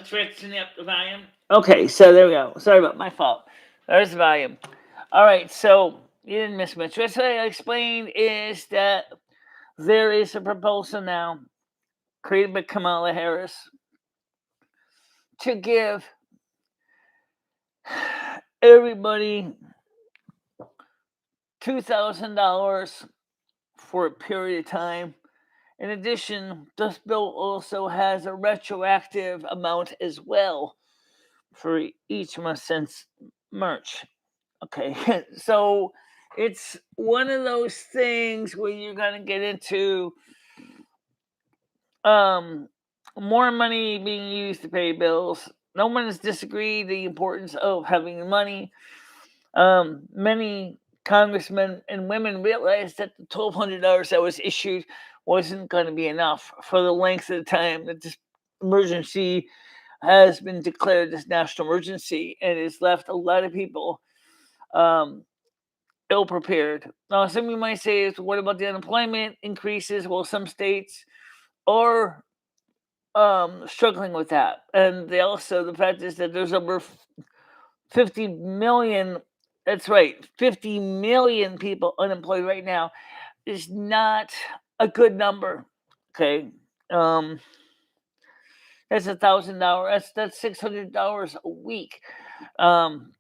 Switching up the volume. Okay, so there we go. Sorry about my fault. There's the volume. All right, so you didn't miss much. What I explained is that there is a proposal now created by Kamala Harris to give everybody $2,000 for a period of time. In addition, this bill also has a retroactive amount as well for each month since March. Okay, so it's one of those things where you're gonna get into um, more money being used to pay bills. No one has disagreed the importance of having money. Many congressmen and women realized that the $1,200 that was issued wasn't going to be enough for the length of the time that this emergency has been declared as national emergency, and has left a lot of people um, ill prepared. Now, some of you might say, "What about the unemployment increases?" Well, some states are struggling with that, and they also the fact is that there's over 50 million. That's right, 50 million people unemployed right now is not a good number. Okay, um, that's $1,000. That's $600 a week. Um,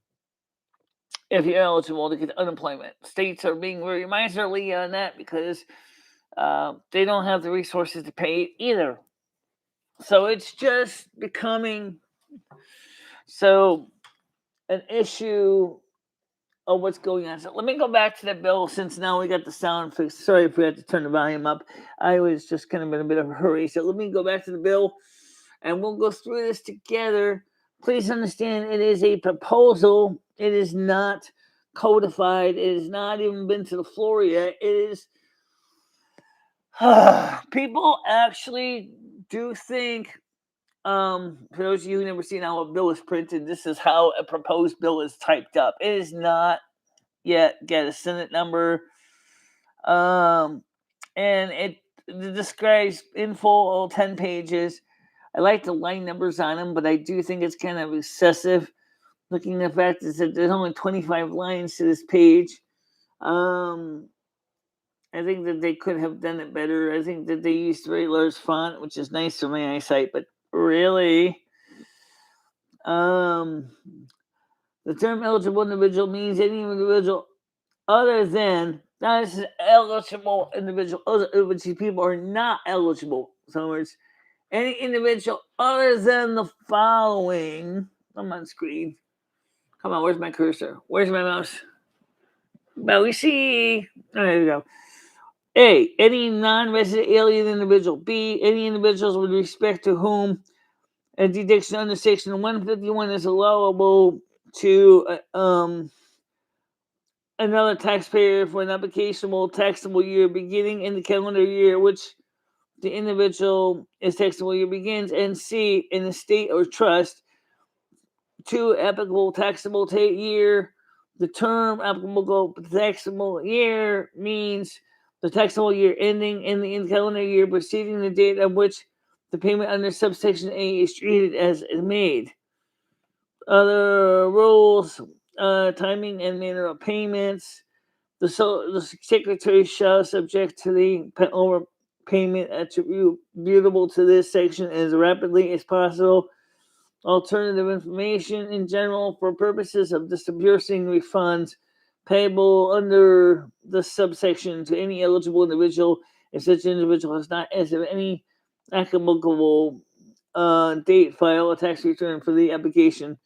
if you're eligible to get unemployment, states are being very miserly on that because they don't have the resources to pay it either. So it's just becoming so an issue of what's going on. So let me go back to the bill since now we got the sound fixed. Sorry if we had to turn the volume up. I was just kind of in a bit of a hurry. So let me go back to the bill and we'll go through this together. Please understand it is a proposal. It is not codified. It has not even been to the floor yet. It is people actually do think for those of you who never seen how a bill is printed, this is how a proposed bill is typed up. It is not yet get a Senate number. Um, and it describes in full all 10 pages. I like the line numbers on them, but I do think it's kind of excessive. Looking at the fact is that there's only 25 lines to this page. Um, I think that they could have done it better. I think that they used very large font, which is nice for my eyesight, but really, um, the term eligible individual means any individual other than not as eligible individual, which people are not eligible. In other words, any individual other than the following. I'm on screen. Come on, where's my cursor? Where's my mouse? Well, we see. Oh, there we go. A. Any non-resident alien individual. B. Any individuals with respect to whom a deduction under Section 151 is allowable to another taxpayer for an applicable taxable year beginning in the calendar year which the individual is taxable year begins, and C, in a state or trust, to applicable taxable year. The term applicable taxable year means the taxable year ending in the calendar year preceding the date of which the payment under subsection A is treated as made. Other rules, timing and manner of payments. The secretary shall subject to the overpayment attributable to this section as rapidly as possible. Alternative information in general for purposes of disbursing refunds payable under the subsection to any eligible individual if such individual has not, as of any applicable date, file a tax return for the application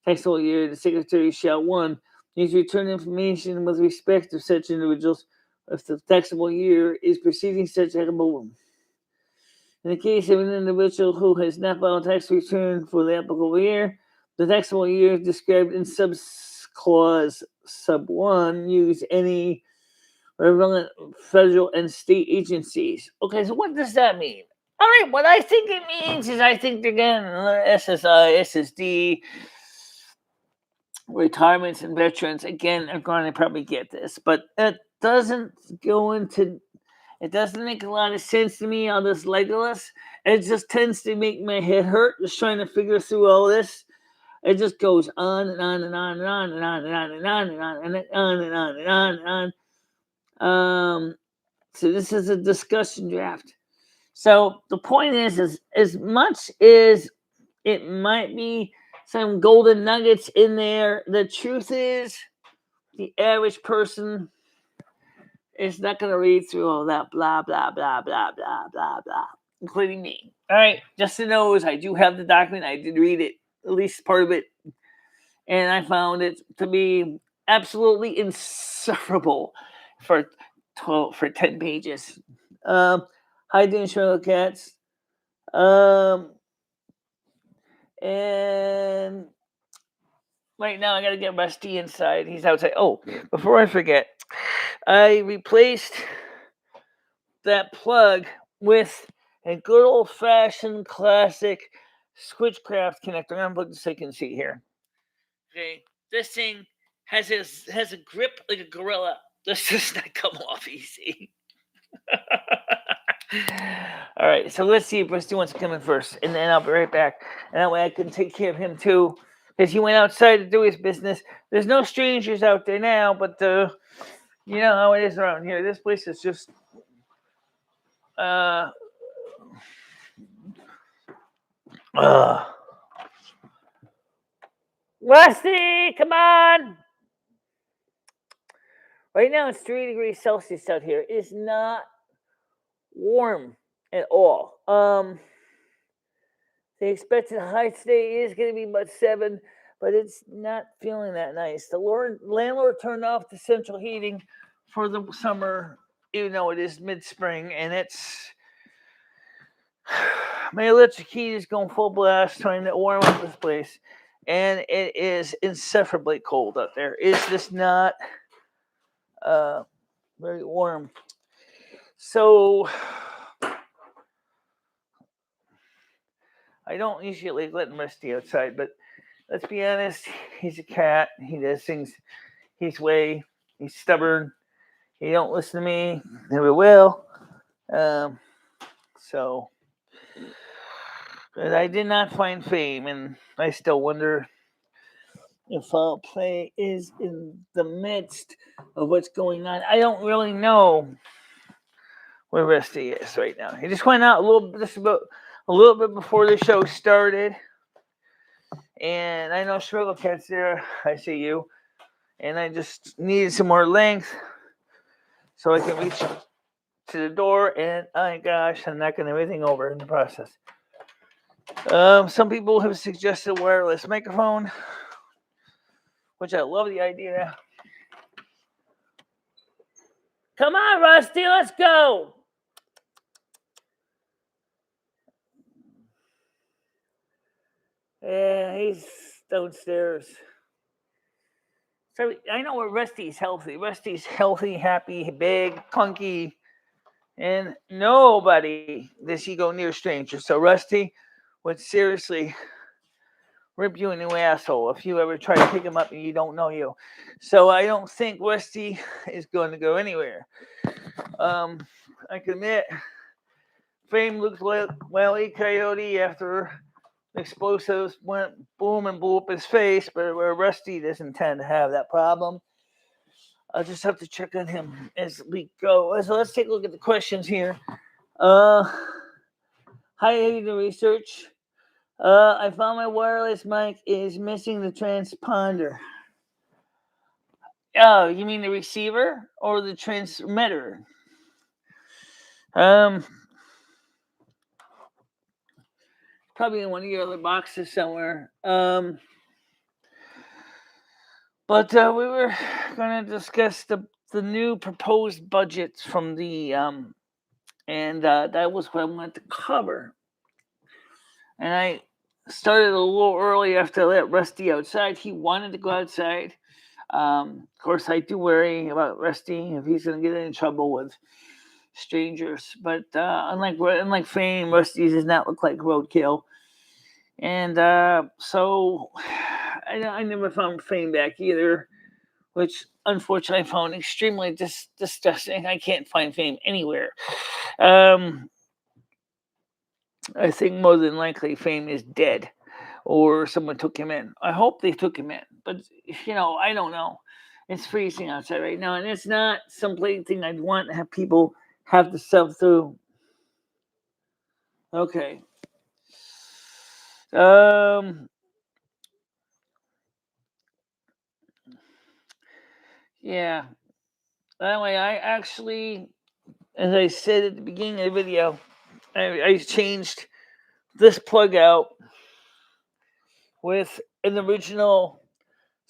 taxable year. The secretary shall 1. Needs to return information with respect to such individuals if the taxable year is preceding such applicable. In the case of an individual who has not filed a tax return for the applicable year, the taxable year described in clause sub 1 use any relevant federal and state agencies. Okay, so what does that mean? All right, what I think it means is I think they're getting SSI, SSD, retirements and veterans again are going to probably get this, but it doesn't go into It doesn't make a lot of sense to me, all this Legolas. It just tends to make my head hurt just trying to figure through all this. It just goes on and on and on and on and on and on and on and on and on and on and on and on. So this is a discussion draft. So the point is as much as it might be some golden nuggets in there, the truth is the average person is not going to read through all that blah, blah, blah, blah, blah, blah, blah, including me. All right, Justin knows I do have the document. I did read it, at least part of it, and I found it to be absolutely insufferable for 10 pages. Hi, doing Sherlock Cats. And right now I gotta get Rusty inside. He's outside. Oh, before I forget, I replaced that plug with a good old fashioned classic Switchcraft connector. I'm gonna put this so you can see here. Okay, this thing has a grip like a gorilla. This does not come off easy. All right, so let's see if Rusty wants to come in first, and then I'll be right back. And that way I can take care of him too, because he went outside to do his business. There's no strangers out there now, but you know how it is around here. This place is just Rusty, come on! Right now it's 3 degrees Celsius out here. It's not warm at all. The expected high today is going to be about 7, but it's not feeling that nice. The landlord turned off the central heating for the summer, even though it is mid-spring, and it's my electric heat is going full blast trying to warm up this place, and it is insufferably cold out there. It's just not very warm. So I don't usually let Rusty outside, but let's be honest, he's a cat. He does things his way. He's stubborn. He don't listen to me. Never will. So, but I did not find fame, and I still wonder if foul play is in the midst of what's going on. I don't really know where Rusty is right now. He just went out a little bit before the show started, and I know Sherlock Cat's there. I see you, and I just needed some more length so I can reach to the door, and oh my gosh, I'm knocking everything over in the process. Some people have suggested wireless microphone, which I love the idea. Come on, Rusty, let's go. Yeah, he's downstairs. So I know where Rusty's healthy. Rusty's healthy, happy, big, clunky, and nobody does he go near strangers. So Rusty would seriously rip you a new asshole if you ever try to pick him up and you don't know you. So I don't think Rusty is going to go anywhere. I can admit, Fame looked like Wile Coyote after explosives went boom and blew up his face, but where Rusty doesn't tend to have that problem. I'll just have to check on him as we go. So let's take a look at the questions here. Hi, the research. I found my wireless mic is missing the transponder. Oh, you mean the receiver or the transmitter? Probably in one of your other boxes somewhere. But we were going to discuss the new proposed budgets from the and that was what I wanted to cover. And I started a little early after I let Rusty outside. He wanted to go outside. Of course, I do worry about Rusty if he's going to get in trouble with strangers. But unlike Fame, Rusty does not look like roadkill. And so I never found Fame back either, which unfortunately I found extremely disgusting. I can't find fame anywhere. I think more than likely fame is dead, or someone took him in. I hope they took him in, but I don't know. It's freezing outside right now, and it's not something I'd want to have people have to suffer through. Okay. Yeah. Anyway, I actually, as I said at the beginning of the video, I changed this plug out with an original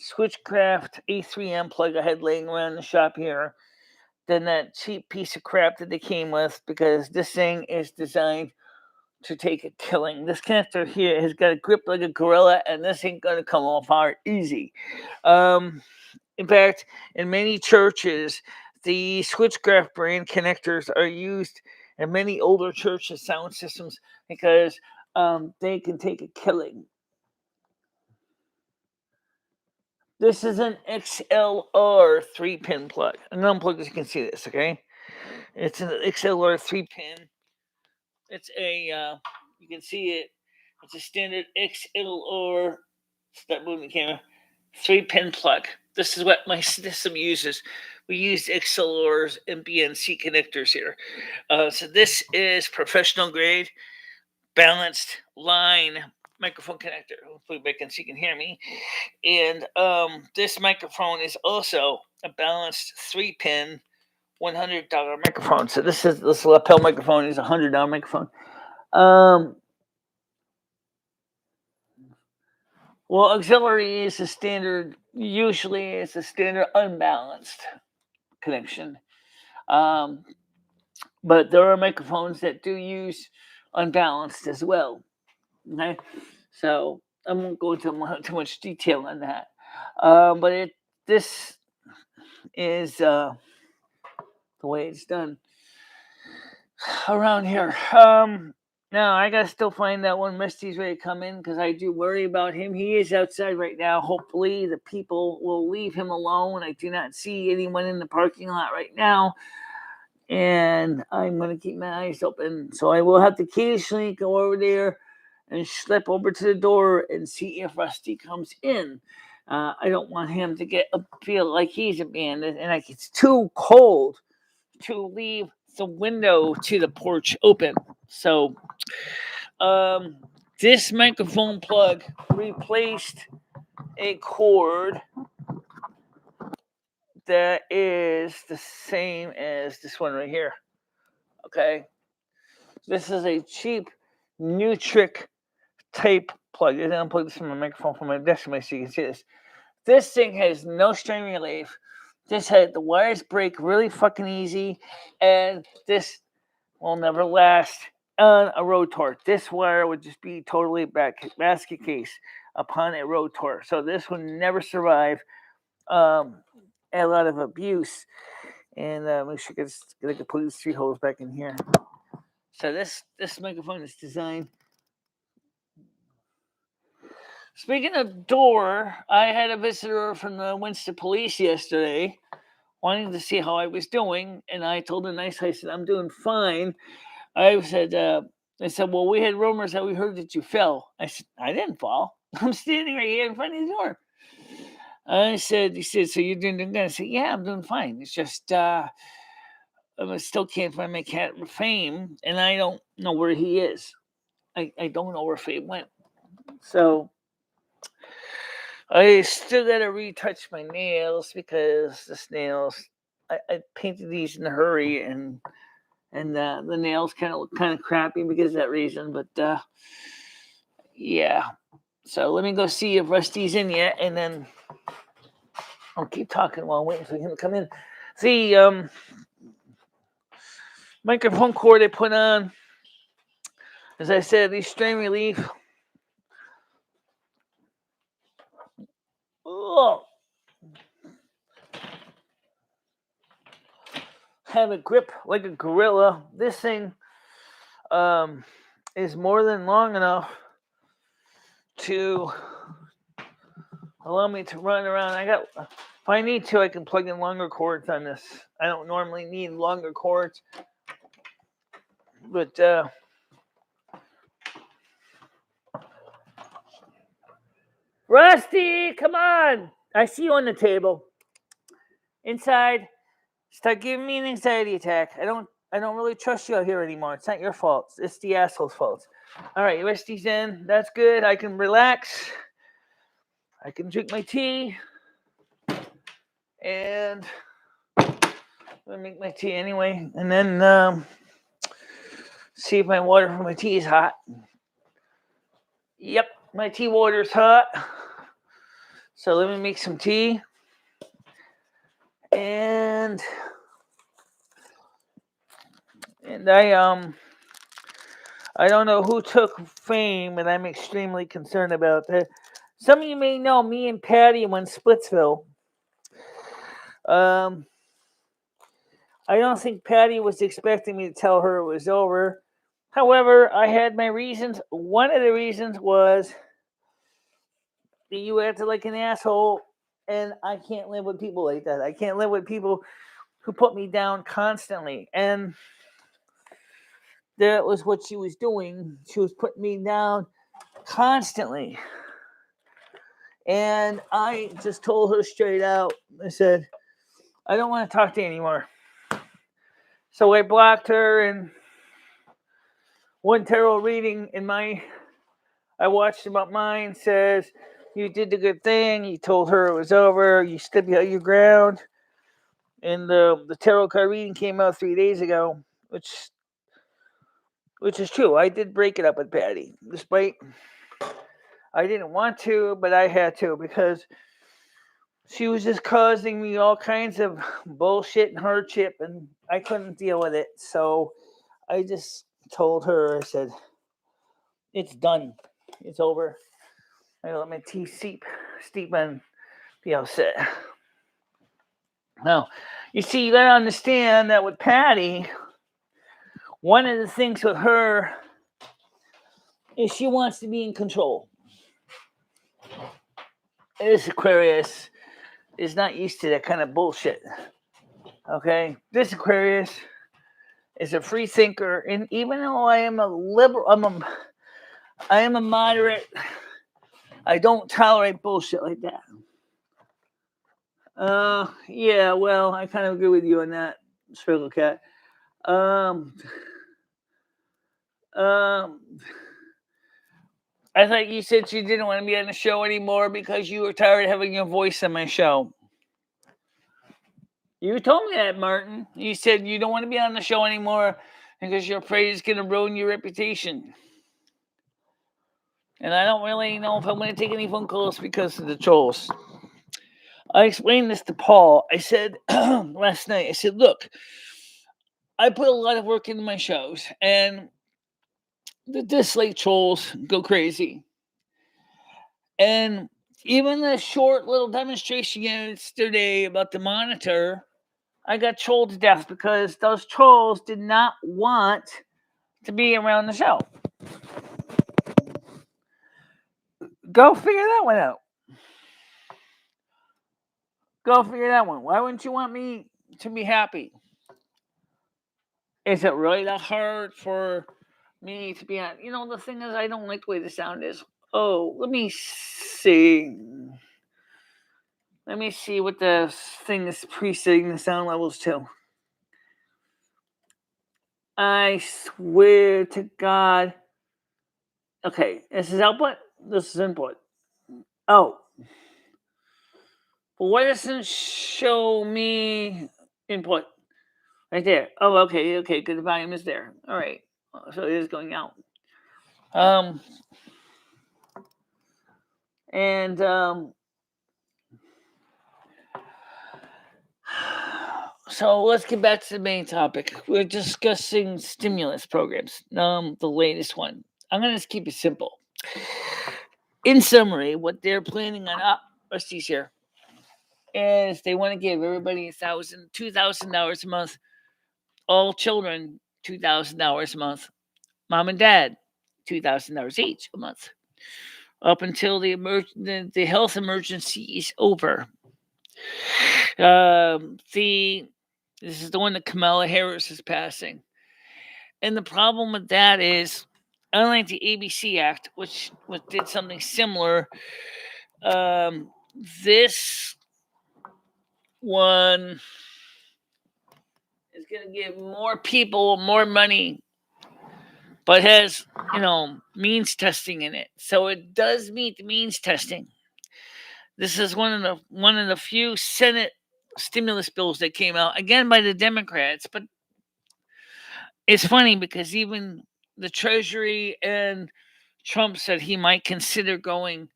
Switchcraft A3M plug I had laying around the shop here than that cheap piece of crap that they came with, because this thing is designed to take a killing. This connector here has got a grip like a gorilla, and this ain't gonna come apart easy. In fact, in many churches, the Switchcraft brand connectors are used in many older churches' sound systems because they can take a killing. This is an XLR 3-pin plug. I'm going to unplug this, you can see this, okay? It's an XLR 3-pin. It's you can see it. It's a standard XLR, stop moving the camera, 3-pin plug. This is what my system uses. We use XLRs and BNC connectors here. So this is professional grade, balanced line microphone connector. Hopefully everybody can see, can hear me. And this microphone is also a balanced 3-pin $100 microphone. So this lapel microphone is a $100 microphone. Well, auxiliary is a standard. Usually, it's a standard unbalanced connection. But there are microphones that do use unbalanced as well. Okay, so I won't go into too much detail on that. But this is the way it's done around here. Now I gotta still find that one Misty's ready to come in, because I do worry about him. He is outside right now. Hopefully the people will leave him alone. I do not see anyone in the parking lot right now, and I'm gonna keep my eyes open. So I will have to occasionally go over there and slip over to the door and see if Rusty comes in. I don't want him to feel like he's abandoned, and like it's too cold to leave the window to the porch open. So this microphone plug replaced a cord that is the same as this one right here. Okay, this is a cheap new trick type plug. And I'll unplug this from my microphone from my desk so you can see this. This thing has no strain relief. The wires break really fucking easy, and this will never last on a road tour. This wire would just be totally basket case upon a road tour. So this would never survive a lot of abuse. And make sure I can put these 3 holes back in here. So this microphone is designed. Speaking of door, I had a visitor from the Winston Police yesterday, wanting to see how I was doing, and I told him I said, I'm doing fine. I said, well, we had rumors that we heard that you fell. I said, I didn't fall. I'm standing right here in front of the door. He said, so you're doing good? I said, yeah, I'm doing fine. It's just, I still can't find my cat Fame, and I don't know where he is. I don't know where Fame went. So I still got to retouch my nails, because the nails, I painted these in a hurry, and the nails look kind of crappy because of that reason. But yeah, so let me go see if Rusty's in yet, and then I'll keep talking while I'm waiting for him to come in. The microphone cord I put on, as I said, these strain relief. Oh, have a grip like a gorilla. This thing is more than long enough to allow me to run around. If I need to, I can plug in longer cords on this. I don't normally need longer cords, but Rusty, come on! I see you on the table. Inside. Start giving me an anxiety attack. I don't really trust you out here anymore. It's not your fault. It's the asshole's fault. All right, Rusty's in. That's good. I can relax. I can drink my tea. And I'm gonna make my tea anyway. And then see if my water for my tea is hot. Yep, my tea water's hot. So let me make some tea. And I don't know who took fame, and I'm extremely concerned about that. Some of you may know me and Patty went Splitsville. I don't think Patty was expecting me to tell her it was over. However, I had my reasons. One of the reasons was that you acted like an asshole, and I can't live with people like that. I can't live with people who put me down constantly. And that was what she was doing. She was putting me down constantly. And I just told her straight out, I said, I don't want to talk to you anymore. So I blocked her, and one tarot reading I watched about mine says, you did the good thing, you told her it was over, you stood behind your ground. And the tarot card reading came out 3 days ago, which is true. I did break it up with Patty, despite I didn't want to, but I had to, because she was just causing me all kinds of bullshit and hardship, and I couldn't deal with it. So I just told her, I said, it's done. It's over. I let my tea steep and be all set. Now, you see, you gotta understand that with Patty, one of the things with her is she wants to be in control. This Aquarius is not used to that kind of bullshit. Okay? This Aquarius is a free thinker, and even though I am a liberal, I am a moderate, I don't tolerate bullshit like that. Yeah, well, I kind of agree with you on that, Sprinkle Cat. I thought you said you didn't want to be on the show anymore because you were tired of having your voice on my show. You told me that, Martin. You said you don't want to be on the show anymore because you're afraid it's going to ruin your reputation. And I don't really know if I'm going to take any phone calls because of the trolls. I explained this to Paul. I said last night, I said, look, I put a lot of work into my shows, and the dislike trolls go crazy. And even the short little demonstration yesterday about the monitor, I got trolled to death because those trolls did not want to be around the show. Go figure that one out. Go figure that one. Why wouldn't you want me to be happy? Is it really that hard for me to be on? You know, the thing is, I don't like the way the sound is. Oh, let me see. Let me see what the thing is presetting the sound levels to. I swear to God. Okay, this is output. This is input. Oh. But why doesn't show me input? Right there. Oh, okay, good. The volume is there. All right. So it is going out. So let's get back to the main topic. We're discussing stimulus programs. The latest one. I'm gonna just keep it simple. In summary, what they're planning on Rusty's here is they want to give everybody $2,000 a month. All children $2,000 a month. Mom and dad $2,000 each a month, up until the health emergency is over. The This is the one that Kamala Harris is passing, and the problem with that is, unlike the ABC Act, which did something similar, um, this one is going to give more people more money, but has means testing in it, so it does meet the means testing. This is one of the few Senate stimulus bills that came out again by the Democrats, but it's funny because even the Treasury and Trump said he might consider going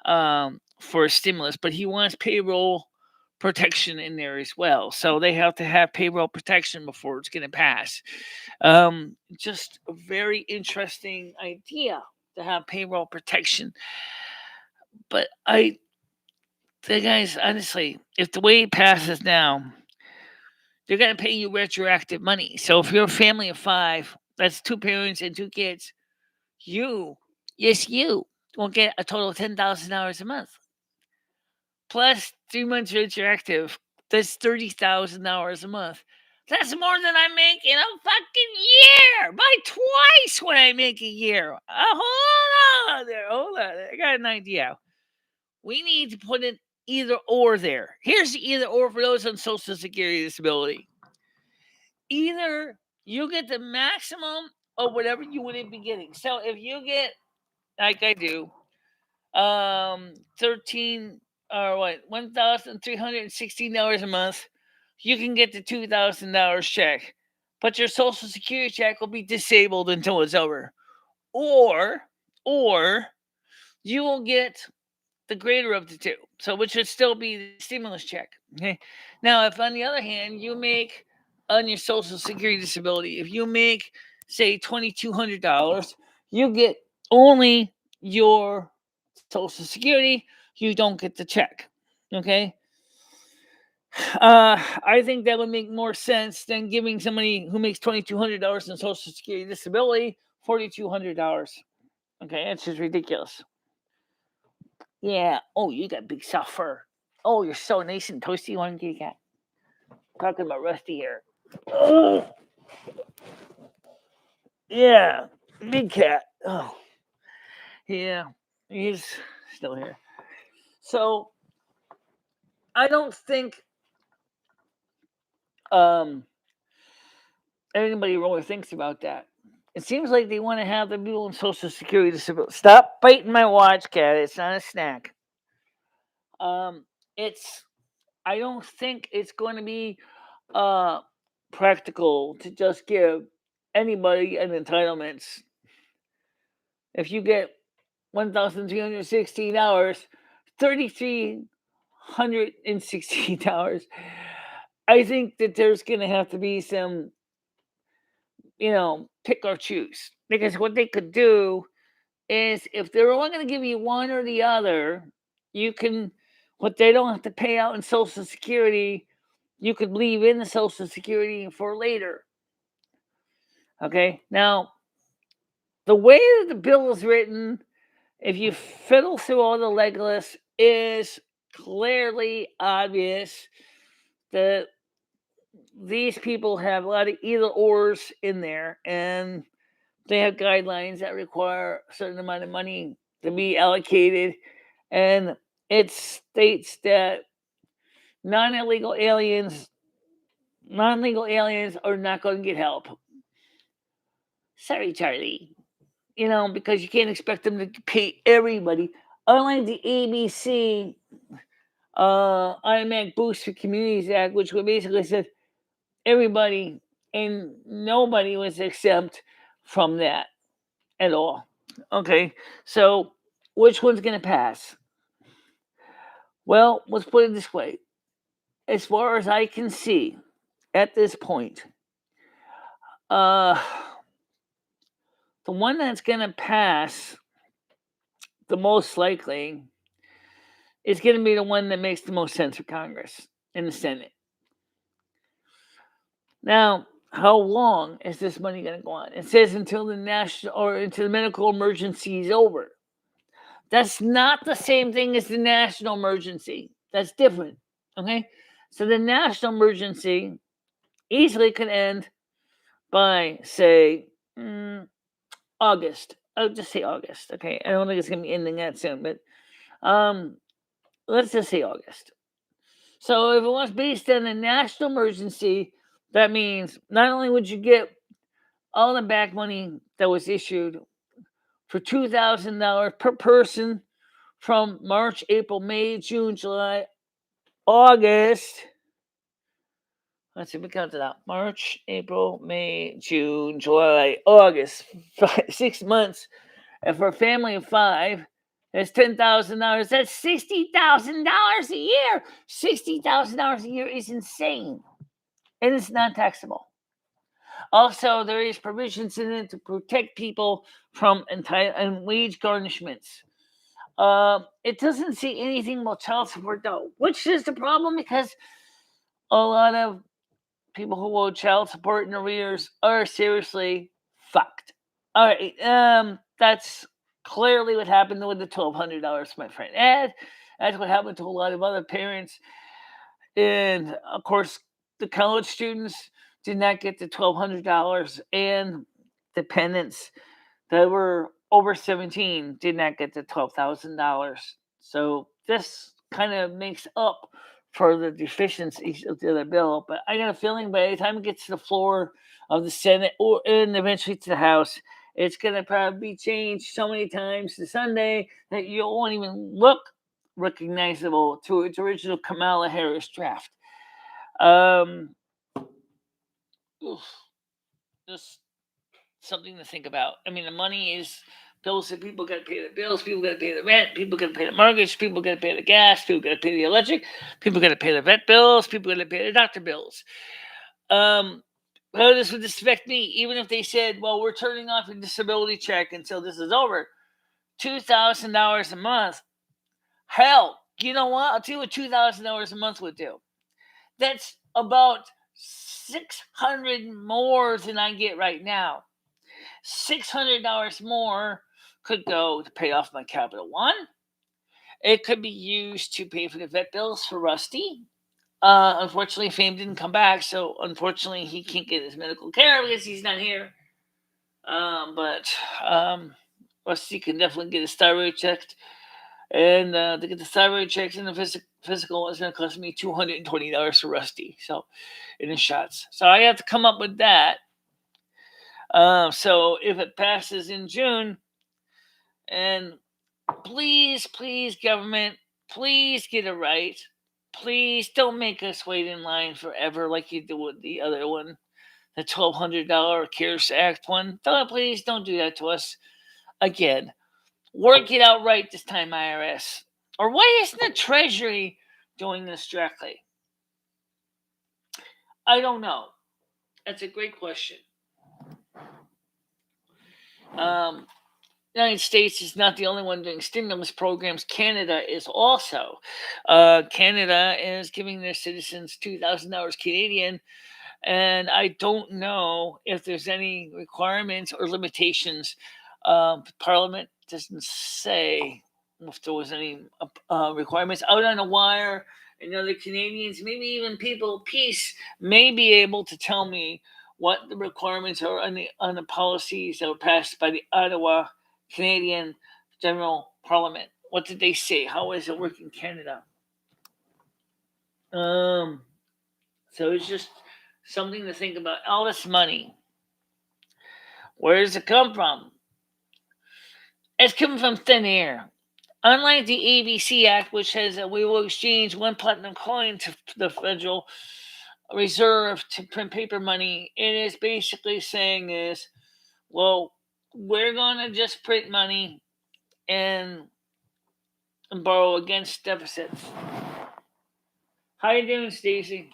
for a stimulus, but he wants payroll protection in there as well. So they have to have payroll protection before it's going to pass. Just a very interesting idea to have payroll protection. But the guys, honestly, if the way it passes now, they're going to pay you retroactive money. So if you're a family of 5, that's 2 parents and 2 kids, you, yes, you, will get a total of $10,000 a month. Plus 3 months retroactive. That's $30,000 a month. That's more than I make in a fucking year. By twice what I make a year. Hold on there. Hold on. I got an idea. We need to put an either or there. Here's the either or for those on Social Security disability. Either you get the maximum of whatever you would be getting. So if you get, like I do, 13 or what, $1,316 a month, you can get the $2,000 check, but your Social Security check will be disabled until it's over. Or you will get the greater of the two, so which would still be the stimulus check. Okay. Now, if on the other hand you make on your Social Security disability, if you make say $2,200, you get only your Social Security. You don't get the check. Okay. I think that would make more sense than giving somebody who makes $2,200 in Social Security disability $4,200. Okay, that's just ridiculous. Yeah. Oh, you got big soft fur. Oh, you're so nice and toasty. You want to get a cat? Talking about Rusty here. Oh, yeah. Big cat. Oh, yeah. He's still here. So I don't think anybody really thinks about that. It seems like they want to have the people in Social Security disability. Stop biting my watch, cat. It's not a snack. It's. I don't think it's going to be practical to just give anybody an entitlement. If you get $1,316, $3,316, I think that there's going to have to be some, pick or choose. Because what they could do is if they're only going to give you one or the other, you can, what they don't have to pay out in Social Security, you could leave in the Social Security for later. Okay, now the way that the bill is written, if you fiddle through all the legalist, is clearly obvious that these people have a lot of either ors in there, and they have guidelines that require a certain amount of money to be allocated, and it states that non-legal aliens are not going to get help. Sorry, Charlie. Because you can't expect them to pay everybody. Unlike the ABC Automatic Boost for Communities Act, which basically said everybody and nobody was exempt from that at all. Okay, so which one's going to pass? Well, let's put it this way. As far as I can see at this point, uh, the one that's going to pass the most likely is going to be the one that makes the most sense for Congress and the Senate. Now, how long is this money going to go on? It says until the medical emergency is over. That's not the same thing as the national emergency. That's different. Okay, so the national emergency easily could end by, say, August. I'll just say August. Okay, I don't think it's going to be ending that soon, but um, let's just say August. So if it was based on a national emergency, that means not only would you get all the back money that was issued for $2,000 per person from March, April, May, June, July, August. Let's see, we count it out. March, April, May, June, July, August. 6 months. And for a family of 5, that's $10,000. That's $60,000 a year. $60,000 a year is insane. And it's not taxable. Also, there is provisions in it to protect people from and wage garnishments. It doesn't say anything about child support, though, which is the problem because a lot of people who owe child support in arrears are seriously fucked. All right, that's clearly what happened with the $1,200, my friend Ed. That's what happened to a lot of other parents, and of course, the college students did not get the $1,200, and dependents that were over 17 did not get the $12,000. So this kind of makes up for the deficiencies of the other bill. But I got a feeling by the time it gets to the floor of the Senate and eventually to the House, it's going to probably be changed so many times to Sunday that you won't even look recognizable to its original Kamala Harris draft. Um, just something to think about. I mean, the money is bills that people got to pay the bills, people got to pay the rent, people got to pay the mortgage, people got to pay the gas, people got to pay the electric, people got to pay the vet bills, people got to pay the doctor bills. How would this affect me? Even if they said, well, we're turning off your disability check until this is over, $2,000 a month. Hell, you know what? I'll tell you what $2,000 a month would do. That's about 600 more than I get right now. $600 more could go to pay off my Capital One. It could be used to pay for the vet bills for Rusty. Unfortunately, Fame didn't come back, so unfortunately, he can't get his medical care because he's not here. But Rusty can definitely get his thyroid checked. And to get the thyroid checks and the physical, it's going to cost me $220 for Rusty. So, in the shots. So, I have to come up with that. So, if it passes in June, and please, government, please get it right. Please don't make us wait in line forever like you do with the other one, the $1,200 CARES Act one. Please don't do that to us again. Work it out right this time, IRS. Or why isn't the Treasury doing this directly? I don't know. That's a great question. United States is not the only one doing stimulus programs. Canada is also. Canada is giving their citizens $2,000 Canadian, and I don't know if there's any requirements or limitations. Parliament doesn't say if there was any requirements. Out on a wire, and other Canadians, maybe even people of peace, may be able to tell me what the requirements are on the policies that were passed by the Ottawa Canadian General Parliament. What did they say? How does it work in Canada? So it's just something to think about. All this money, where does it come from? It's coming from thin air. Unlike the ABC Act, which says that we will exchange one platinum coin to the Federal Reserve to print paper money, it is basically saying is, well, we're going to just print money and borrow against deficits. How you doing, Stacy?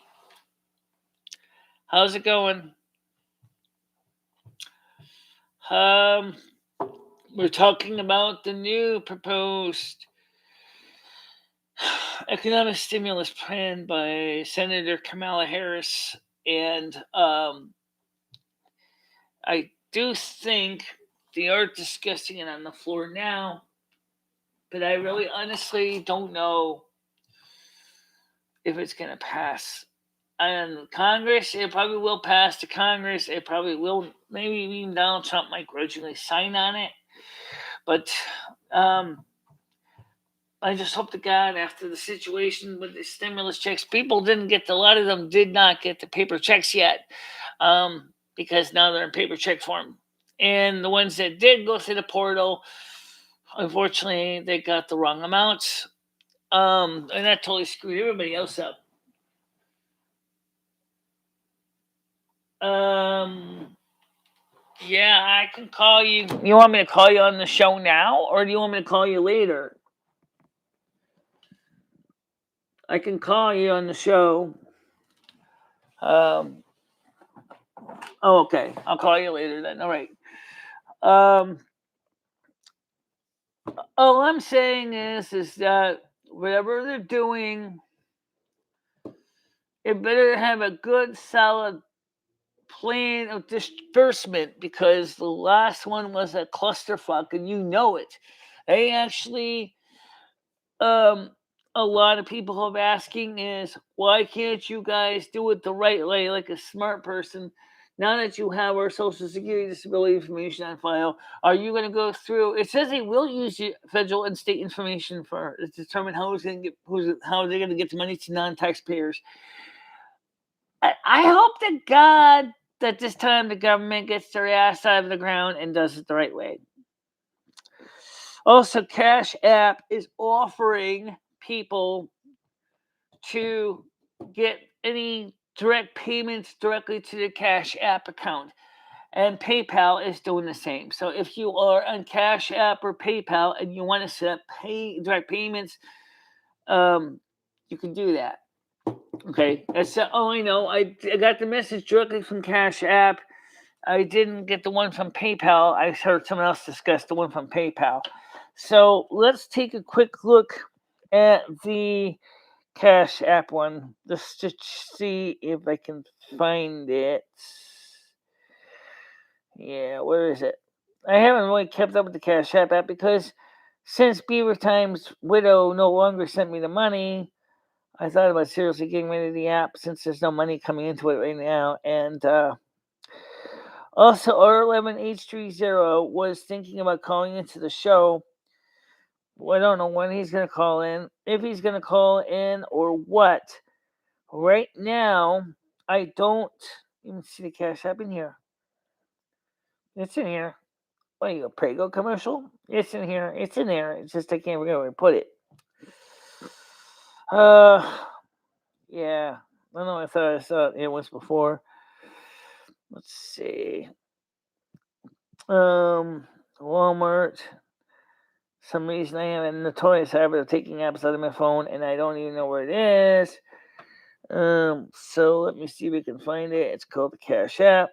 How's it going? We're talking about the new proposed economic stimulus plan by Senator Kamala Harris, and I do think they are discussing it on the floor now, but I really honestly don't know if it's going to pass. And Congress, it probably will pass to Congress. It probably will. Maybe even Donald Trump might grudgingly sign on it. But I just hope to God, after the situation with the stimulus checks, people didn't get, a lot of them did not get the paper checks yet, because now they're in paper check form. And the ones that did go through the portal, unfortunately, they got the wrong amounts. And that totally screwed everybody else up. Yeah, I can call you. You want me to call you on the show now, or do you want me to call you later? I can call you on the show. Um, oh, okay. I'll call you later then. All right. All I'm saying is that whatever they're doing, it better have a good, solid plan of disbursement, because the last one was a clusterfuck, and you know it. They actually, um, a lot of people have asking is, why can't you guys do it the right way, like a smart person? Now that you have our Social Security disability information on file, are you going to go through? It says they will use federal and state information to determine how how they're going to get the money to non-taxpayers. I hope to God that this time the government gets their ass out of the ground and does it the right way. Also, CashApp is offering people to get any direct payments directly to the CashApp account. And PayPal is doing the same. So if you are on CashApp or PayPal and you want to set up direct payments, you can do that. Okay, that's all I know. I got the message directly from CashApp. I didn't get the one from PayPal. I heard someone else discuss the one from PayPal. So let's take a quick look at the CashApp one, just to see if I can find it. Yeah, where is it? I haven't really kept up with the CashApp app because since Beaver Time's widow no longer sent me the money, I thought about seriously getting rid of the app since there's no money coming into it right now. And also, R11H30 was thinking about calling into the show. Well, I don't know when he's going to call in, if he's going to call in or what. Right now, I don't even see the Cash App in here. It's in here. What are you, a Prego commercial? It's in here. It's in there. It's just I can't remember where to put it. Yeah. I don't know. I thought I saw it once before. Let's see. Walmart. Some reason I have a notorious habit of taking apps out of my phone, and I don't even know where it is. So let me see if we can find it. It's called the Cash App.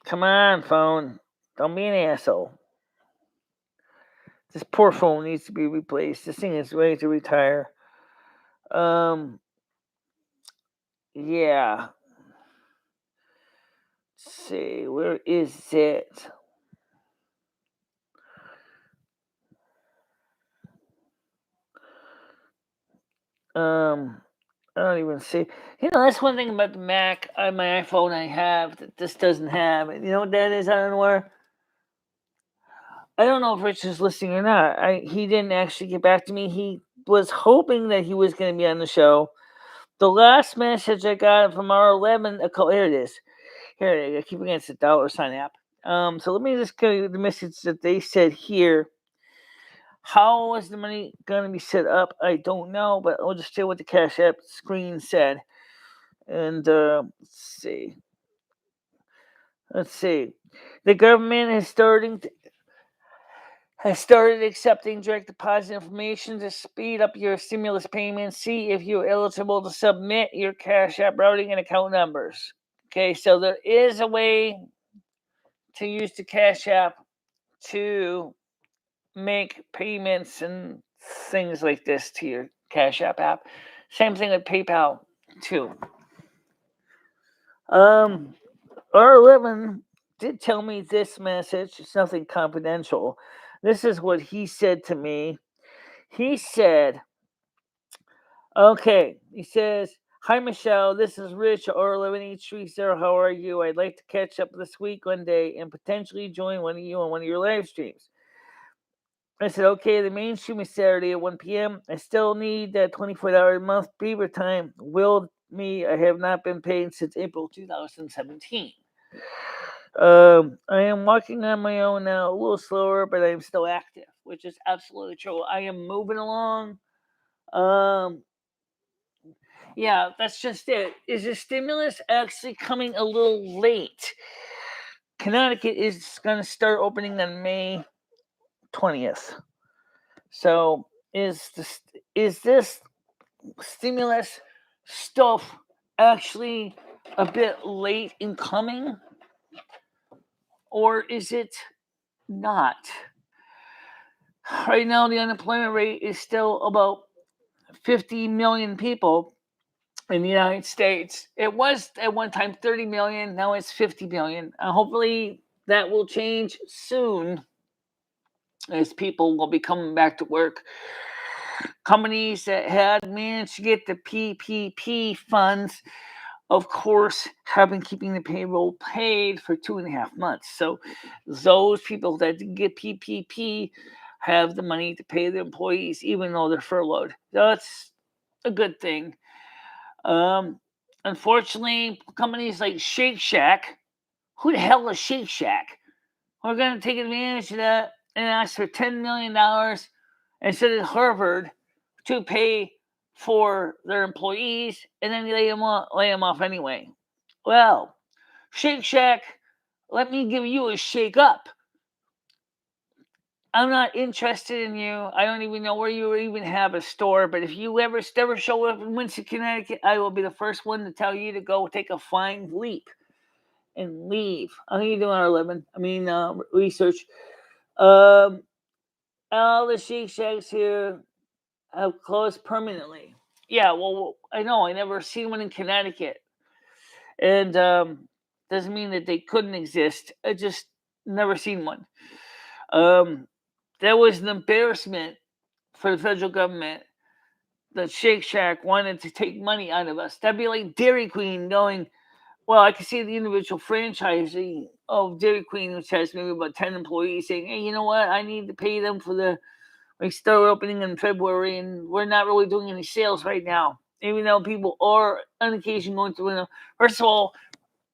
Come on, phone. Don't be an asshole. This poor phone needs to be replaced. This thing is ready to retire. Yeah. Let's see, where is it? I don't even see. That's one thing about the Mac on my iPhone I have that this doesn't have. And you know what that is? I don't know where. I don't know if Rich is listening or not. He didn't actually get back to me. He was hoping that he was going to be on the show. The last message I got from R11, here it is. Here it is. I keep against the $sign app. So let me just give you the message that they said here. How is the money going to be set up? I don't know, but I'll just tell what the Cash App screen said. And let's see. The government has started accepting direct deposit information to speed up your stimulus payments. See if you're eligible to submit your Cash App routing and account numbers. Okay, so there is a way to use the Cash App to make payments and things like this to your Cash app. Same thing with PayPal too. R11 did tell me this message. It's nothing confidential. This is what he said to me. He said, okay, he says, "Hi, Michelle. This is Rich or 11830. How are you? I'd like to catch up this week one day and potentially join one of you on one of your live streams." I said, okay, the main stream is Saturday at 1 p.m. I still need that 24-hour a month beaver time. Will me, I have not been paid since April 2017. I am walking on my own now, a little slower, but I am still active, which is absolutely true. I am moving along. Yeah, that's just it. Is the stimulus actually coming a little late? Connecticut is going to start opening on May 20th. So is this stimulus stuff actually a bit late in coming, or is it not? Right now, the unemployment rate is still about 50 million people in the United States. It was at one time 30 million, now it's 50 million. Hopefully, that will change soon as people will be coming back to work. Companies that had managed to get the PPP funds, of course, have been keeping the payroll paid for 2.5 months. So those people that did get PPP have the money to pay their employees, even though they're furloughed. That's a good thing. Unfortunately, companies like Shake Shack, who the hell is Shake Shack? We're going to take advantage of that and ask for $10 million instead of Harvard to pay for their employees, and then lay them off anyway. Well, Shake Shack, let me give you a shake up. I'm not interested in you. I don't even know where you even have a store, but if you ever show up in Winston, Connecticut, I will be the first one to tell you to go take a flying leap and leave. How are you doing our living? Research. All the Shake Shacks here have closed permanently. Yeah, well, I know. I never seen one in Connecticut. And doesn't mean that they couldn't exist. I just never seen one. That was an embarrassment for the federal government that Shake Shack wanted to take money out of us. That'd be like Dairy Queen going, well, I can see the individual franchisee of Dairy Queen, which has maybe about 10 employees, saying, hey, you know what? I need to pay them for we start opening in February, and we're not really doing any sales right now, even though people are on occasion going through it. First of all,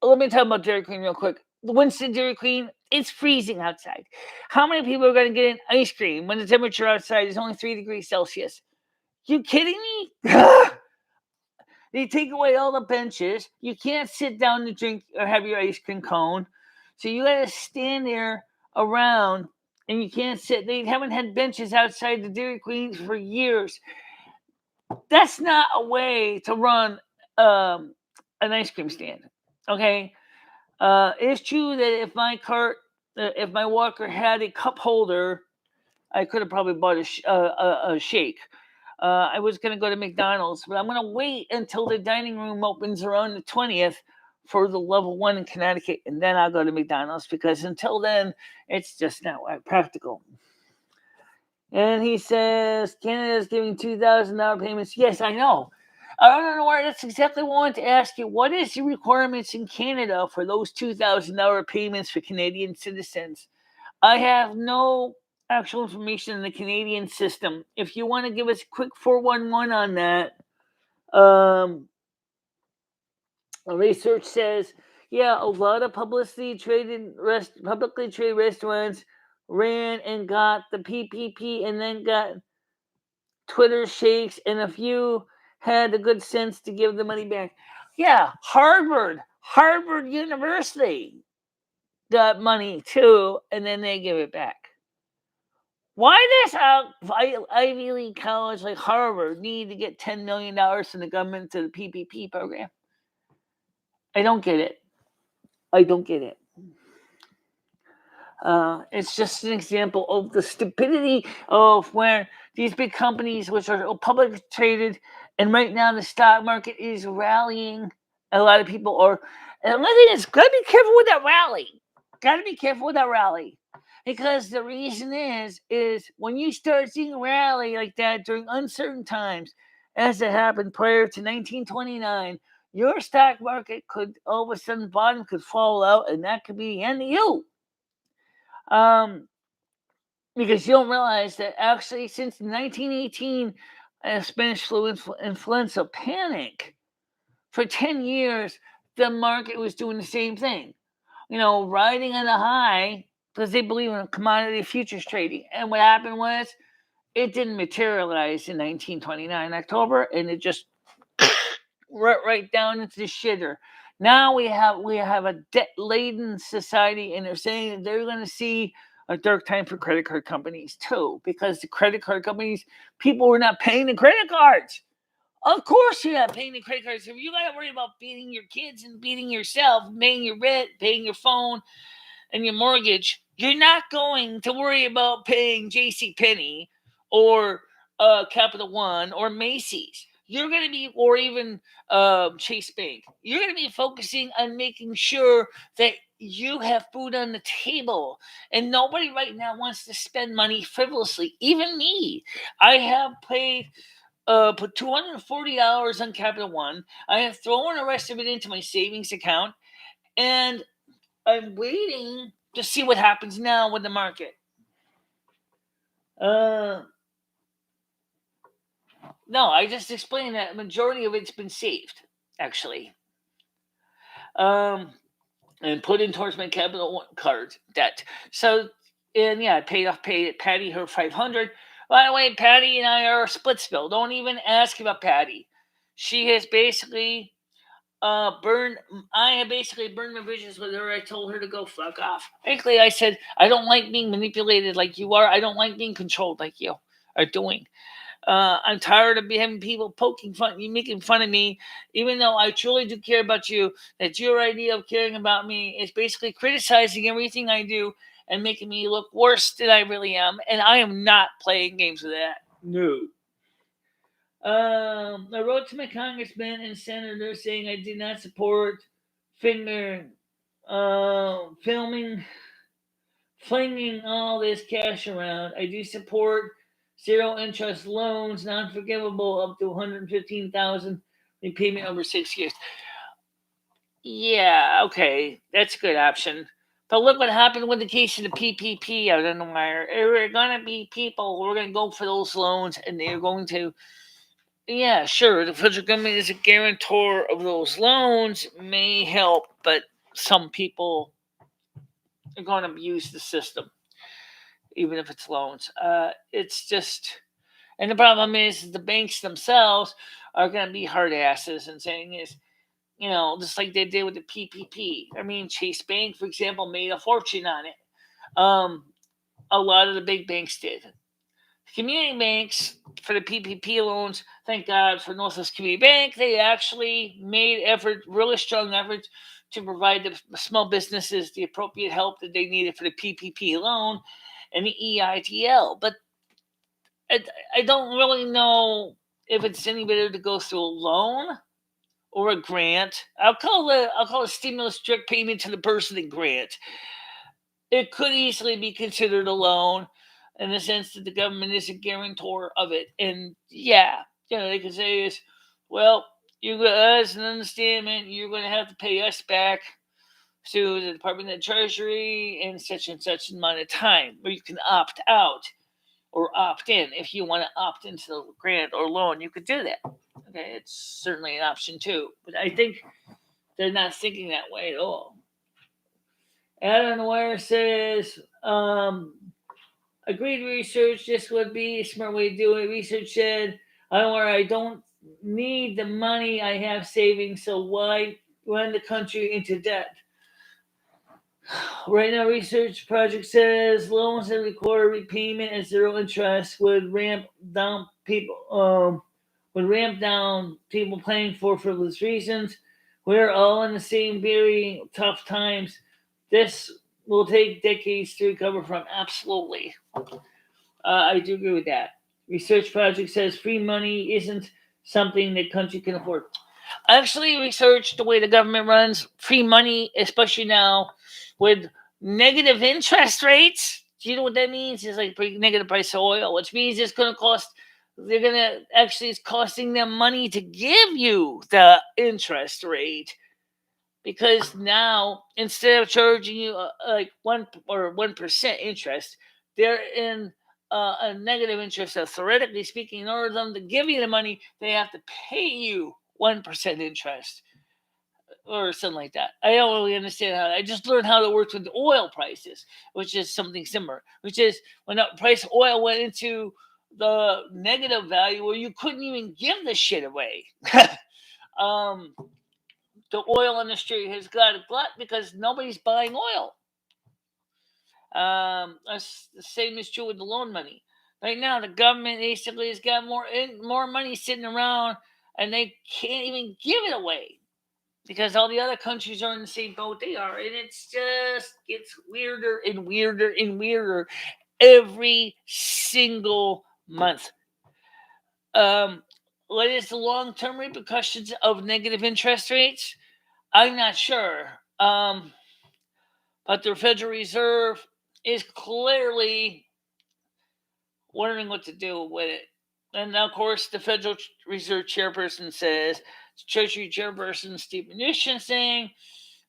let me talk about Dairy Queen real quick. The Winston Dairy Queen, it's freezing outside. How many people are going to get an ice cream when the temperature outside is only 3 degrees Celsius? You kidding me? They take away all the benches. You can't sit down to drink or have your ice cream cone. So you got to stand there around, and you can't sit. They haven't had benches outside the Dairy Queens for years. That's not a way to run an ice cream stand. Okay? It's true that if my walker had a cup holder, I could have probably bought a shake. I was going to go to McDonald's, but I'm going to wait until the dining room opens around the 20th for the level 1 in Connecticut, and then I'll go to McDonald's, because until then, it's just not practical. And he says, Canada's giving $2,000 payments. Yes, I know. I don't know why. That's exactly what I wanted to ask you. What is the requirements in Canada for those $2,000 payments for Canadian citizens? I have no actual information in the Canadian system. If you want to give us a quick 411 on that, research says, yeah, a lot of publicly traded restaurants ran and got the PPP and then got Twitter shakes, and a few had the good sense to give the money back. Yeah, Harvard University got money too, and then they give it back. Why does Ivy League college like Harvard need to get $10 million from the government to the PPP program? I don't get it. It's just an example of the stupidity of where these big companies, which are publicly traded, and right now the stock market is rallying. A lot of people are. And another thing is, gotta be careful with that rally. got to be careful with that rally. Because the reason is when you start seeing a rally like that during uncertain times, as it happened prior to 1929, your stock market could all of a sudden bottom could fall out, and that could be the end of you. Because you don't realize that actually since 1918 Spanish flu influenza panic, for 10 years, the market was doing the same thing. Riding on a high because they believe in commodity futures trading. And what happened was it didn't materialize in 1929 October, and it just right down into the shitter. Now we have a debt-laden society, and they're saying that they're going to see a dark time for credit card companies too, because the credit card companies, people were not paying the credit cards. Of course you're not paying the credit cards. If you got to worry about feeding your kids and feeding yourself, paying your rent, paying your phone, and your mortgage, you're not going to worry about paying JCPenney or Capital One or Macy's. You're going to be, or even Chase Bank. You're going to be focusing on making sure that you have food on the table. And nobody right now wants to spend money frivolously. Even me. I have put $240 on Capital One. I have thrown the rest of it into my savings account. And I'm waiting to see what happens now with the market. No, I just explained that majority of it's been saved, actually, and put in towards my Capital card debt. So, and yeah, I paid Patty her $500. By the way, Patty and I are a split spill. Don't even ask about Patty. She has basically I have basically burned my bridges with her. I told her to go fuck off. Basically, I said, I don't like being manipulated like you are. I don't like being controlled like you are doing. I'm tired of having people making fun of me, even though I truly do care about you. That your idea of caring about me is basically criticizing everything I do and making me look worse than I really am. And I am not playing games with that. No. I wrote to my congressman and senator saying I did not support finger filming, flinging all this cash around. I do support zero interest loans, non-forgivable up to $115,000 repayment over 6 years. Yeah, okay, that's a good option. But look what happened with the case of the PPP out on the wire. There are going to be people who are going to go for those loans, and they're going to. Yeah, sure. The federal government is a guarantor of those loans, may help, but some people are going to abuse the system, even if it's loans. It's just, and the problem is the banks themselves are going to be hard asses and saying is, just like they did with the PPP. I mean, Chase Bank, for example, made a fortune on it. A lot of the big banks did. Community banks for the PPP loans, thank God for Northwest Community Bank, they actually made really strong efforts to provide the small businesses the appropriate help that they needed for the PPP loan and the EITL. But I don't really know if it's any better to go through a loan or a grant. I'll call a stimulus direct payment to the person a grant. It could easily be considered a loan in the sense that the government is a guarantor of it. And yeah, they could say is, well, you got us an understanding, you're going to have to pay us back to the Department of Treasury in such and such amount of time, or you can opt out or opt in. If you want to opt into the grant or loan, you could do that. Okay, it's certainly an option too. But I think they're not thinking that way at all. Adam the Wire says, agreed research, this would be a smart way to do it. Research said, I don't need the money I have savings, so why run the country into debt? Right now, research project says loans that require repayment at zero interest would ramp down people paying for frivolous reasons. We're all in the same very tough times. This will take decades to recover from. Absolutely. I do agree with that. Research project says free money isn't something the country can afford. I actually researched the way the government runs free money, especially now with Negative interest rates. Do you know what that means? It's like negative price of oil, which means it's going to cost. They're going to actually, it's costing them money to give you the interest rate, because now instead of charging you like 1% interest, they're in a negative interest. So theoretically speaking, in order for them to give you the money, they have to pay you 1% interest or something like that. I don't really understand how. I just learned how it works with the oil prices, which is something similar. Which is when the price of oil went into the negative value, where you couldn't even give the shit away. um, the oil industry has got a glut because nobody's buying oil. That's the same is true with the loan money. Right now, the government basically has got more money sitting around, and they can't even give it away because all the other countries are in the same boat they are, and it's just gets weirder and weirder and weirder every single month. Um, what is the long term repercussions of negative interest rates? I'm not sure. But the Federal Reserve is clearly wondering what to do with it. And of course, the Federal Reserve chairperson says, Treasury chairperson Steve Mnuchin saying,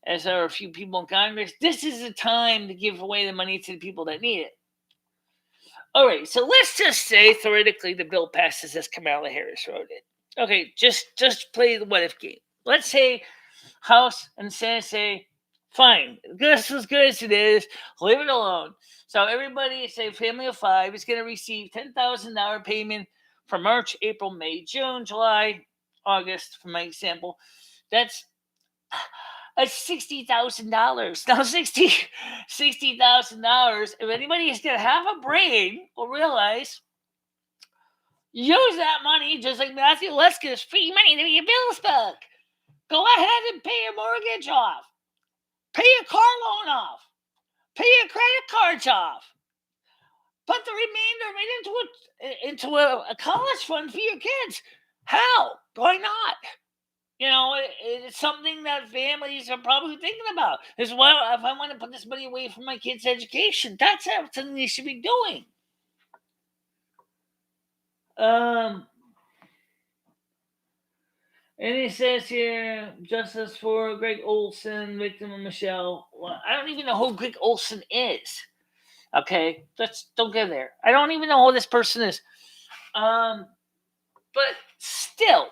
as are a few people in Congress, this is the time to give away the money to the people that need it. All right, so let's just say theoretically the bill passes as Kamala Harris wrote it. Okay, just play the what if game. Let's say House and Senate say, fine, this is good as it is, leave it alone. So everybody, say family of five, is going to receive $10,000 payment for March, April, May, June, July, August, for my example. That's $60,000. Now, $60,000. If anybody is going to have a brain, will realize use that money just like Matthew Leski's free money to pay your bills back. Go ahead and pay your mortgage off. Pay your car loan off. Pay your credit cards off. Put the remainder right into a college fund for your kids. How? Why not? You know, it's something that families are probably thinking about. Is, well, if I want to put this money away for my kids' education, that's something they should be doing. And he says here, justice for Greg Olson, victim of Michelle. Well, I don't even know who Greg Olson is. Okay, don't go there. I don't even know who this person is. But still,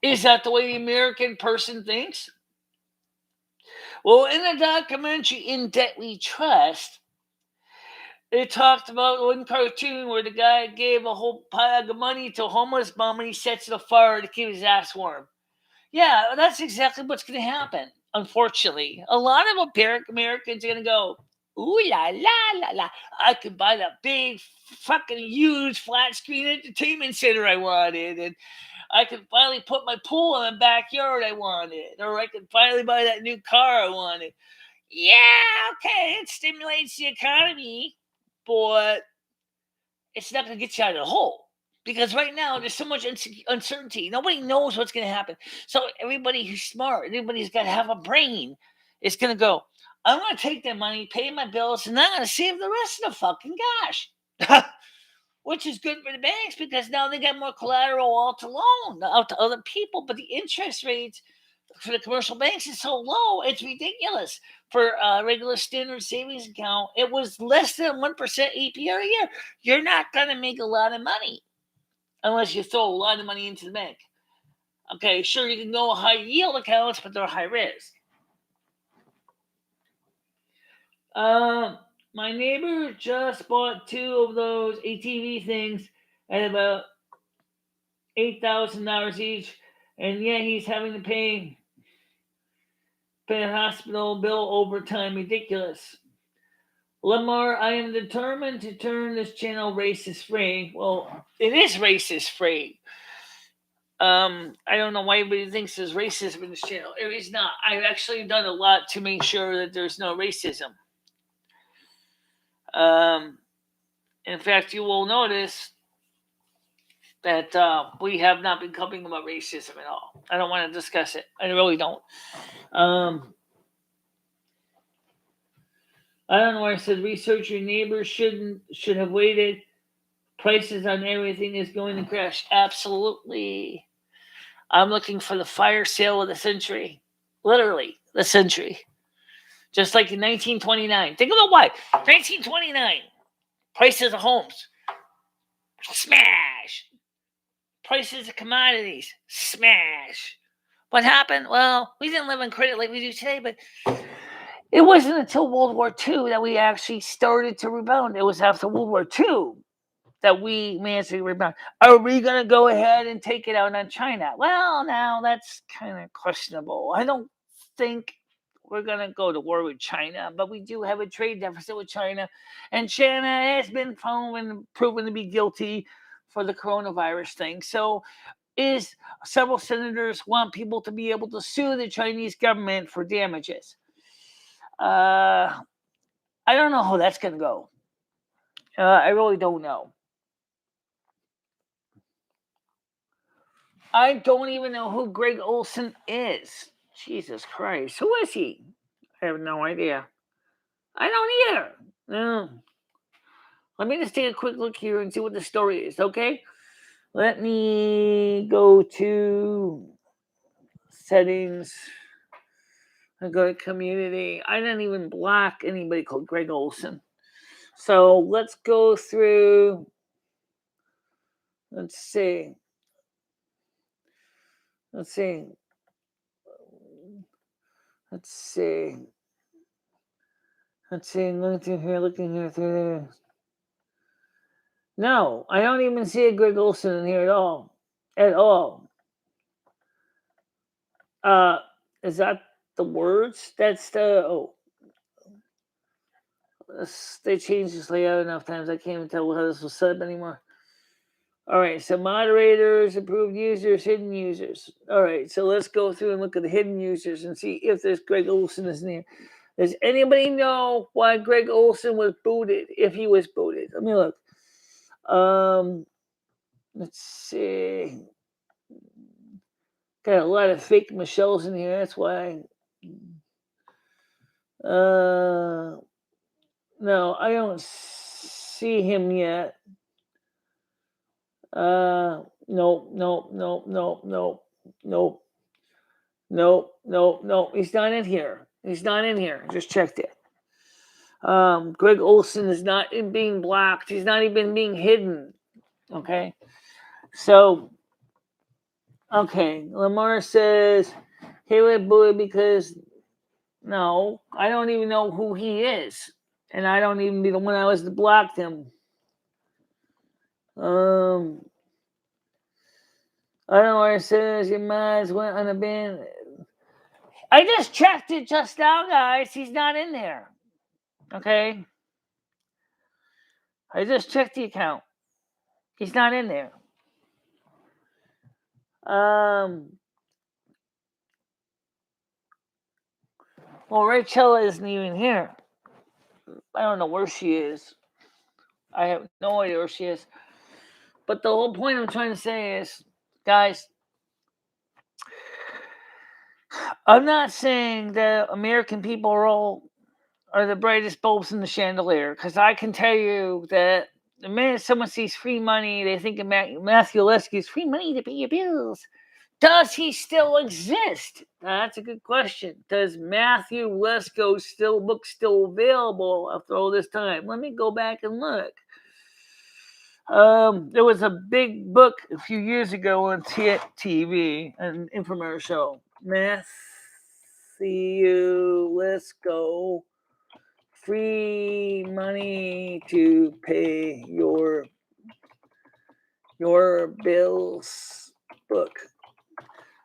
is that the way the American person thinks? Well, in the documentary In Debt We Trust, it talked about one cartoon where the guy gave a whole pile of money to a homeless bum and he sets it afire to keep his ass warm. Yeah, that's exactly what's going to happen, unfortunately. A lot of Americans are going to go, ooh la la la la, I could buy that big, fucking huge flat screen entertainment center I wanted, and I could finally put my pool in the backyard I wanted, or I could finally buy that new car I wanted. Yeah, okay, it stimulates the economy, but it's not going to get you out of the hole. Because right now there's so much uncertainty. Nobody knows what's going to happen. So everybody who's smart, everybody's got to have a brain, is going to go, I'm going to take that money, pay my bills, and I'm going to save the rest of the fucking cash. Which is good for the banks because now they got more collateral out to loan out to other people. But the interest rates for the commercial banks is so low, it's ridiculous. For a regular standard savings account, it was less than 1% APR a year. You're not going to make a lot of money unless you throw a lot of money into the bank. Okay, sure, you can go high yield accounts, but they're high risk. My neighbor just bought two of those ATV things at about $8,000 each, and yet he's having to pay a hospital bill overtime. Ridiculous. Lamar, I am determined to turn this channel racist free. Well, it is racist free. I don't know why everybody thinks there's racism in this channel. It is not. I've actually done a lot to make sure that there's no racism. In fact, you will notice that we have not been covering about racism at all. I don't want to discuss it. I really don't. I don't know why I said research your neighbors should have waited. Prices on everything is going to crash. Absolutely. I'm looking for the fire sale of the century. Literally, the century. Just like in 1929. Think about why. 1929. Prices of homes. Smash. Prices of commodities. Smash. What happened? Well, we didn't live in credit like we do today, but it wasn't until World War II that we actually started to rebound. It was after World War II that we managed to rebound. Are we going to go ahead and take it out on China? Well, now that's kind of questionable. I don't think we're going to go to war with China, but we do have a trade deficit with China. And China has been proven to be guilty for the coronavirus thing. So several senators want people to be able to sue the Chinese government for damages. I don't know how that's going to go. I really don't know. I don't even know who Greg Olson is. Jesus Christ. Who is he? I have no idea. I don't either. No. Let me just take a quick look here and see what the story is, okay? Let me go to settings. I go to community. I didn't even block anybody called Greg Olson. So let's go through. Let's see. Let's see. Let's see. Let's see. Looking here through there. No, I don't even see a Greg Olson in here at all. At all. Is that the words? That's the they changed this layout enough times. I can't even tell how this was set up anymore. All right, so moderators, approved users, hidden users. All right, so let's go through and look at the hidden users and see if there's Greg Olson is in here. Does anybody know why Greg Olson was booted? If he was booted, let me look. Let's see. Got a lot of fake Michelles in here. That's why. No, I don't see him yet. Nope. He's not in here. He's not in here. Just checked it. Greg Olson is not being blocked. He's not even being hidden. Okay. So, okay. Lamar says, hey, wait, boy, because no, I don't even know who he is. And I don't even be the one I was to block him. I don't know where it says your minds went on a bin. I just checked it just now, guys. He's not in there. Okay? I just checked the account. He's not in there. Well, Rachel isn't even here. I don't know where she is. I have no idea where she is. But the whole point I'm trying to say is, guys, I'm not saying that American people are the brightest bulbs in the chandelier, because I can tell you that the minute someone sees free money, they think of Matthew Leski's free money to pay your bills. Does he still exist? That's a good question. Does Matthew Lesko's book still available after all this time? Let me go back and look. There was a big book a few years ago on TV, an infomercial. Matthew Lesko, free money to pay your bills book.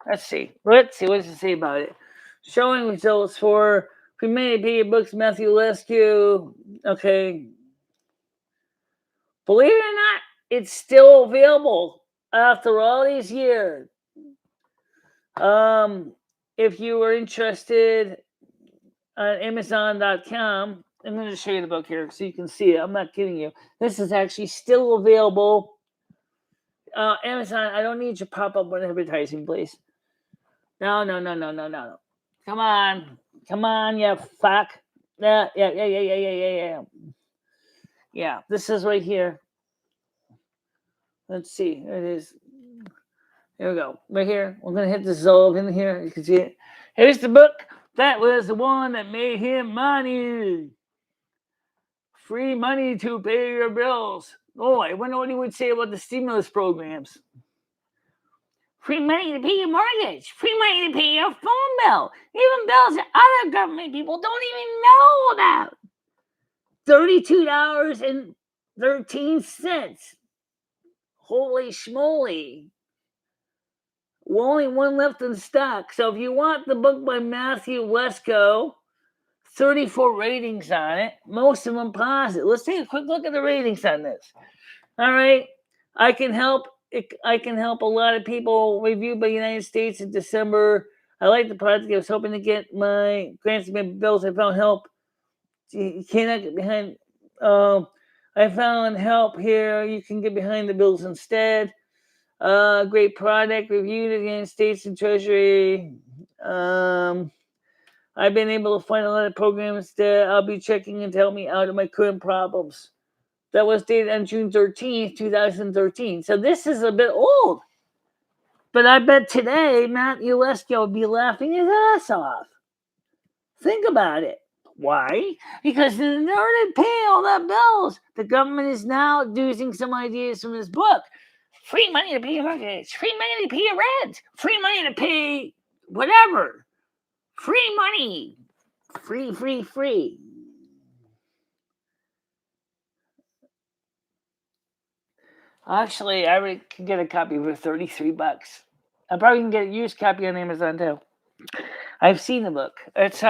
Let's see. What does it say about it? Showing results for free money to pay your books, Matthew Lesko. Okay. Believe it or not, it's still available after all these years. If you were interested on Amazon.com, I'm going to show you the book here so you can see it. I'm not kidding you. This is actually still available. Amazon, I don't need your pop-up advertising, please. No. Come on, you fuck. Yeah. Yeah, this is right here. Let's see. There it is. Here we go. Right here. We're going to hit dissolve in here. You can see it. Here's the book. That was the one that made him money. Free money to pay your bills. Oh, I wonder what he would say about the stimulus programs. Free money to pay your mortgage. Free money to pay your phone bill. Even bills that other government people don't even know about. $32.13. Holy schmoly. Only one left in stock. So if you want the book by Matthew Lesko, 34 ratings on it. Most of them positive. Let's take a quick look at the ratings on this. All right. I can help a lot of people. Reviewed by United States in December. I like the project. I was hoping to get my grants and bills. I found help. You cannot get behind. I found help here. You can get behind the bills instead. Great product. Reviewed in the United States and Treasury. I've been able to find a lot of programs that I'll be checking in to help me out of my current problems. That was dated on June 13th, 2013. So this is a bit old. But I bet today Matthew Lesko would be laughing his ass off. Think about it. Why? Because in order to pay all the bills, the government is now using some ideas from this book. Free money to pay your mortgage. Free money to pay your rent. Free money to pay whatever. Free money. Free. Actually, I can get a copy for $33. I probably can get a used copy on Amazon too. I've seen the book. It's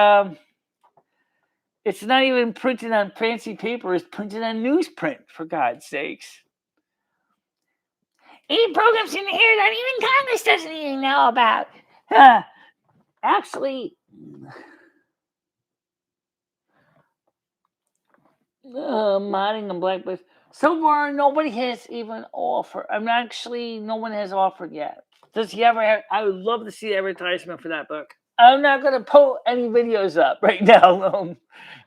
not even printed on fancy paper. It's printed on newsprint, for God's sakes. 8 programs in here that even Congress doesn't even know about. Actually, modding and blackboard. So far, nobody has even offered. No one has offered yet. Does he ever have? I would love to see the advertisement for that book. I'm not going to pull any videos up right now.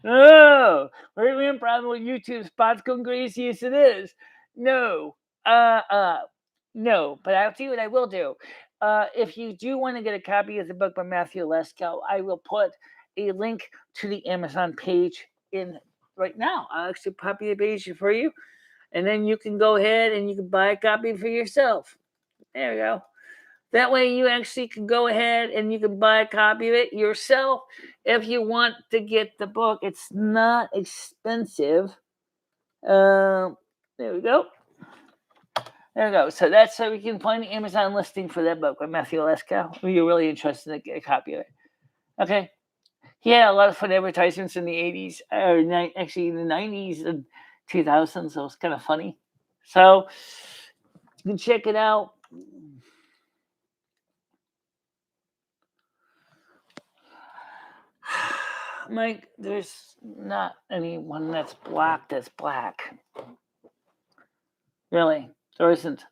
No, we're having a problem with YouTube. Spots going crazy. Yes, it is. No. No. But I'll tell you what I will do. If you do want to get a copy of the book by Matthew Lesko, I will put a link to the Amazon page in right now. I'll actually copy the page for you, and then you can go ahead and you can buy a copy for yourself. There we go. That way you actually can go ahead and you can buy a copy of it yourself if you want to get the book. It's not expensive. There we go. There we go. So that's how we can find the Amazon listing for that book by Matthew Lesko. If you're really interested in get a copy of it. Okay. He had a lot of fun advertisements in the 80s, or actually in the 90s and 2000s, so it's kind of funny. So you can check it out. Mike, there's not anyone that's black. Really, there isn't.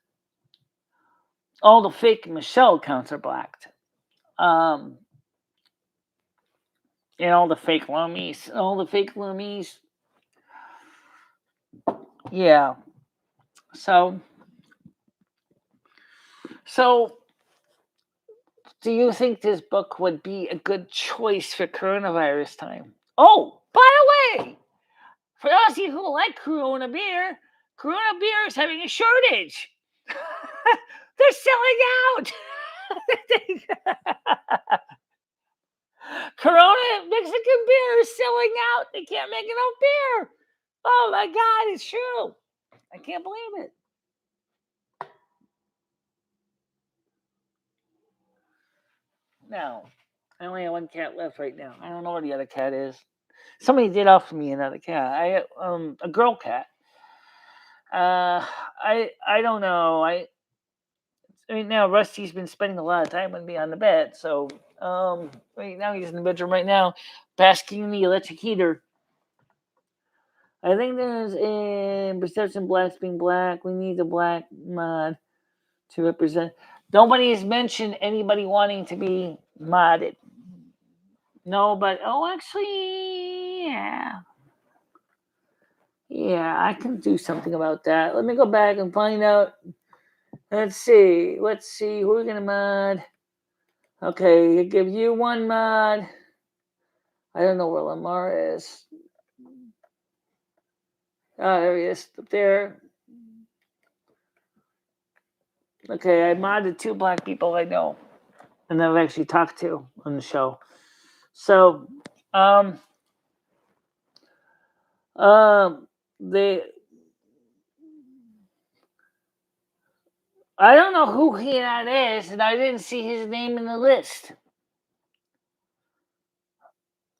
All the fake Michelle accounts are blacked. And all the fake Lumies. Yeah. So, do you think this book would be a good choice for coronavirus time? Oh, by the way, for those of you who like Corona beer is having a shortage. They're selling out. Corona Mexican beer is selling out. They can't make enough beer. Oh my God, it's true. I can't believe it. No, I only have one cat left right now. I don't know where the other cat is. Somebody did offer me another cat. A girl cat. I don't know. Right now Rusty's been spending a lot of time with me on the bed, so right now he's in the bedroom right now, basking in the electric heater. I think there's a perception blacks being black. We need a black mod to represent. Nobody has mentioned anybody wanting to be modded. No, but actually, Yeah. Yeah, I can do something about that. Let me go back and find out. Let's see. Who are we gonna mod? Okay, give you one mod. I don't know where Lamar is. Oh, there he is. Up there. Okay, I modded 2 black people I know. And I've actually talked to on the show. So, they, I don't know who that is, and I didn't see his name in the list.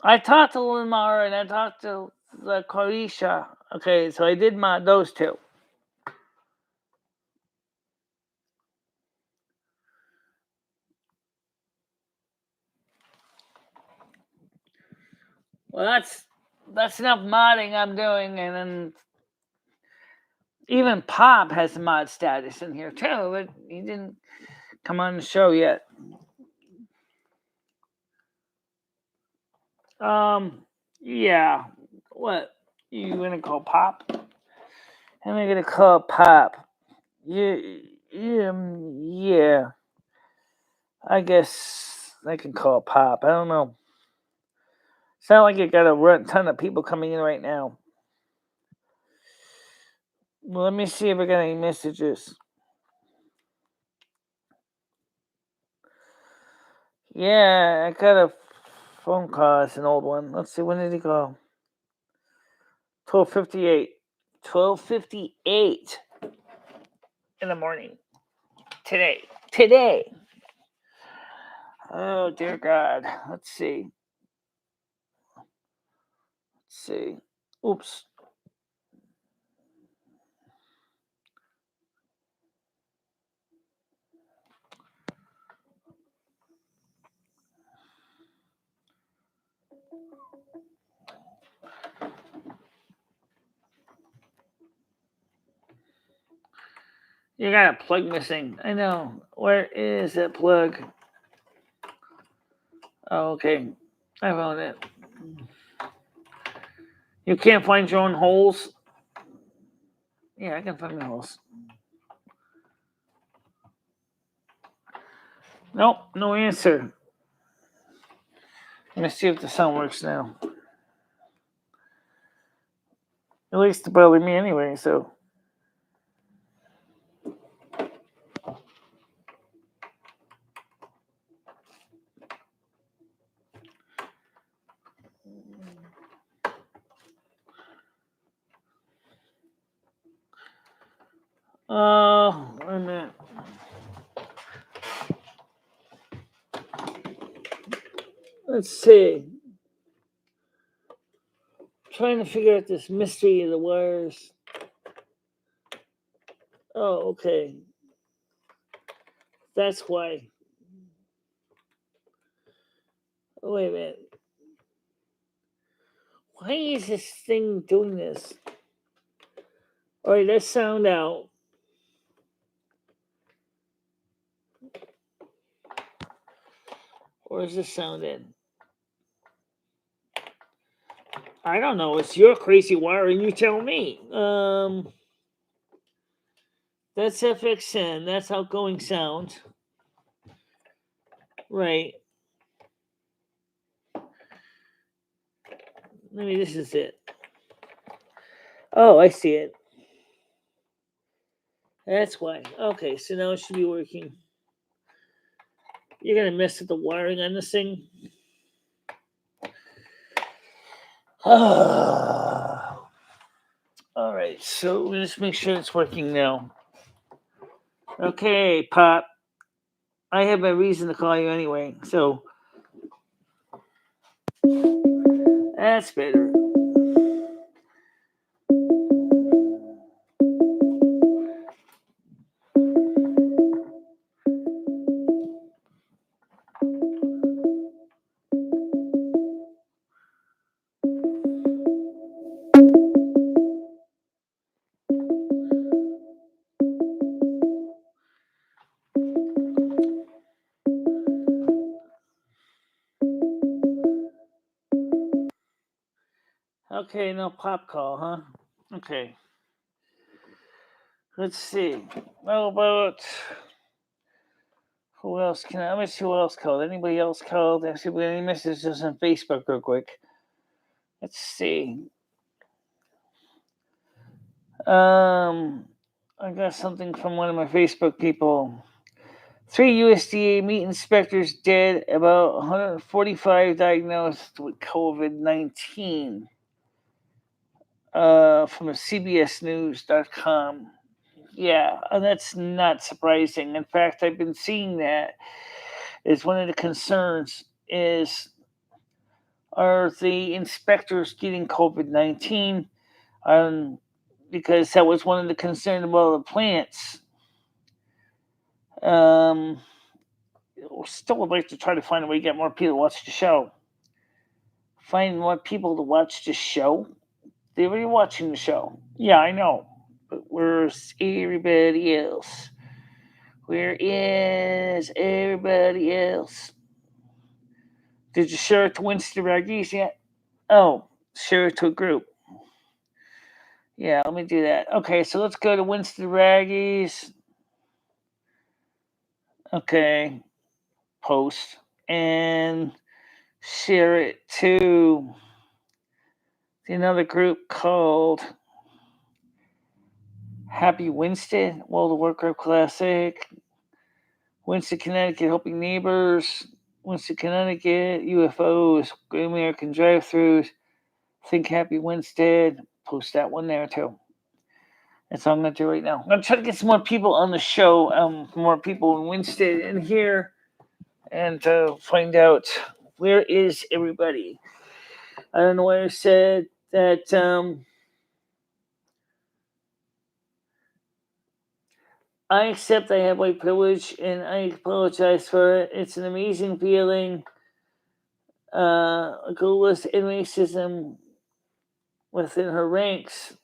I talked to Lamar and I talked to the Carisha. Okay, so I did mod those 2. Well, that's enough modding I'm doing, and then even Pop has mod status in here too, but he didn't come on the show yet. Yeah. What? You gonna call Pop? Am I gonna call Pop? Yeah. I guess I can call Pop. I don't know. Sound like you got a ton of people coming in right now. Well, let me see if I got any messages. Yeah, I got a phone call. It's an old one. Let's see. When did he go? 12:58. 12:58 in the morning. Today. Oh dear God. Let's see. Oops. You got a plug missing. I know. Where is that plug? Oh, okay. I found it. You can't find your own holes? Yeah, I can find my holes. Nope, no answer. Let me see if the sound works now. At least to bother me anyway, so. Wait a minute. Let's see. Trying to figure out this mystery of the wires. Oh, okay. That's why. Oh, wait a minute. Why is this thing doing this? All right, let's sound out. Or is this sound in? I don't know. It's your crazy wiring. You tell me. That's FXN. That's outgoing sound. Right. Maybe this is it. Oh, I see it. That's why. Okay, so now it should be working. You're gonna mess with the wiring on this thing. All right, so we'll just make sure it's working now. Okay, Pop. I have a reason to call you anyway, so that's better. Okay, no pop call, huh? Okay. Let's see. How about who else can I? Let me see who else called. Anybody else called? Let's see if we got any messages on Facebook real quick. Let's see. I got something from one of my Facebook people. 3 USDA meat inspectors dead, about 145 diagnosed with COVID-19. From CBSNews.com. Yeah, and that's not surprising. In fact, I've been seeing that. Is one of the concerns is are the inspectors getting COVID-19? Because that was one of the concerns about the plants. Um, Still would like to try to find a way to get more people to watch the show. Find more people to watch the show. They're already watching the show. Yeah, I know. But where's everybody else? Where is everybody else? Did you share it to Winston Raggies yet? Oh, share it to a group. Yeah, let me do that. Okay, so let's go to Winston Raggies. Okay, post and share it to another group called Happy Winston, World Worker Classic, Winston, Connecticut, Helping Neighbors, Winston, Connecticut, UFOs, Great American Drive-Thrus, Think Happy Winston. Post that one there too. That's all I'm going to do right now. I'm going to try to get some more people on the show, more people in Winston in here, and find out where is everybody. I don't know why I said that. I accept I have white privilege, and I apologize for it. It's an amazing feeling. Globalist and racism within her ranks.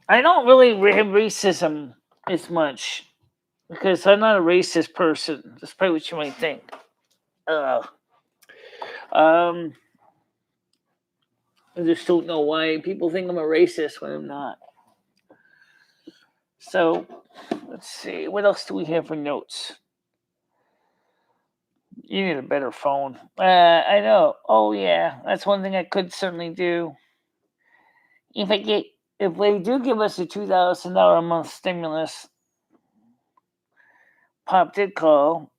I don't really have racism as much because I'm not a racist person, despite what you might think. Um, I just don't know why people think I'm a racist when I'm not. So, let's see. What else do we have for notes? You need a better phone. I know. Oh yeah, that's one thing I could certainly do. If they do give us a $2,000 a month stimulus, Pop did call.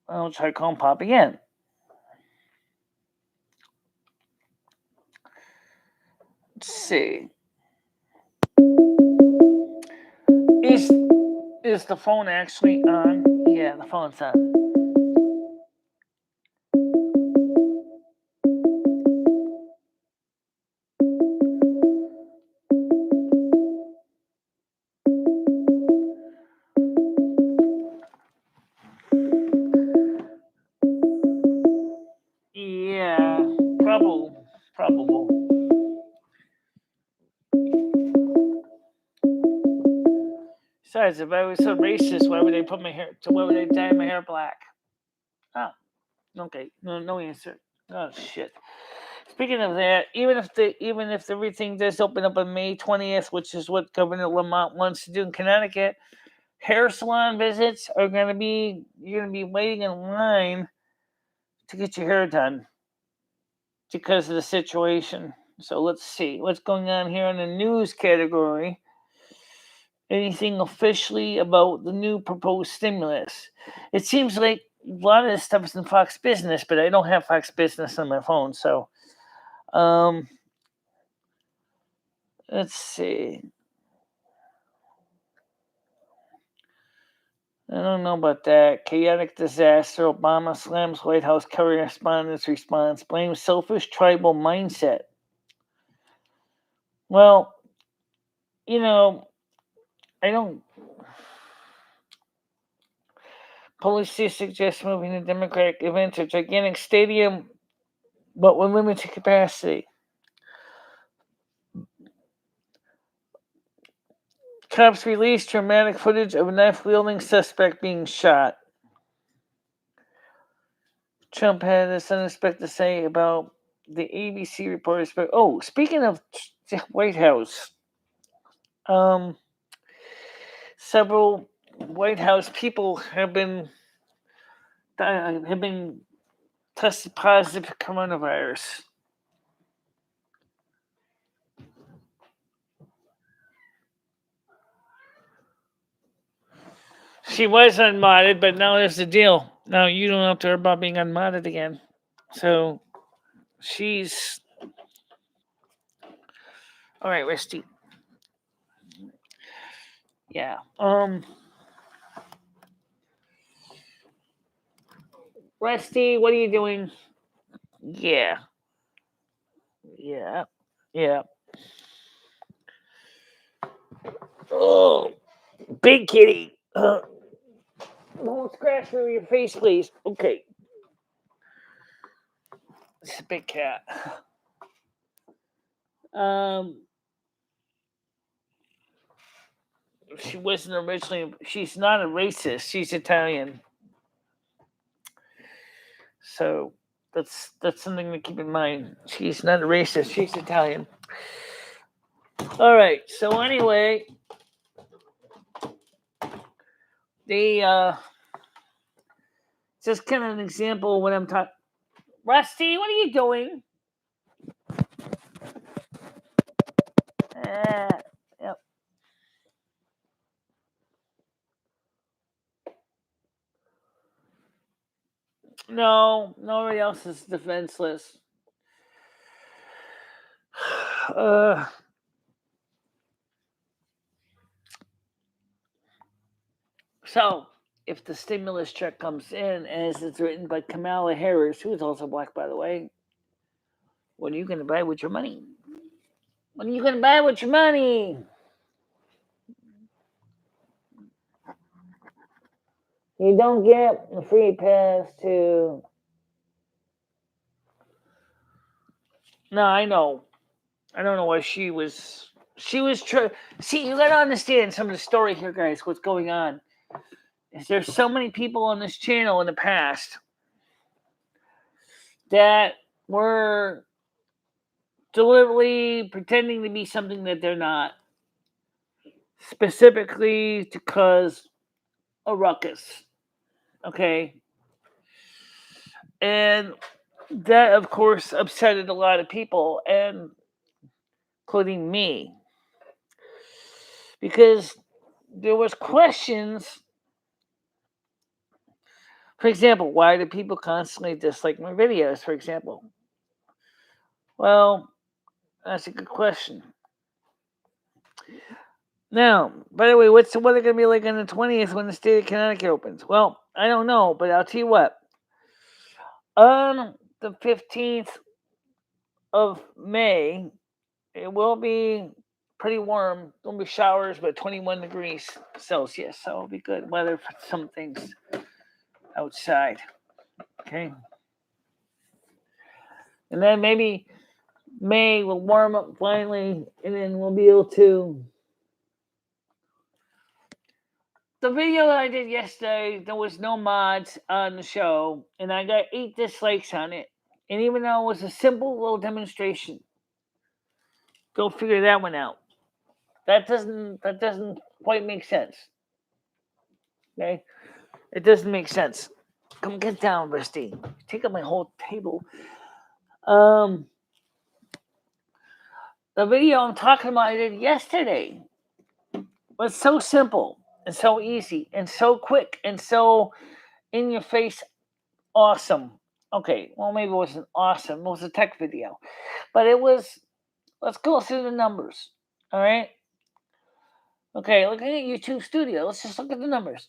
I'll try calling Pop again. Let's see. Is the phone actually on? Yeah, the phone's on. Yeah, probable. Besides, if I was so racist, why would they put my hair? Why would they dye my hair black? Oh, okay. No answer. Oh shit. Speaking of that, even if everything does open up on May 20th, which is what Governor Lamont wants to do in Connecticut, hair salon visits are going to be you're going to be waiting in line to get your hair done because of the situation. So let's see what's going on here in the news category. Anything officially about the new proposed stimulus? It seems like a lot of this stuff is in Fox Business, but I don't have Fox Business on my phone, so let's see. I don't know about that. Chaotic disaster. Obama slams White House correspondents' response. Blames selfish tribal mindset. Well, you know, I don't. Policy suggests moving the Democratic event to a gigantic stadium, but with limited capacity. Cops released dramatic footage of a knife-wielding suspect being shot. Trump had this unexpected to say about the ABC reporter spoke. Oh, speaking of the White House, several White House people have been tested positive for coronavirus. She was unmodded, but now there's the deal. Now you don't have to worry about being unmodded again. So she's all right, Rusty. Yeah. Rusty, what are you doing? Yeah. Yeah. Yeah. Oh, big kitty. Don't scratch me with your face, please. Okay. It's a big cat. Um, she wasn't originally. She's not a racist. She's Italian. So that's something to keep in mind. She's not a racist. She's Italian. All right. So anyway, the just kind of an example of what I'm talking. Rusty, what are you doing? Yep. No, nobody else is defenseless. So, if the stimulus check comes in as it's written by Kamala Harris, who is also black, by the way, what are you going to buy with your money? What are you going to buy with your money? You don't get a free pass to. No, I know. I don't know why she was. She was trying. See, you got to understand some of the story here, guys. What's going on? Is there's so many people on this channel in the past that were deliberately pretending to be something that they're not, specifically to cause a ruckus. Okay. And that, of course, upsetted a lot of people, and including me, because there was questions. For example, why do people constantly dislike my videos, for example? Well, that's a good question. Now, by the way, what's the weather going to be like on the 20th when the state of Connecticut opens? Well, I don't know, but I'll tell you what. On the 15th of May, it will be pretty warm. There'll be showers, but 21 degrees Celsius. So it'll be good weather for some things outside. Okay. And then maybe May will warm up finally, and then we'll be able to. The video that I did yesterday, there was no mods on the show, and I got 8 dislikes on it. And even though it was a simple little demonstration, go figure that one out. That doesn't quite make sense. Okay, it doesn't make sense. Come get down, Rusty. Take up my whole table. The video I'm talking about I did yesterday was so simple and so easy and so quick and so in your face awesome. Okay, well, maybe it wasn't awesome. It was a tech video. But it was, let's go through the numbers. All right? Okay, looking at YouTube Studio, let's just look at the numbers.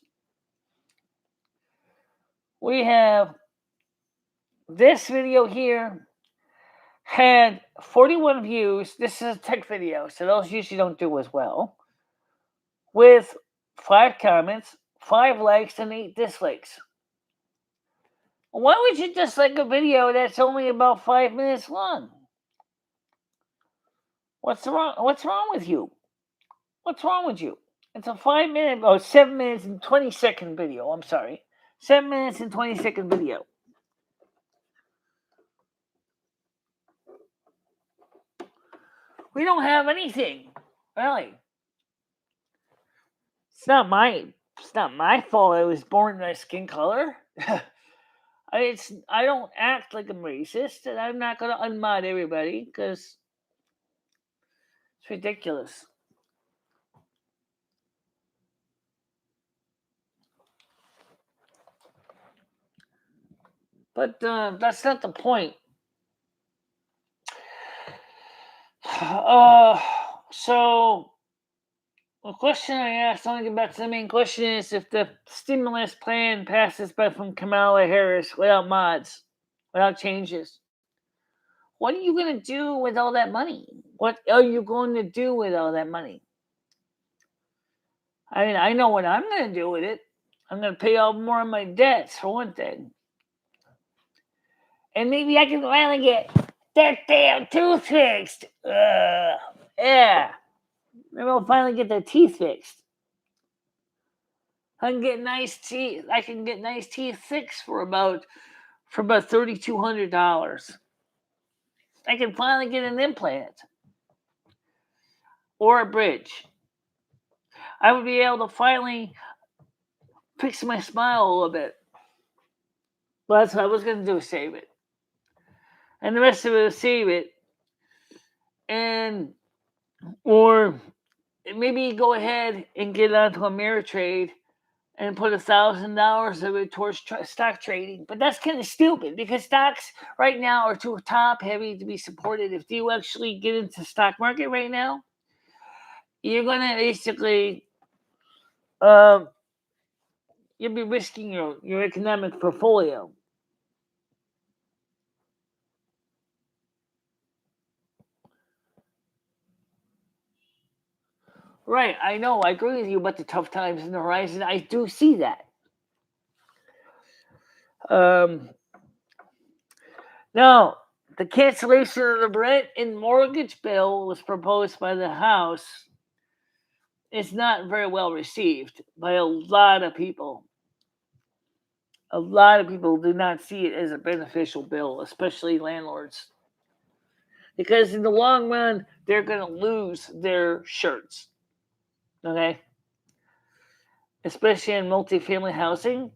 We have this video here had 41 views. This is a tech video, so those usually don't do as well. With 5 comments, 5 likes, and 8 dislikes. Why would you dislike a video that's only about 5 minutes long? What's wrong with you? What's wrong with you? It's a 7 minutes and 20-second video. I'm sorry. 7 minutes and 20-second video. We don't have anything, really. It's not my fault I was born in my skin color. I don't act like I'm racist, and I'm not gonna unmod everybody because it's ridiculous. But that's not the point. So the question I asked, I want to get back to the main question, is if the stimulus plan passes by from Kamala Harris without mods, without changes, what are you going to do with all that money? What are you going to do with all that money? I mean, I know what I'm going to do with it. I'm going to pay off more of my debts, for one thing. And maybe I can finally get that damn tooth fixed. Yeah. Maybe I'll finally get their teeth fixed. I can get nice teeth. I can get nice teeth fixed for about $3,200. I can finally get an implant or a bridge. I would be able to finally fix my smile a little bit. Well, that's what I was going to do, save it. And the rest of it is save it. And, or maybe go ahead and get onto Ameritrade and put $1,000 of it towards stock trading. But that's kind of stupid because stocks right now are too top heavy to be supported. If you actually get into the stock market right now, you're going to basically, you'll be risking your economic portfolio. Right, I know. I agree with you about the tough times in the horizon. I do see that. Now, the cancellation of the rent and mortgage bill was proposed by the House. It's not very well received by a lot of people. A lot of people do not see it as a beneficial bill, especially landlords. Because in the long run, they're going to lose their shirts. Okay? Especially in multifamily housing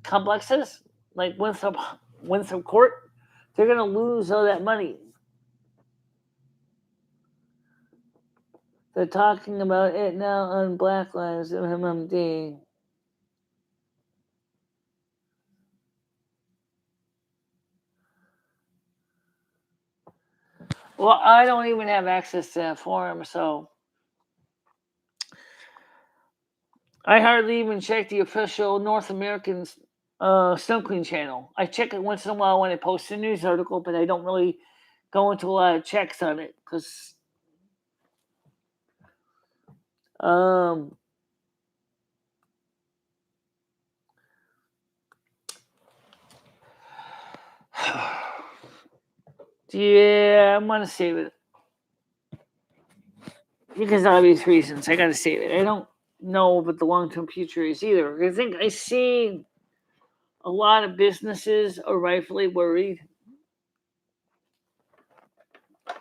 complexes like Winthrop Court, they're going to lose all that money. They're talking about it now on Black Lives MMD. Well, I don't even have access to that forum, so I hardly even check the official North American Snow Queen channel. I check it once in a while when I post a news article, but I don't really go into a lot of checks on it because yeah, I'm gonna save it because of obvious reasons. I gotta save it. I don't know what the long-term future is either. I think I see a lot of businesses are rightfully worried. I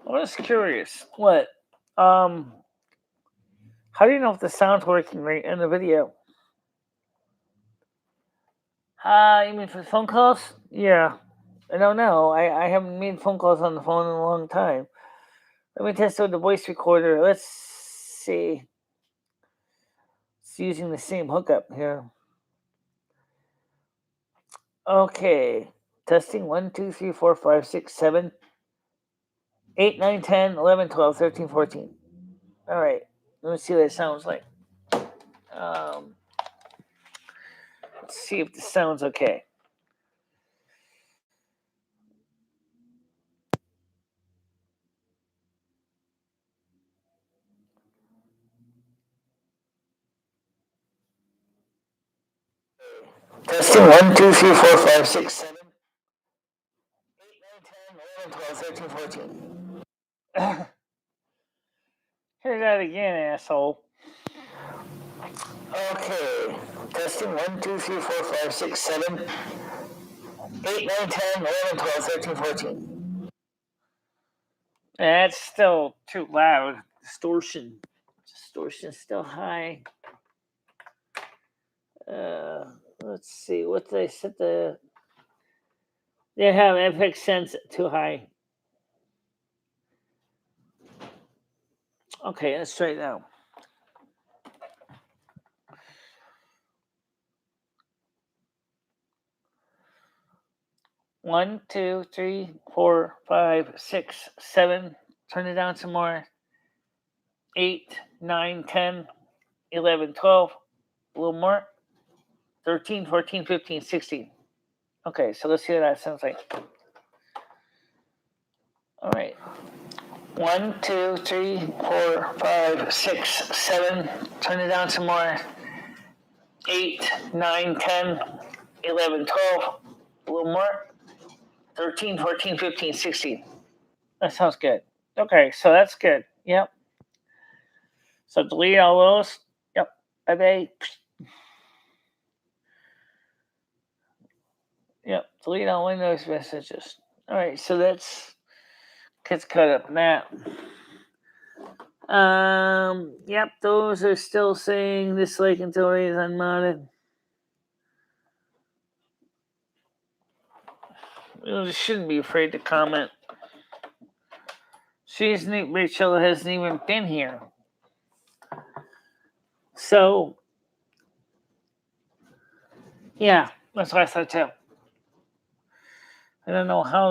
was curious. What? How do you know if the sound's working right in the video? You mean for phone calls? Yeah. I don't know. I haven't made phone calls on the phone in a long time. Let me test out the voice recorder. Let's see. It's using the same hookup here. Okay. Testing 1, 2, 3, 4, 5, 6, 7, 8, 9, 10, 11, 12, 13, 14. All right. Let me see what it sounds like. Let's see if this sounds okay. Testing 1, 2, 3, 4, 5, 6, 7, 8, 9, 10, 11, 12, 13, 14. Hear that again, asshole. Okay. Testing 1, 2, 3, 4, 5, 6, 7, 8, 9, 10, 11, 12, 13, 14. That's still too loud. Distortion. Distortion's still high. Let's see. What did I set the? They have FX Sense too high. Okay, let's try it now. One, two, three, 4, 5, 6, 7. Turn it down some more. 8, 9, 10, 11, 12. A little more. 13, 14, 15, 16. Okay, so let's see what that sounds like. All right. 1, 2, 3, 4, 5, 6, 7. Turn it down some more. 8, 9, 10, 11, 12. A little more. 13, 14, 15, 16. That sounds good. Okay, so that's good. Yep. So delete all those. Yep. Bye-bye. Yep. Delete all Windows messages. All right, so that's gets cut up now. Yep, those are still saying this lake until it is unmodded. You shouldn't be afraid to comment. Rachel hasn't even been here. So, yeah, that's what I thought too. I don't know how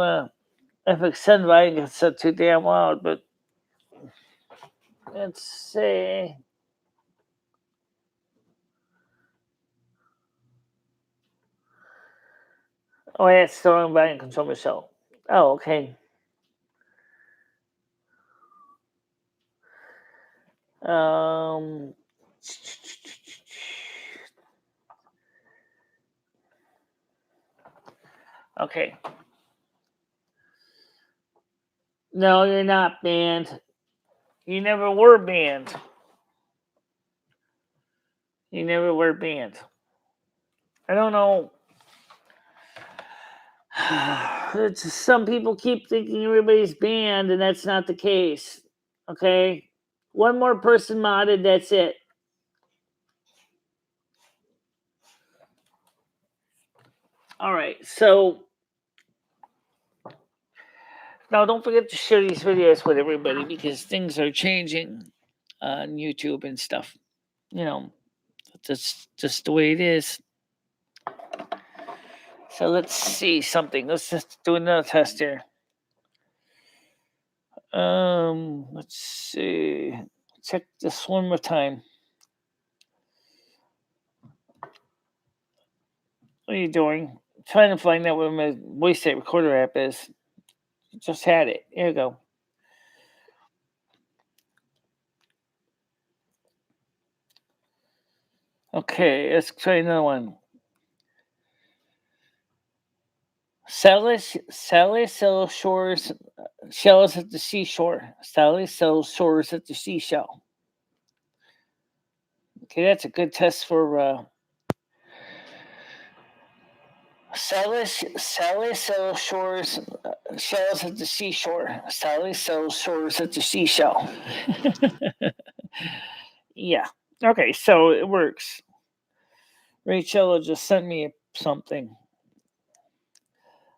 the FX send volume gets set too damn loud, but let's see. Oh, yeah, it's still on volume control, Michelle. Oh, okay. Okay. No, you're not banned. You never were banned. You never were banned. I don't know. Some people keep thinking everybody's banned, and that's not the case. Okay? One more person modded, that's it. All right, so now don't forget to share these videos with everybody because things are changing on YouTube and stuff. You know, that's just the way it is. So let's see something. Let's just do another test here. Let's see. Check this one more time. What are you doing? I'm trying to find out what my voice tape recorder app is. Just had it. Here you go. Okay, let's try another one. Sally sells shells at the seashore. Sally sells shores at the seashell. Okay, that's a good test for Sally sells shells at the seashore. Sally sells shores at the seashell. Yeah. Okay, so it works. Rachel just sent me something.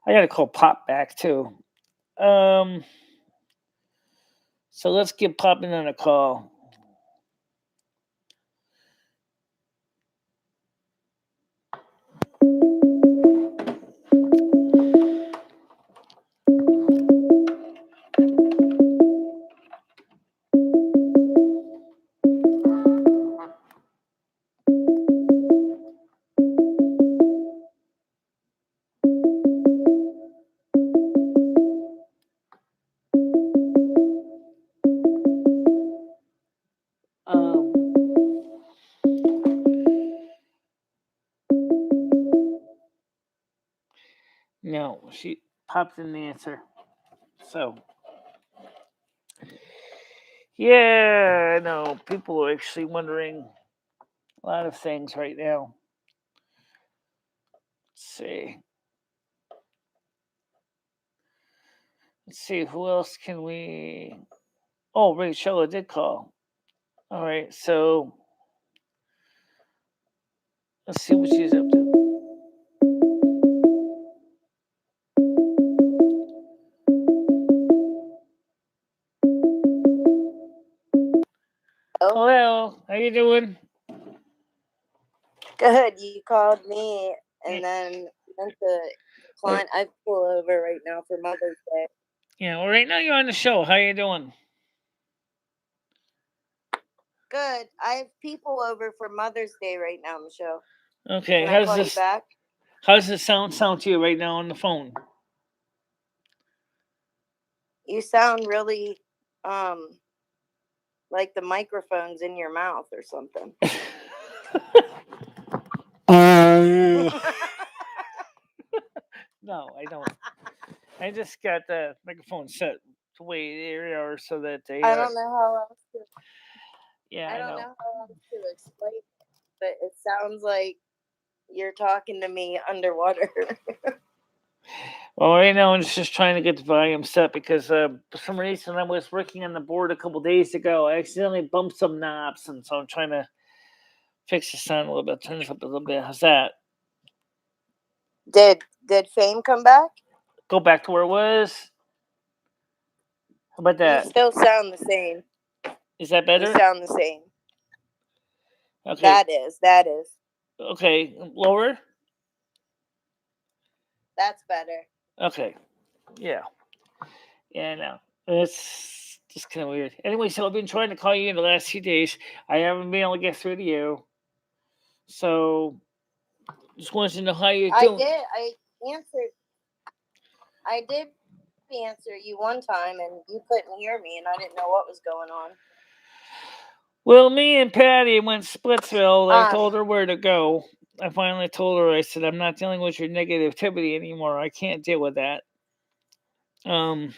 I gotta call Pop back too. So let's get Popping on a call. No, she popped in the answer. So, yeah, I know. People are actually wondering a lot of things right now. Let's see. Let's see, who else can we? Oh, Rachel did call. All right, so let's see what she's up to. Oh, Hello, how you doing? good. You called me Yeah, and then went to decline. I pull over right now for Mother's Day. yeah. Well, right now you're on the show. How you doing? Good. I have people over for Mother's Day right now, Michelle. Okay, Can I call you back? how's this sound to you right now on the phone? You sound really um like the microphone's in your mouth or something. No, I don't. I just got the microphone set the way they are so that they I don't know how else to Yeah, I I don't know. know how else to explain it, but it sounds like you're talking to me underwater. Well, right now I'm just trying to get the volume set because for some reason I was working on the board a couple days ago. I accidentally bumped some knobs, and so I'm trying to fix the sound a little bit, turn this up a little bit. How's that? Did Fame come back? Go back to where it was. How about You that? still sound the same. Is that You better? sound the same. Okay. That is. Okay. Lower. That's better. Okay. Yeah. Yeah. No. It's just kind of weird. Anyway, so I've been trying to call you in the last few days. I haven't been able to get through to you. So just wanted to know how you're I doing. did. Answered. I did answer you one time, and you couldn't hear me, and I didn't know what was going on. Well, me and Patty went Splitsville. I Um, told her where to go. I finally told her, I said, I'm not dealing with your negativity anymore. I can't deal with that. Um,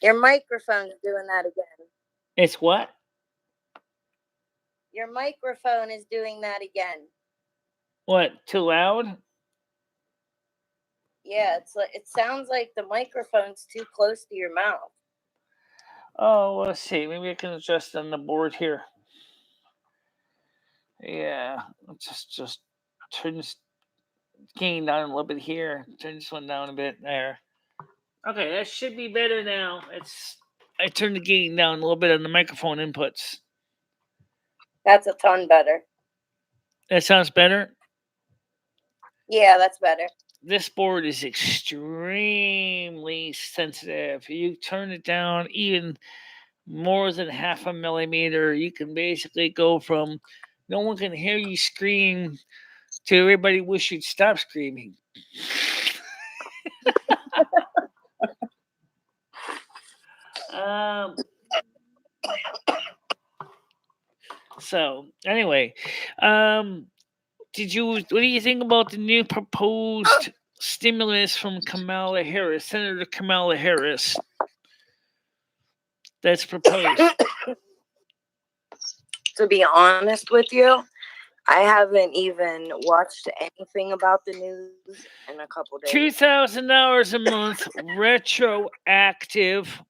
your microphone's doing that again. it's what? Your microphone is doing that again. What? Too loud? Yeah, it's like it sounds like the microphone's too close to your mouth. Oh, let's see. Maybe I can adjust on the board here. Yeah, just turn this gain down a little bit here. Turn this one down a bit there. Okay, that should be better now. It's I turned the gain down a little bit on the microphone inputs. That's a ton better. That sounds better. Yeah, that's better. This board is extremely sensitive. You turn it down even more than half a millimeter, you can basically go from no one can hear you scream to everybody wish you'd stop screaming. um, so anyway, um, did you? What do you think about the new proposed stimulus from Kamala Harris, Senator Kamala Harris? That's proposed. To be honest with you, I haven't even watched anything about the news in a couple days. $2,000 a month retroactive.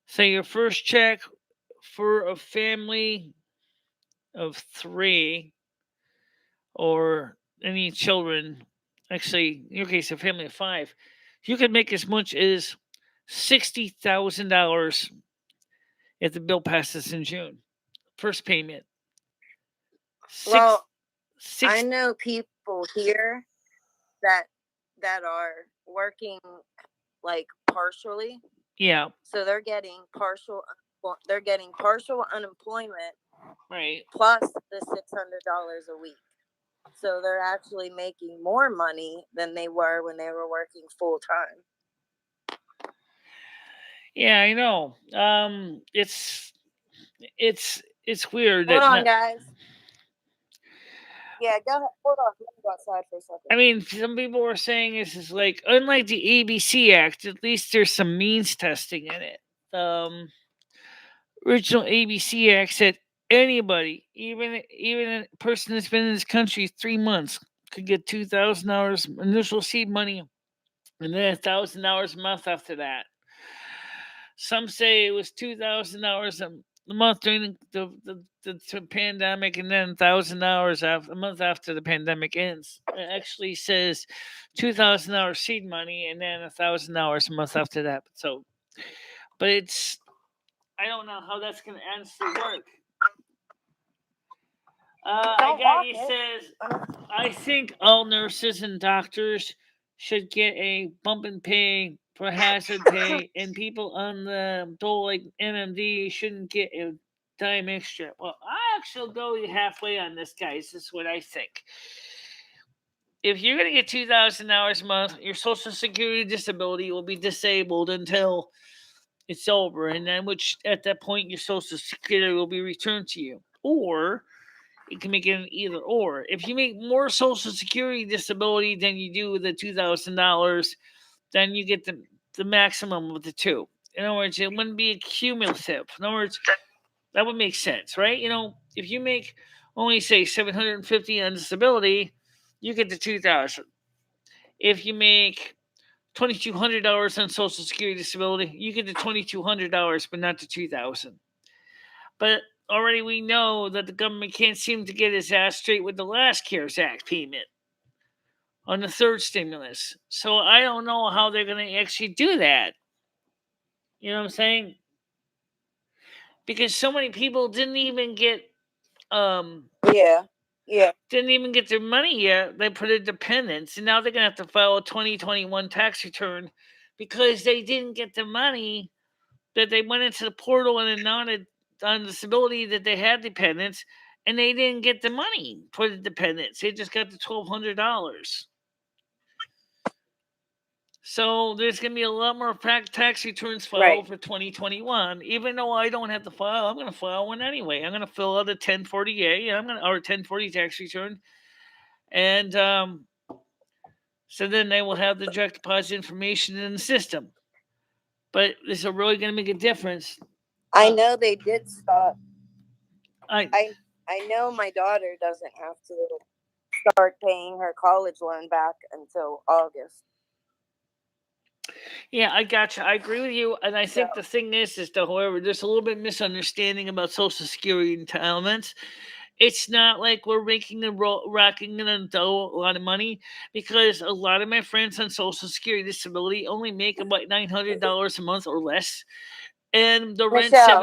So your first check for a family of 3 or any children, actually, in your case, a family of 5, you could make as much as $60,000 if the bill passes in June. First payment. Six, Well, I six. know people here that are working like partially, Yeah, so they're getting partial unemployment right. plus the $600 a week. So they're actually making more money than they were when they were working full time. Yeah, I know. It's weird Hold that on, not, guys. Yeah, go ahead. Hold on. Let me go outside for a second. I mean, some people were saying this is like unlike the ABC Act. At least there's some means testing in it. Original ABC Act said anybody, even a person that's been in this country 3 months, could get $2,000 initial seed money and then $1,000 a month after that. Some say it was $2,000 a month during the pandemic, and then $1,000 a month after the pandemic ends. It actually says $2,000 seed money, and then $1,000 a month after that. So, but it's I don't know how that's going to honestly work. Don't walk Agagi it. says, I think all nurses and doctors should get a bump in pay for hazard pay, and people on the dole like NMD shouldn't get a dime extra. Well, I actually go halfway on this, guys. This is what I think. If you're going to get $2,000 a month, your Social Security disability will be disabled until it's over, and then which at that point your Social Security will be returned to you. Or you can make it an either or. If you make more Social Security disability than you do with the $2,000, then you get the maximum of the two. In other words, it wouldn't be cumulative. In other words, that would make sense, right? If you make only say 750 on disability, you get the 2,000. If you make $2,200 on Social Security disability, you get the $2,200, but not the 2,000. But already we know that the government can't seem to get its ass straight with the last CARES Act payment on the third stimulus. So I don't know how they're going to actually do that. You know what I'm saying? Because so many people um Yeah. Yeah. didn't even get their money yet. They put a dependence, and now they're going to have to file a 2021 tax return because they didn't get the money that they went into the portal and announced on disability that they had dependents, and they didn't get the money for the dependents. They just got the $1,200. So there's going to be a lot more tax returns Right. filed for 2021. Even though I don't have to file, I'm going to file one anyway. I'm going to fill out a 1040A. Or 1040 tax return, and so then they will have the direct deposit information in the system. But this is really going to make a difference. I Uh, know they did stop. I I know my daughter doesn't have to start paying her college loan back until August. Yeah, I got you. I agree with you, and I So think the thing is that however, there's a little bit of misunderstanding about Social Security entitlements. It's not like we're making racking in a lot of money because a lot of my friends on Social Security disability only make about $900 a month or less, and the rent Michelle,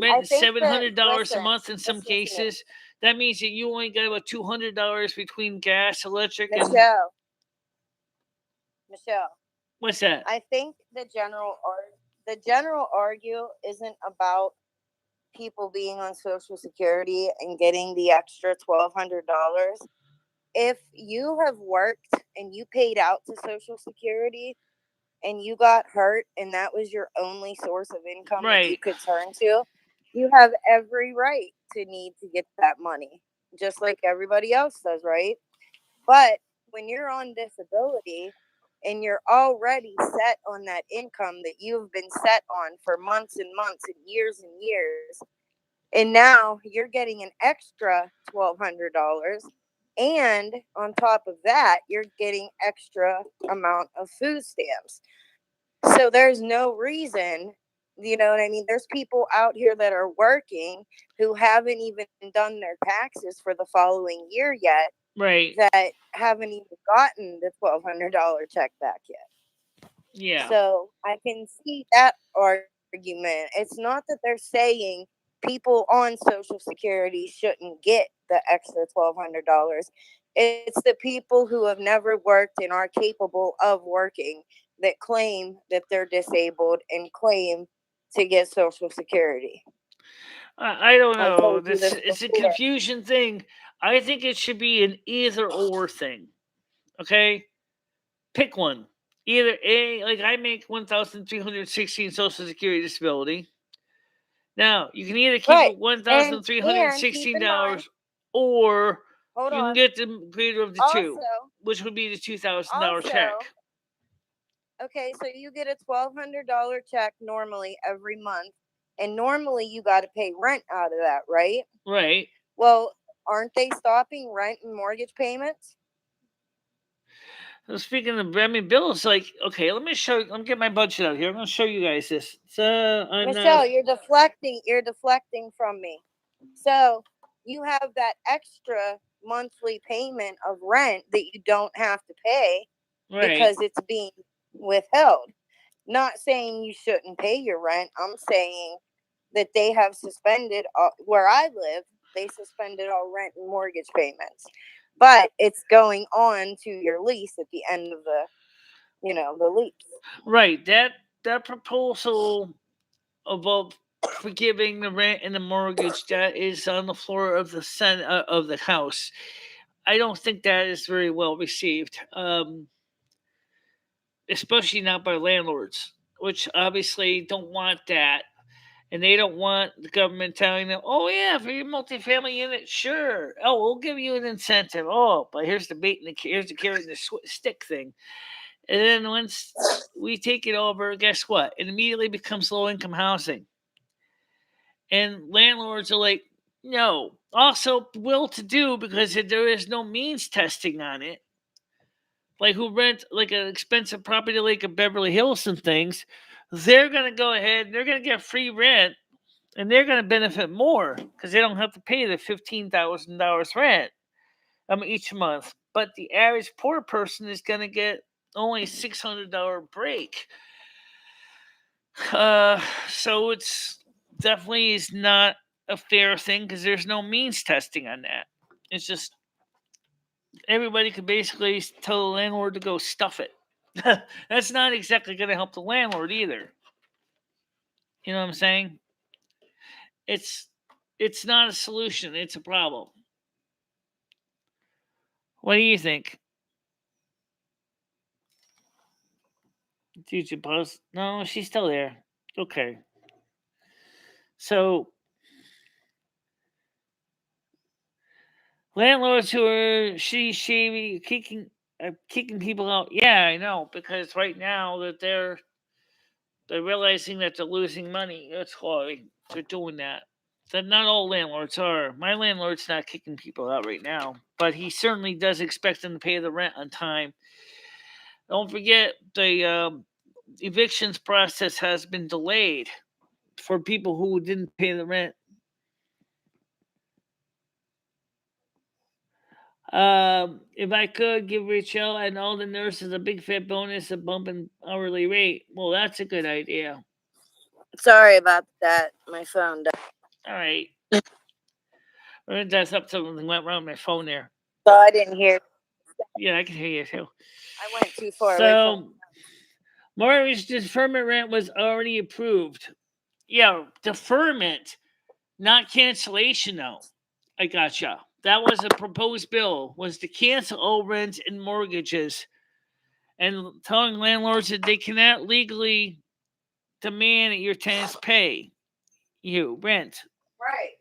I think that $700 a listen, month in some listen to me, cases. That means that you only got about $200 between gas, electric, and Michelle. Michelle, what's that? I think the general argue isn't about people being on Social Security and getting the extra $1,200. If you have worked and you paid out to Social Security and you got hurt and that was your only source of income that you Right, could turn to, you have every right to need to get that money, just like everybody else does, right? But when you're on disability and you're already set on that income that you've been set on for months and months and years, and now you're getting an extra $1,200, and on top of that, you're getting extra amount of food stamps. So there's no reason, you know what I mean? There's people out here that are working who haven't even done their taxes for the following year yet, right, that haven't even gotten the $1,200 check back yet. yeah. So I can see that argument. It's not that they're saying people on Social Security shouldn't get the extra $1,200. It's the people who have never worked and are capable of working that claim that they're disabled and claim to get Social Security. I don't I know. told you This this It's a before. confusion thing. I think it should be an either or thing. Okay, pick one. Either a like I make 1,316 Social Security disability. Now you can either keep Right. it one thousand three hundred And keep sixteen in mind, dollars, or hold you can on. get the greater of the two, Also, which would be the $2,000 check. also, okay, so you get a $1,200 check normally every month, and normally you got to pay rent out of that, right? Right. Well, aren't they stopping rent and mortgage payments? So speaking of, I mean, Bill's like, okay, let me show. Let me get my budget out here. I'm gonna show you guys this. So on Michelle, you're deflecting. You're deflecting from me. So you have that extra monthly payment of rent that you don't have to pay right, because it's being withheld. Not saying you shouldn't pay your rent. I'm saying that they have suspended where I live. They suspended all rent and mortgage payments, but it's going on to your lease at the end of the lease. right. That proposal about forgiving the rent and the mortgage that is on the floor of the Senate of the House. I don't think that is very well received, especially not by landlords, which obviously don't want that. And they don't want the government telling them, "Oh yeah, for your multifamily unit, sure. Oh, we'll give you an incentive. Oh, but here's the bait and here's the carrot and the stick thing." And then once we take it over, guess what? It immediately becomes low income housing, and landlords are like, "No." Also, will to do because there is no means testing on it. Like who rent like an expensive property like a Beverly Hills and things, they're gonna go ahead and they're gonna get free rent and they're going to benefit more because they don't have to pay the $15,000 rent each month. But the average poor person is going to get only $600 break. So it's definitely is not a fair thing because there's no means testing on that. It's just everybody could basically tell the landlord to go stuff it. That's not exactly going to help the landlord either. You know what I'm saying? It's it's not a solution. It's a problem. What do you think? Did you pause? No, she's still there. Okay. So landlords who are shady, kicking people out. Yeah, I know because right now that they're realizing that they're losing money. That's why they're doing that. That not all landlords are. My landlord's not kicking people out right now, but he certainly does expect them to pay the rent on time. Don't forget the evictions process has been delayed for people who didn't pay the rent. If I could give Rachel and all the nurses a big fat bonus, a bump in hourly rate. Well, that's a good idea. Sorry about that. My phone died. All right. That's up something went wrong with my phone there. So I didn't hear. Yeah, I can hear you too. I went too far away from. So, mortgage deferment rent was already approved. Yeah, deferment, not cancellation though. I gotcha. That was a proposed bill, was to cancel all rents and mortgages and telling landlords that they cannot legally demand that your tenants pay you rent. Right.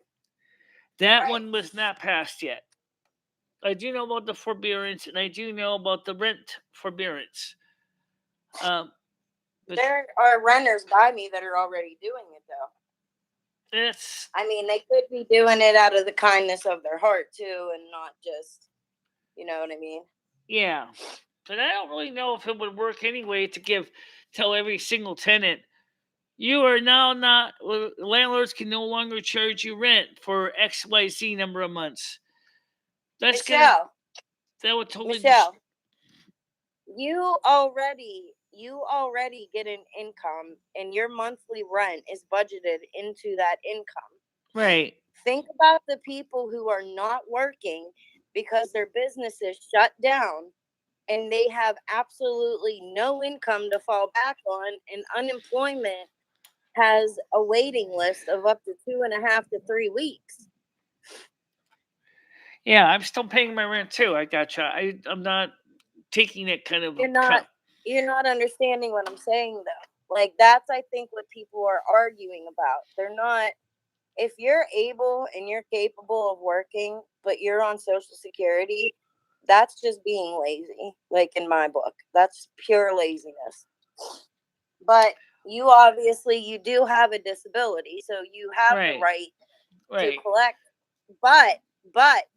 That one was not passed yet. I do know about the forbearance and I do know about the rent forbearance. Um, but There are renters by me that are already doing it though. it's I mean, they could be doing it out of the kindness of their heart too, and not just, you know what I mean? yeah. But I don't really know if it would work anyway to tell every single tenant you are now not landlords can no longer charge you rent for XYZ number of months. That's gonna Michelle, that would totally Michelle, you already get an income, and your monthly rent is budgeted into that income. right. Think about the people who are not working because their businesses shut down and they have absolutely no income to fall back on, and unemployment has a waiting list of up to 2.5 to 3 weeks. Yeah, I'm still paying my rent too. I gotcha. I'm not taking that kind of You're a not cut. you're not understanding what I'm saying though. Like that's I think what people are arguing about. They're not. If you're able and you're capable of working, but you're on Social Security, that's just being lazy. Like in my book, that's pure laziness. But you do have a disability, so you have the Right. right to Right. collect. But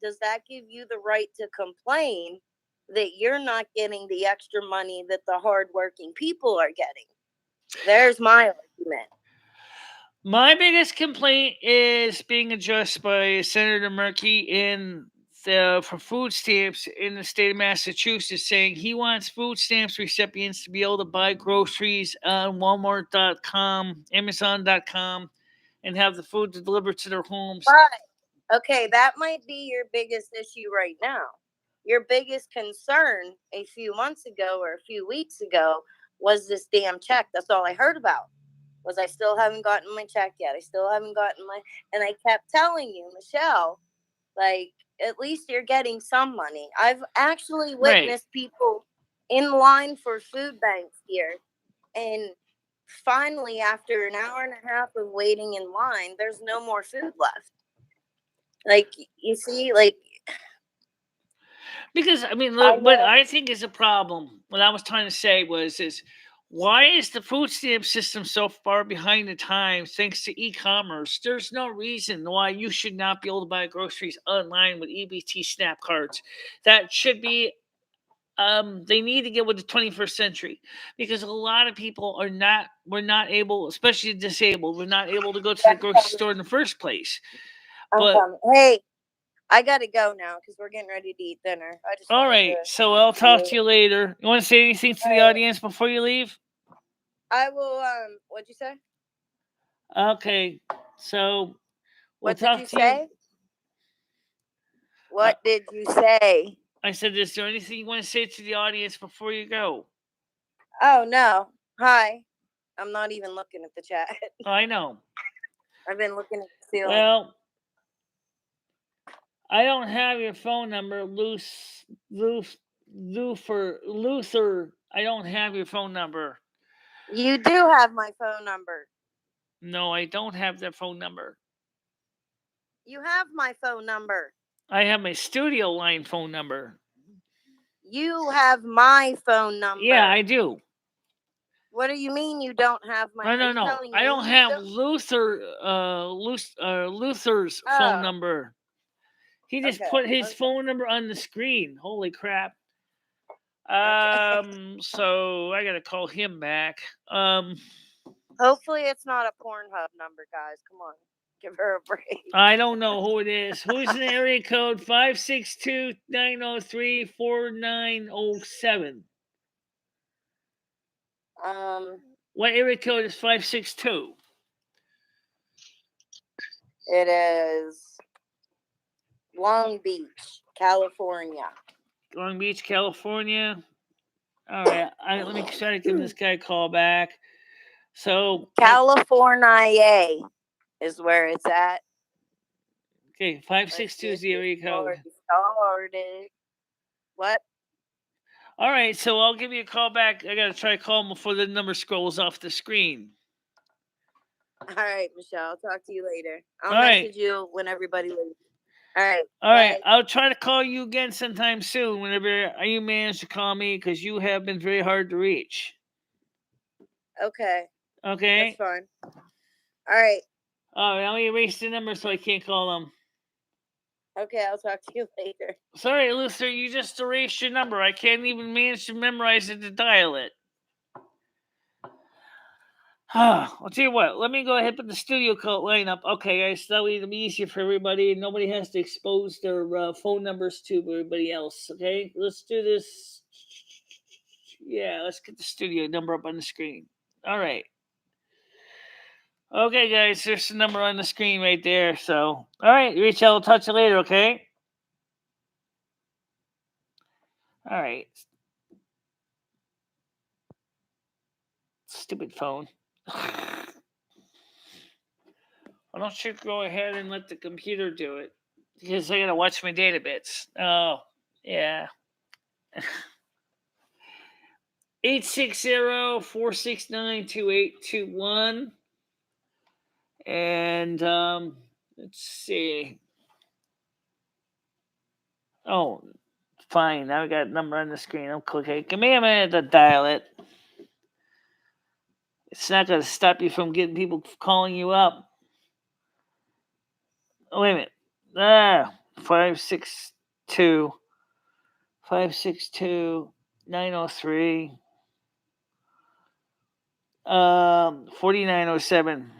does that give you the right to complain that you're not getting the extra money that the hardworking people are getting. There's my argument. My biggest complaint is being addressed by Senator Murphy for food stamps in the state of Massachusetts, saying he wants food stamps recipients to be able to buy groceries on Walmart.com, Amazon.com, and have the food delivered to their homes. But, okay, that might be your biggest issue right now. Your biggest concern a few months ago or a few weeks ago was this damn check. That's all I heard about. Was I still haven't gotten my check yet. I still haven't gotten my, and I kept telling you, Michelle, like, at least you're getting some money. I've actually witnessed people in line for food banks here, and finally, after an hour and a half of waiting in line, there's no more food left. Like, you see, like, because I mean, look, what I think is a problem, what I was trying to say is why is the food stamp system so far behind the times thanks to e-commerce? There's no reason why you should not be able to buy groceries online with EBT SNAP cards. That should be they need to get with the 21st century, because a lot of people we're not able, especially disabled, we're not able to go to the grocery store in the first place. Hey, I gotta go now because we're getting ready to eat dinner. I just all right, so I'll talk to you later. You want to say anything to the audience before you leave? I will. What'd you say? Okay, so what did you say? What did you say? I said, is there anything you want to say to the audience before you go? Oh no. Hi. I'm not even looking at the chat. I know. I've been looking at the ceiling. Well, I don't have your phone number, Luther. I don't have your phone number. You do have my phone number. No, I don't have that phone number. You have my phone number. I have my studio line phone number. You have my phone number. Yeah, I do. What do you mean you don't have my? No. I don't have Luther's phone number. He just put his phone number on the screen. Holy crap. So I gotta call him back. Hopefully it's not a Pornhub number, guys. Come on. Give her a break. I don't know who it is. Who's in the area code 562-903-4907? What area code is 562? It is Long Beach, California. Long Beach, California. All right. Let me try to give this guy a call back. So California is where it's at. Okay, 562 is the area code. Started. What? All right, so I'll give you a call back. I gotta try to call him before the number scrolls off the screen. All right, Michelle. I'll talk to you later. I'll message you when everybody leaves. All right. All right. I'll try to call you again sometime soon whenever you manage to call me, because you have been very hard to reach. Okay. Okay. That's fine. All right. All right. I'll erase the number so I can't call them. Okay. I'll talk to you later. Sorry, Luther. You just erased your number. I can't even manage to memorize it to dial it. I'll tell you what. Let me go ahead and put the studio code line up. Okay, guys. That way it'll be easier for everybody. Nobody has to expose their phone numbers to everybody else. Okay, let's do this. Yeah, let's get the studio number up on the screen. All right. Okay, guys. There's the number on the screen right there. So, all right, Rachel. I'll touch you later. Okay. All right. Stupid phone. Why don't you go ahead and let the computer do it? Because I gotta watch my data bits. Oh, yeah. 860-469-2821. And let's see. Oh, fine. Now we got a number on the screen. I'm clicking. Give me a minute to dial it. It's not gonna stop you from getting people calling you up. Oh, wait a minute. 562 562-903. 4907.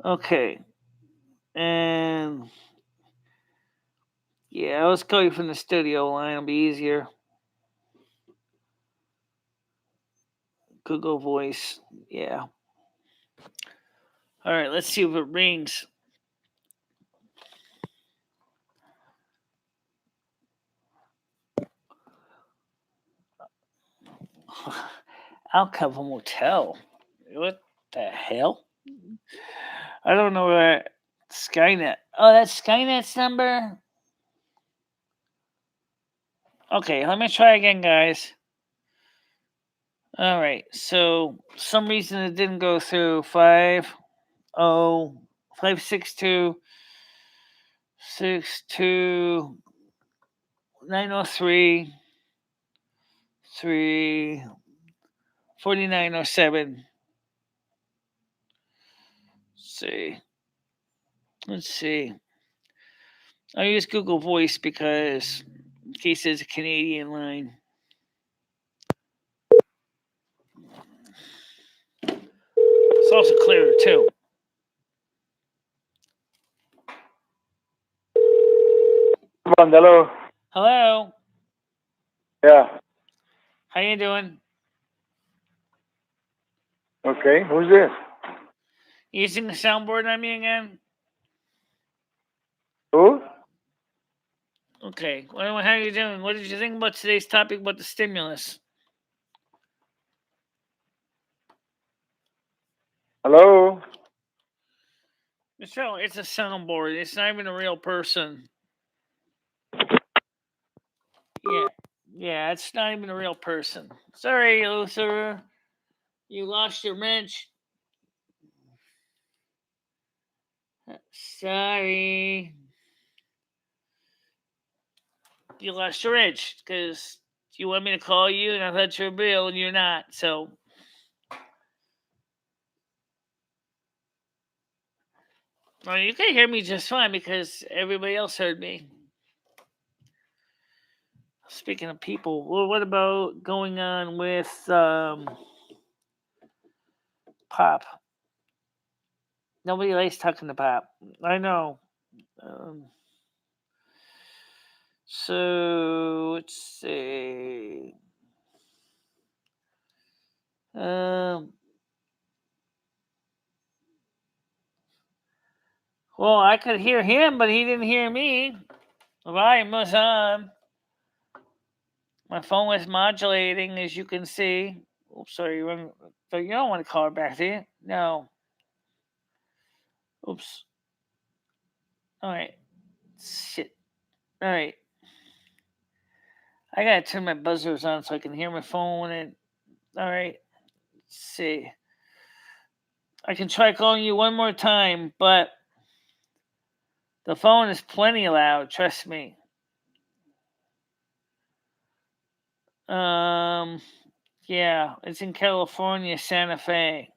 Okay. And yeah, let's call you from the studio line. It'll be easier. Google Voice. Yeah. All right, let's see if it rings. Alcove Motel. What the hell? I don't know where Skynet. Oh, that's Skynet's number? Okay, let me try again, guys. All right, so some reason it didn't go through. 562 903 4907. Let's see. I'll use Google Voice because in case it's a Canadian line. It's also clearer too. Hello. Hello. Yeah. How you doing? Okay. Who's this? Using the soundboard on me again? Who? Okay. Well, how are you doing? What did you think about today's topic about the stimulus? Hello. Michelle, it's a soundboard. It's not even a real person. Yeah, it's not even a real person. Sorry, Luther. You lost your wrench. Sorry. You lost your wrench because you want me to call you and I thought you were real and you're not. So, well, you can hear me just fine because everybody else heard me. Speaking of people, well, what about going on with Pop? Nobody likes talking to Pop. I know. So let's see. Well, I could hear him, but he didn't hear me. The volume was on. My phone was modulating, as you can see. Oops, sorry. You don't want to call her back, do you? No. Oops. All right. Shit. All right. I gotta turn my buzzers on so I can hear my phone. And all right. Let's see. I can try calling you one more time, but the phone is plenty loud. Trust me. Yeah, it's in California, Santa Fe.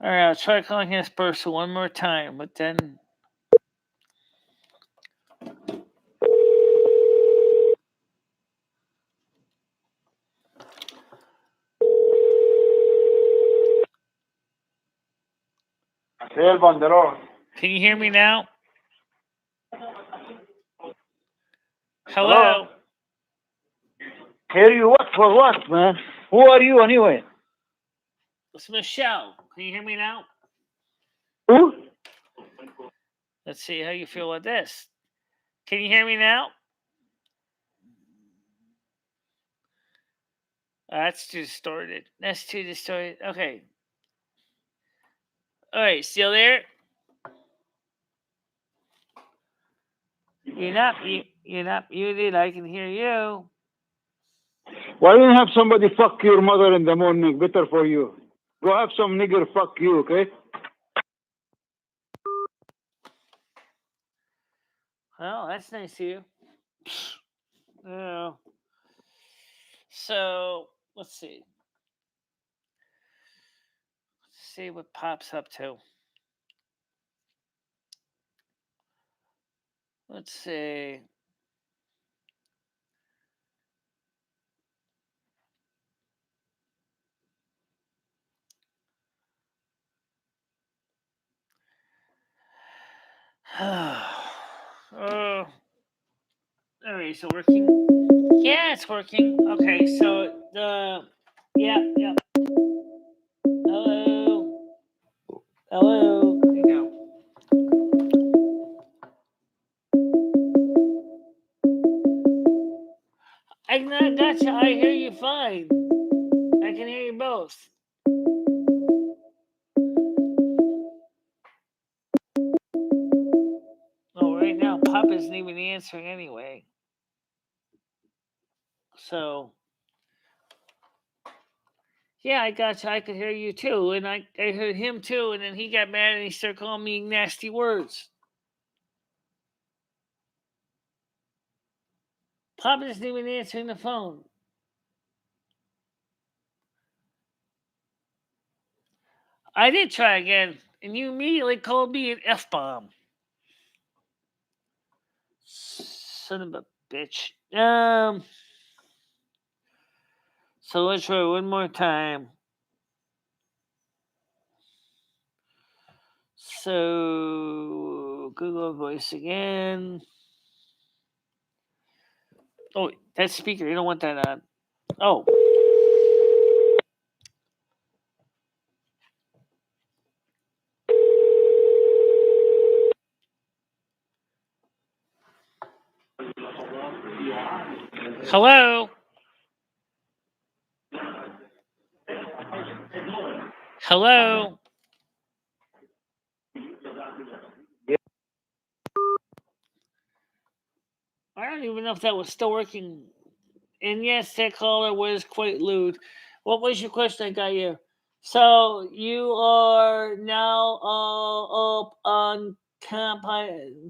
All right, I'll try calling his person one more time, but then. Can you hear me now? Hello? Hear you what for what, man? Who are you anyway? It's Michelle. Can you hear me now? Who? Let's see how you feel with this. Can you hear me now? That's too distorted. Okay. All right, still there? You're not muted. I can hear you. Why don't you have somebody fuck your mother in the morning? Better for you. Go have some nigger fuck you, okay? Well, that's nice of you. Oh. So let's see. Let's see what pops up to. Let's see. Oh. All right, so working. Yeah, it's working. Okay, so yeah. Hello. Hello. There you go. I gotcha. I hear you fine. I can hear you both. Oh, right now, Pop isn't even answering anyway. So, yeah, I gotcha. I could hear you too. And I heard him too. And then he got mad and he started calling me nasty words. Pop isn't even answering the phone. I did try again. And you immediately called me an F bomb. Son of a bitch. So let's try one more time. So Google Voice again. Oh, that speaker. You don't want that on. Oh. Hello. Hello. I don't even know if that was still working. And yes, that caller was quite lewd. What was your question? I got you. So you are now up on Kamala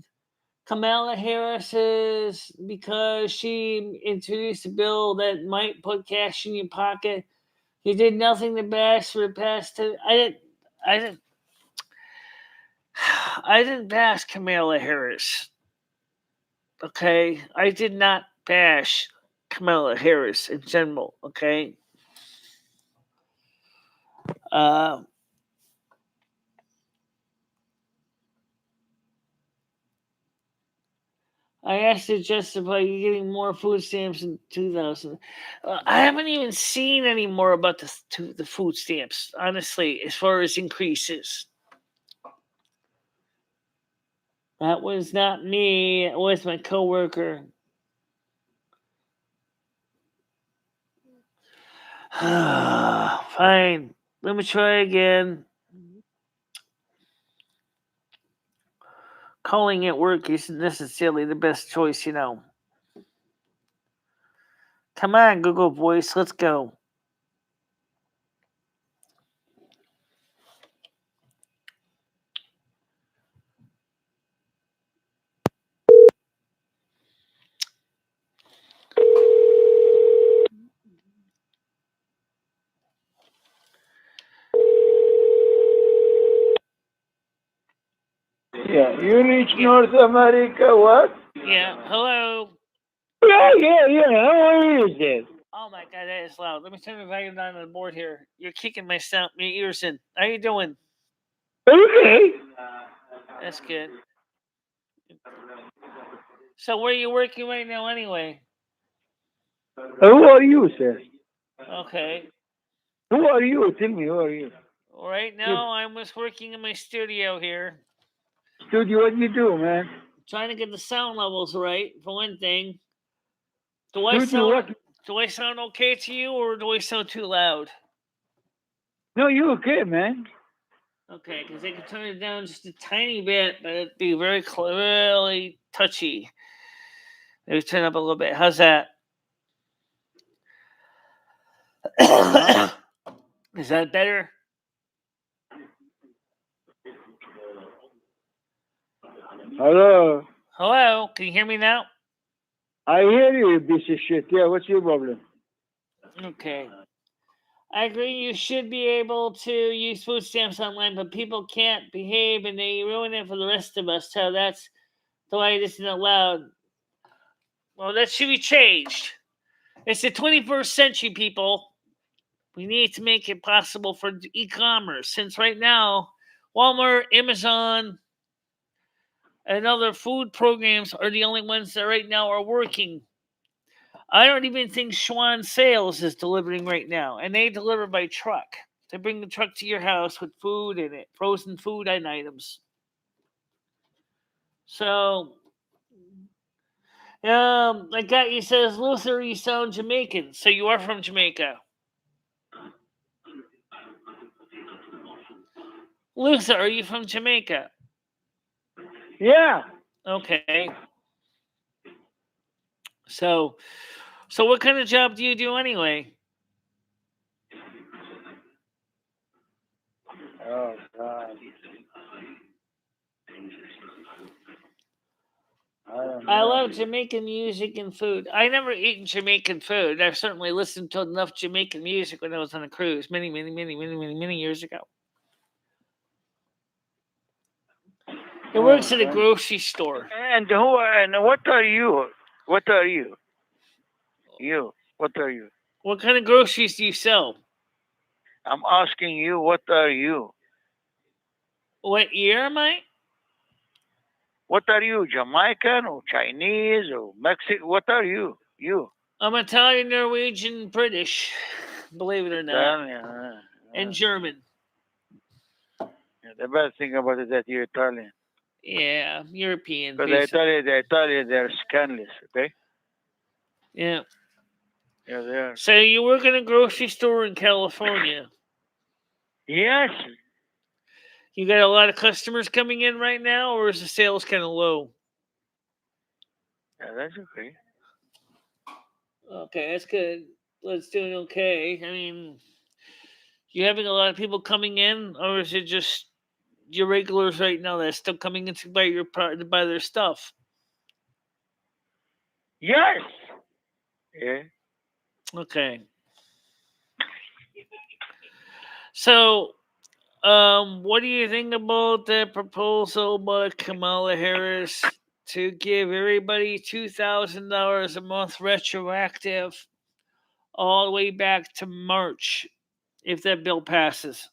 Harris's because she introduced a bill that might put cash in your pocket. You did nothing to bash for the past. I didn't. I didn't bash Kamala Harris. Okay, I did not bash Kamala Harris in general. Okay, uh, I asked to justify you getting more food stamps in 2000. I haven't even seen any more about the food stamps. Honestly, as far as increases, that was not me. It was my coworker. Fine. Let me try again. Calling at work isn't necessarily the best choice, you know. Come on, Google Voice, let's go. Yeah, you reach Yeah. North America, what? Yeah, hello. Yeah. How are you, Dave? Oh my god, that is loud. Let me turn the volume down on the board here. You're kicking my ears in. How you doing? Okay. That's good. So where are you working right now anyway? Who are you, sir? Okay. Who are you? Tell me, who are you? Right now I'm just working in my studio here. Studio, what you do, man? Trying to get the sound levels right, for one thing. Studio, what? Do I sound okay to you or do I sound too loud? No, you okay, man? Okay, because they can turn it down just a tiny bit, but it'd be really touchy. Maybe turn up a little bit. How's that? Is that better? Hello. Hello? Can you hear me now? I hear you, you piece of shit. Yeah, what's your problem? Okay. I agree you should be able to use food stamps online, but people can't behave and they ruin it for the rest of us. So that's the way it isn't allowed. Well, that should be changed. It's the 21st century, people. We need to make it possible for e-commerce, since right now Walmart, Amazon, and other food programs are the only ones that right now are working. I don't even think Schwan Sales is delivering right now, and they deliver by truck. They bring the truck to your house with food in it, frozen food and items. So, like that, he says, Luther, you sound Jamaican, so you are from Jamaica. Luther, are you from Jamaica? Yeah. Okay. So what kind of job do you do anyway? Oh, God. I love Jamaican music and food. I never eaten Jamaican food. I've certainly listened to enough Jamaican music when I was on a cruise many years ago. He works at a grocery store. And who? And what are you? What are you? You. What are you? What kind of groceries do you sell? I'm asking you. What are you? What year am I? What are you? Jamaican or Chinese or Mexican? What are you? You. I'm Italian, Norwegian, British, believe it or not, Italian. and German. The bad thing about it is that you're Italian. Yeah, European. Because Basically. the Italian, they're scandalous. Okay. Yeah. Yeah, they are. So you work in a grocery store in California. Yes. You got a lot of customers coming in right now, or is the sales kind of low? Yeah, that's okay. Okay, that's good. Let's doing okay. I mean, you having a lot of people coming in, or is it just your regulars right now that's still coming in to buy to buy their stuff? Yes. Yeah. Okay. So, what do you think about the proposal by Kamala Harris to give everybody $2,000 a month retroactive all the way back to March if that bill passes?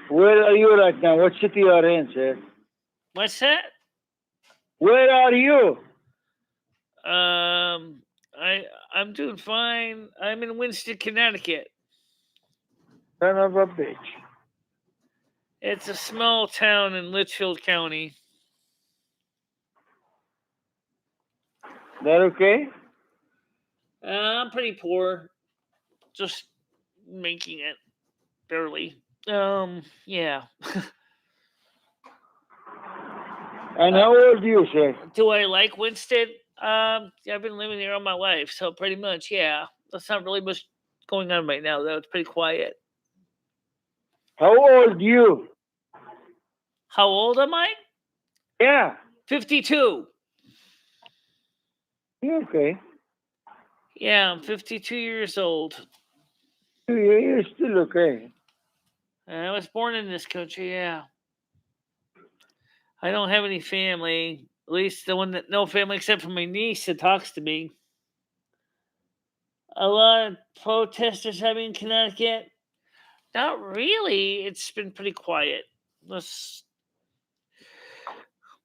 Where are you right now? What city you are in, sir? What's that? Where are you? Um, I'm doing fine. I'm in Winston, Connecticut. Son of a bitch. It's a small town in Litchfield County. That okay? I'm pretty poor, just making it barely. Yeah. And how old are you, sir? Do I like Winston? I've been living here all my life, so pretty much, yeah. That's not really much going on right now, though. It's pretty quiet. How old you? How old am I? Yeah. 52. Okay. Yeah, I'm 52 years old. You're still okay. I was born in this country, yeah. I don't have any family. At least the one that no family except for my niece that talks to me. A lot of protesters having in Connecticut. Not really. It's been pretty quiet.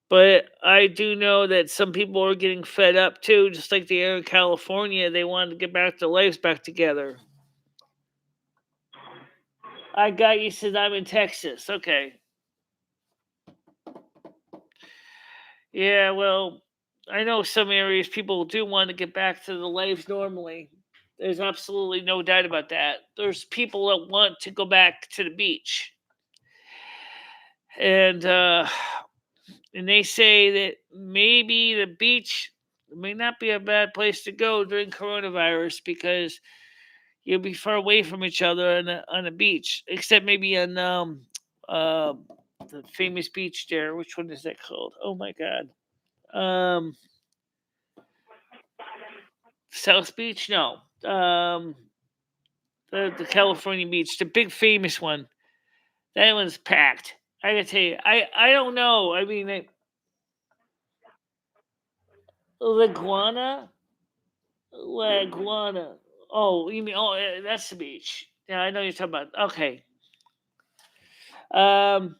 But I do know that some people are getting fed up too, just like the air in California. They wanted to get back their lives back together. I got you said I'm in Texas. Okay. Yeah, well, I know some areas people do want to get back to the lives normally. There's absolutely no doubt about that. There's people that want to go back to the beach. And they say that maybe the beach may not be a bad place to go during coronavirus because you'll be far away from each other on a beach, except maybe on the famous beach there. Which one is that called? Oh my God. Um, South Beach? No. The California beach, the big famous one. That one's packed. I gotta tell you, I don't know. I mean, Laguana, Laguana. Oh, you mean that's the beach? Yeah, I know you're talking about. Okay. Um,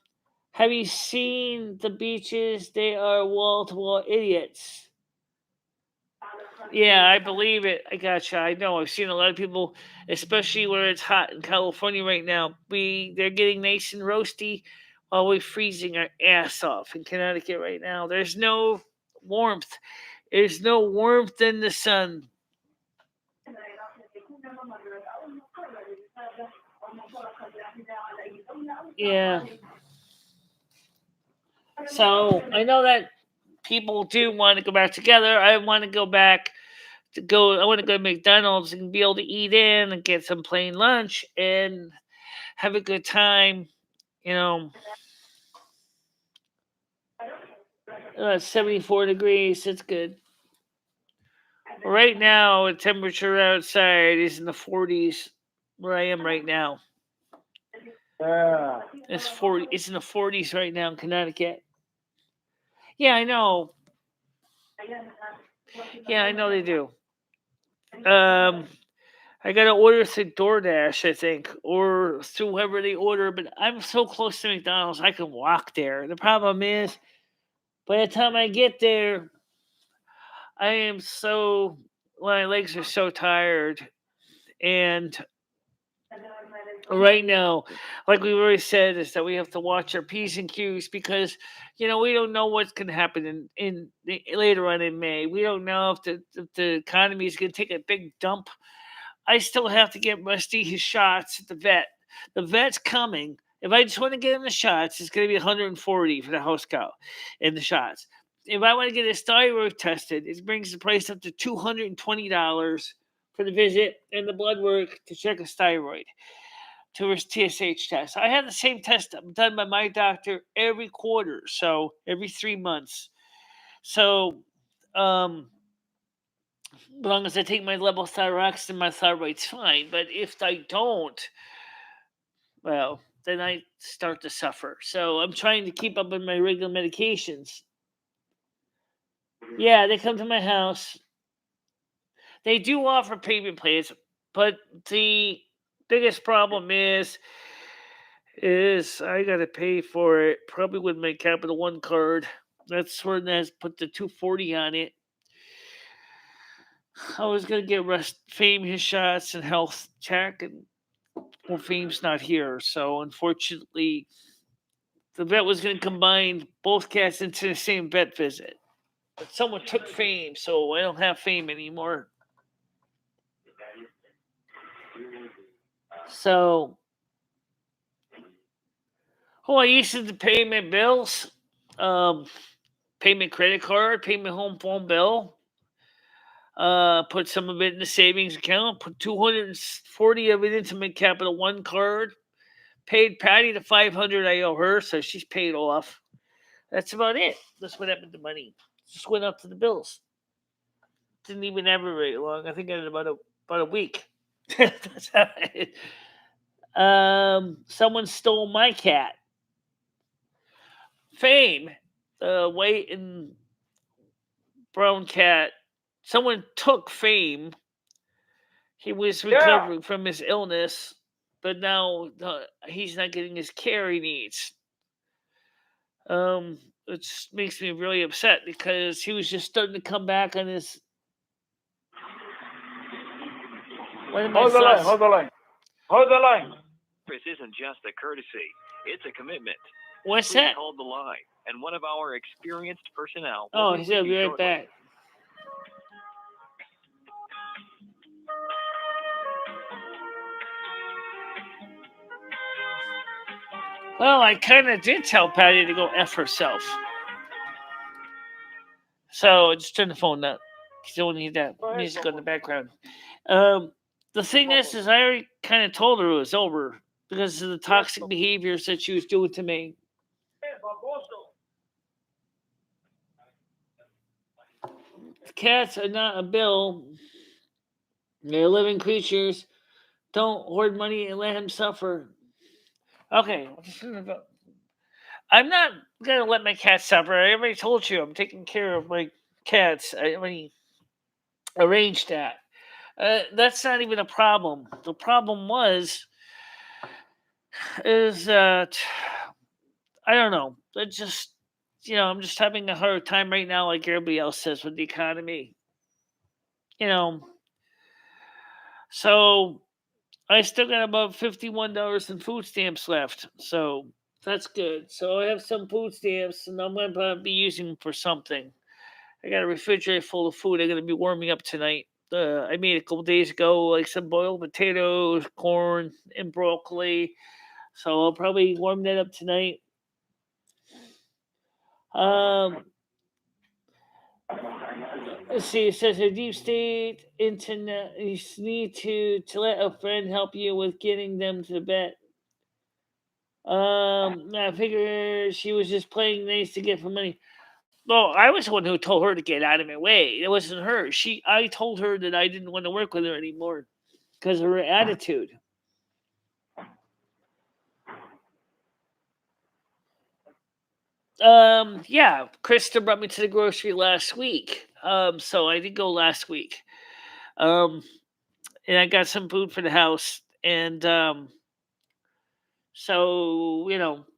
have you seen the beaches? They are wall to wall idiots. Yeah, I believe it. I gotcha. I know. I've seen a lot of people, especially where it's hot in California right now. They're getting nice and roasty while we're freezing our ass off in Connecticut right now. There's no warmth. There's no warmth in the sun. Yeah. So I know that people do want to go back together. I want to go back to go. I want to go to McDonald's and be able to eat in and get some plain lunch and have a good time. You know, 74 degrees. It's good. Right now, the temperature outside is in the 40s. Where I am right now, Yeah. it's 40. It's in the 40s right now in Connecticut. Yeah, I know. Yeah, I know they do. I gotta order through DoorDash, I think, or through whoever they order. But I'm so close to McDonald's, I can walk there. The problem is, by the time I get there, I am so my legs are so tired, and right now, like we already said, is that we have to watch our P's and Q's because we don't know what's going to happen later on in May. We don't know if the economy is going to take a big dump. I still have to get Rusty his shots at the vet. The vet's coming. If I just want to get him the shots, it's going to be 140 for the house cow and the shots. If I want to get his thyroid tested, it brings the price up to $220 for the visit and the blood work to check his thyroid to his TSH test. I have the same test done by my doctor every quarter, so every 3 months. So, as long as I take my levothyroxine, my thyroid's fine. But if I don't, well, then I start to suffer. So I'm trying to keep up with my regular medications. Yeah, they come to my house. They do offer payment plans, but the biggest problem is I gotta pay for it probably with my Capital One card. That's where that's put the 240 on it. I was gonna get Fame his shots and health check, and well, Fame's not here, so unfortunately, the vet was gonna combine both cats into the same vet visit. But someone took Fame, so I don't have Fame anymore. So, I used to pay my bills, um, pay my credit card, pay my home phone bill. Put some of it in the savings account. Put 240 of it into my Capital One card. Paid Patty the 500 I owe her, so she's paid off. That's about it. That's what happened to money. Just went up to the bills. Didn't even have it very long. I think I had about a week. That's how someone stole my cat. Fame, the white and brown cat. Someone took Fame. He was recovering from his illness, but now he's not getting his care he needs. It makes me really upset because he was just starting to come back on his. Hold the line. Hold the line. This isn't just a courtesy; it's a commitment. What's Please that? hold the line, and one of our experienced personnel. Oh, he's gonna be right back. Well, I kind of did tell Patty to go F herself. So just turn the phone up. You don't need that music in the background. The thing is I already kind of told her it was over because of the toxic behaviors that she was doing to me. Cats are not a bill. They're living creatures. Don't hoard money and let him suffer. Okay. I'm not gonna let my cat suffer. I already told you I'm taking care of my cats. I already arranged that. That's not even a problem. The problem is that I don't know. It just I'm just having a hard time right now, like everybody else says, with the economy. You know, so I still got about $51 in food stamps left. So that's good. So I have some food stamps, and I'm gonna be using them for something. I got a refrigerator full of food I'm gonna be warming up tonight. I made a couple days ago, like some boiled potatoes, corn, and broccoli. So I'll probably warm that up tonight. Um, let's see. It says a deep state internet. You need to let a friend help you with getting them to bed. I figure she was just playing nice to get for money. Well, I was the one who told her to get out of my way. It wasn't her. I told her that I didn't want to work with her anymore because of her attitude. Yeah, Krista brought me to the grocery last week. So I did go last week. Um, and I got some food for the house, and so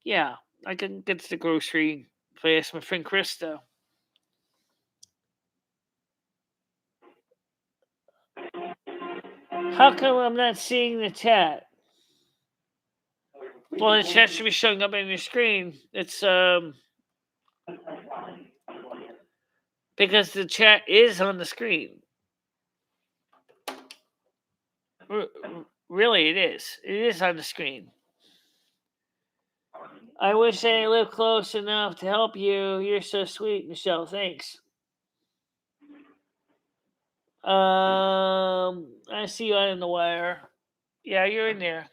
yeah, I can get to the grocery if I ask my friend Krista. How come I'm not seeing the chat? Well, the chat should be showing up on your screen. It's because the chat is on the screen. Really, it is. It is on the screen. I wish I lived close enough to help you. You're so sweet, Michelle. Thanks. I see you on the wire. Yeah, you're in there.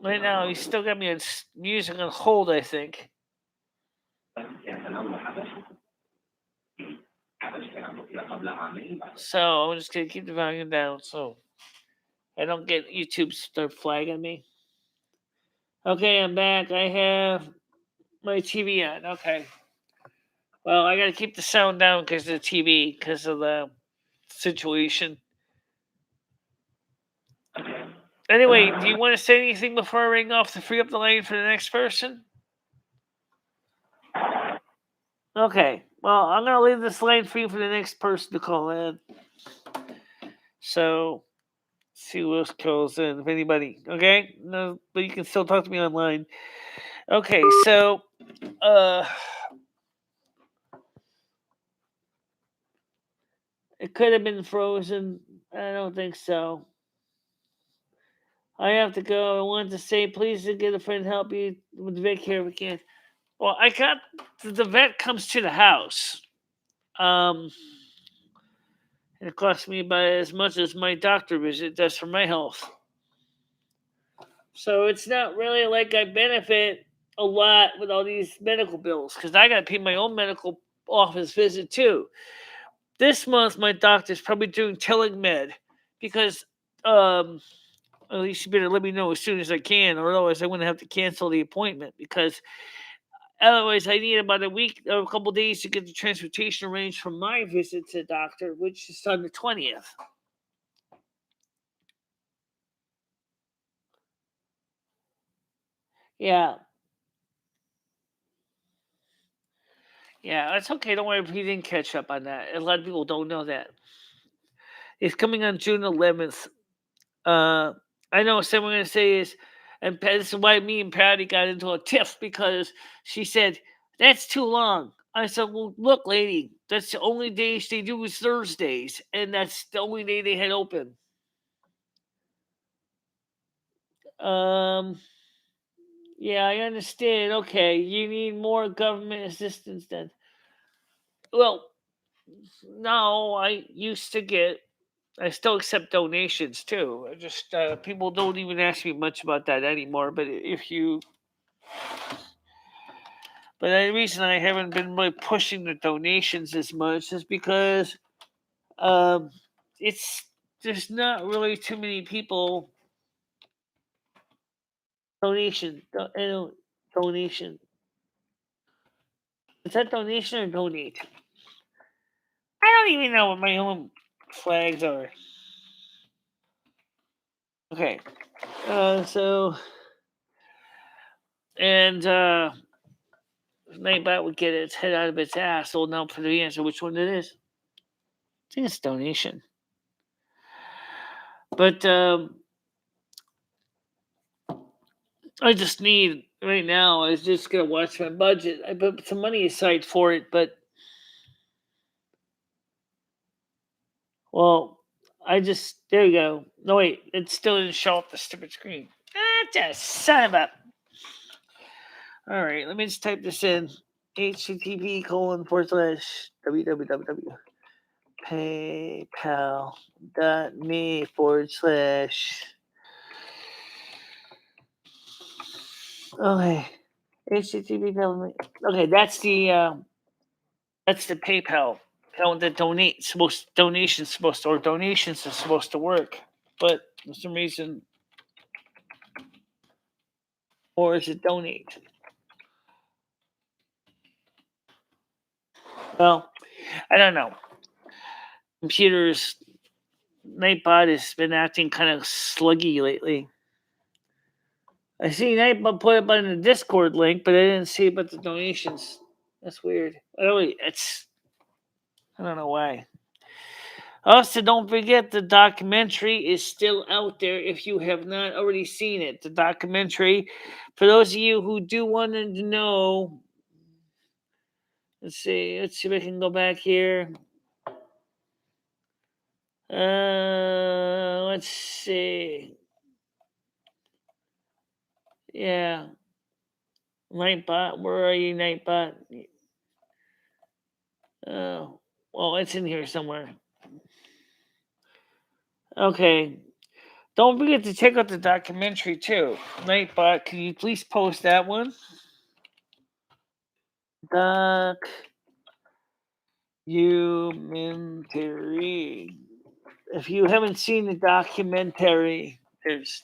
Right now, you still got me on music on hold, I think. So I'm just gonna keep the volume down so I don't get YouTube start flagging me. Okay, I'm back. I have my TV on. Okay. Well, I gotta keep the sound down because of the TV, because of the situation. Anyway, do you want to say anything before I ring off to free up the line for the next person? Okay. Well, I'm gonna leave this line free for the next person to call in. So, see who else calls in, if anybody. Okay. No, but you can still talk to me online. Okay. So, it could have been frozen. I don't think so. I have to go. I wanted to say, please get a friend help you with the vet care if we can. Well, I got the vet comes to the house. Um, and it costs me about as much as my doctor visit does for my health. So it's not really like I benefit a lot with all these medical bills because I got to pay my own medical office visit too. This month, my doctor's probably doing telemed because at least you better let me know as soon as I can, or otherwise I wouldn't have to cancel the appointment because otherwise I need about a week or a couple days to get the transportation arranged for my visit to the doctor, which is on the 20th. Yeah. Yeah, that's okay. Don't worry if you didn't catch up on that. A lot of people don't know that. It's coming on June 11th. I know what I'm going to say is, and this is why me and Patty got into a tiff because she said, that's too long. I said, well, look, lady, that's the only days they do is Thursdays, and that's the only day they had open. Yeah, I understand. Okay, you need more government assistance then. Well, no, I used to get. I still accept donations too. I just people don't even ask me much about that anymore. But if you But the reason I haven't been really pushing the donations as much is because um, it's there's not really too many people donation. Is that donation or donate? I don't even know what my own flags are. Okay. So and Nightbot would get its head out of its ass, holding out for the answer which one it is. I think it's donation. But I just need right now. I was just gonna watch my budget. I put some money aside for it, but well, I just there you go. No wait, it still didn't show up the stupid screen. Ah, just son of a. All right, let me just type this in. http://www paypal.me/ okay. http. Okay, that's the PayPal account that donations are supposed to work, but for some reason, or is it donate? Well, I don't know. Computers Nightbot has been acting kind of sluggy lately. I see Nightbot put up on the Discord link, but I didn't see about the donations. That's weird. I don't know why. Also, don't forget the documentary is still out there if you have not already seen it. The documentary, for those of you who do want to know, let's see if I can go back here. Let's see. Yeah. Nightbot, where are you, Nightbot? Oh, well, it's in here somewhere. Okay. Don't forget to check out the documentary too. Nightbot, can you please post that one? Documentary. If you haven't seen the documentary, there's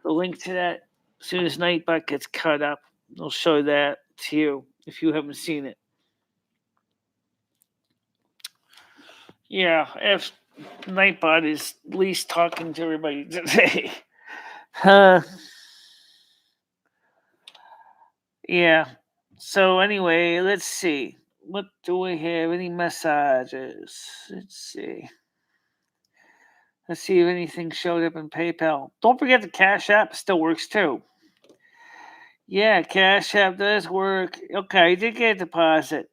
the link to that. As soon as Nightbot gets cut up, I'll show that to you if you haven't seen it. Yeah, if Nightbot is at least talking to everybody today. Yeah. So anyway, let's see. What do we have? Any messages? Let's see. Let's see if anything showed up in PayPal. Don't forget the Cash App still works too. Yeah, Cash App does work. Okay, I did get a deposit.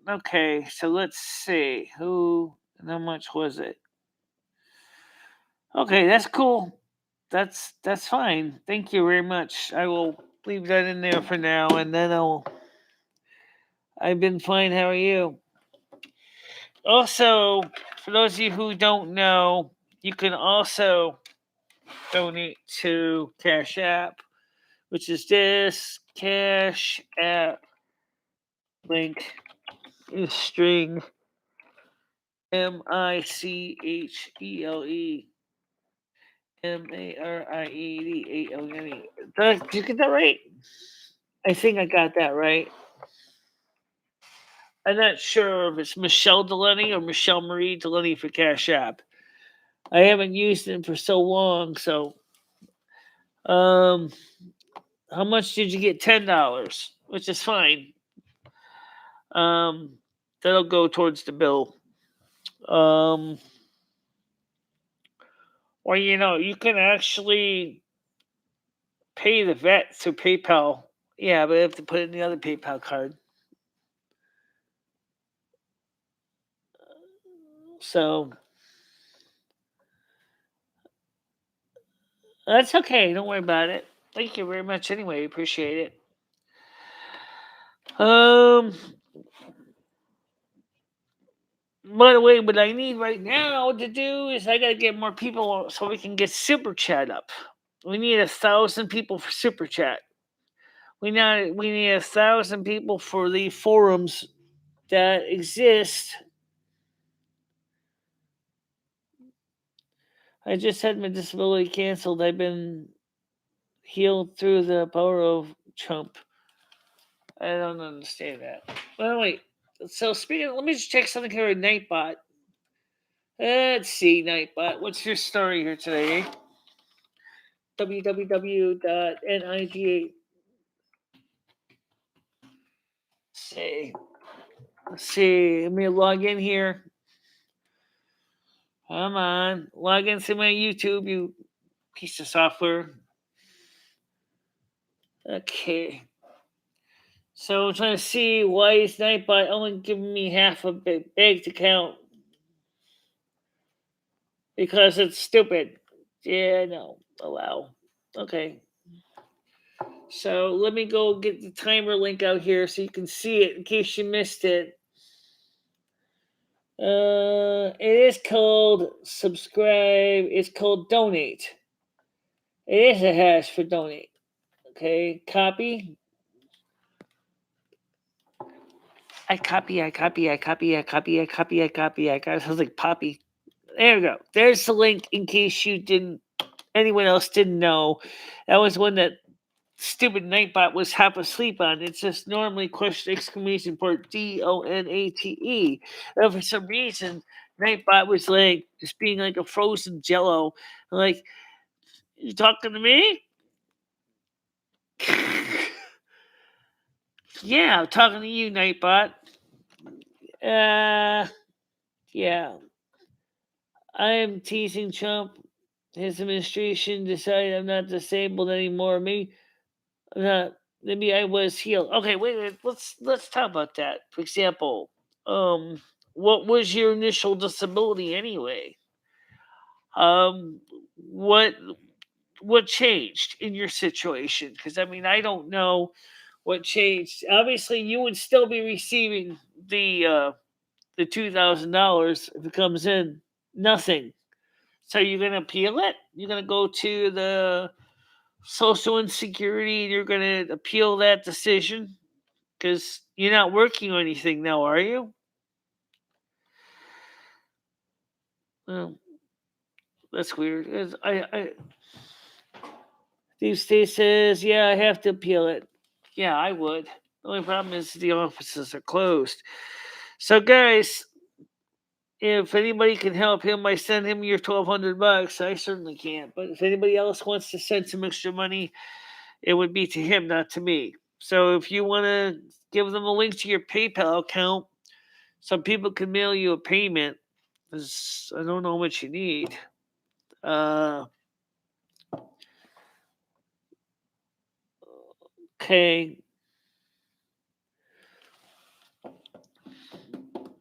Okay, so let's see. Who and how much was it? Okay, that's cool. That's fine. Thank you very much. I will leave that in there for now, and then I've been fine. How are you? Also, for those of you who don't know, you can also donate to Cash App, which is this Cash App link is string MicheleMarieDalene. Did you get that right? I think I got that right. I'm not sure if it's Michelle Delaney or Michelle Marie Delaney for Cash App. I haven't used it for so long, so how much did you get? $10, which is fine. That'll go towards the bill. Or you can actually pay the vet through PayPal. Yeah, but I have to put it in the other PayPal card. So that's okay. Don't worry about it. Thank you very much anyway. Appreciate it. By the way, what I need right now to do is I gotta get more people so we can get Super Chat up. We need 1,000 people for Super Chat. We need 1,000 people for the forums that exist. I just had my disability canceled. I've been healed through the power of Trump. I don't understand that. Well, wait. So speaking, let me just check something here with Nightbot. Let's see, Nightbot. What's your story here today? www.niga. See. Let's see. Let me log in here. Come on. Log into my YouTube, you piece of software. Okay. So I'm trying to see why is Nightbot only giving me half a bank account. Because it's stupid. Yeah, no. Allow. Okay. So let me go get the timer link out here so you can see it in case you missed it. It is called subscribe. It's called donate. It is a hash for donate. Okay, copy. I copy. Sounds like Poppy. There we go. There's the link in case anyone else didn't know. That was one that stupid Nightbot was half asleep on. It's just normally exclamation point DONATE. And for some reason, Nightbot was like just being like a frozen jello. Like, you talking to me? Yeah, I'm talking to you, Nightbot. Yeah. I am teasing Trump. His administration decided I'm not disabled anymore. Maybe I'm not. Maybe I was healed. Okay, wait. Let's talk about that. For example, what was your initial disability anyway? Um, what what changed in your situation? Because I mean, I don't know what changed. Obviously, you would still be receiving the $2,000 if it comes in. Nothing. So you're gonna appeal it? You're gonna go to the Social Insecurity and you're gonna appeal that decision? Because you're not working or anything now, are you? Well, that's weird. Steve State says, yeah, I have to appeal it. Yeah, I would. The only problem is the offices are closed. So, guys, if anybody can help him by sending him your $1,200, I certainly can't. But if anybody else wants to send some extra money, it would be to him, not to me. So if you want to give them a link to your PayPal account, some people can mail you a payment. I don't know what you need. Okay.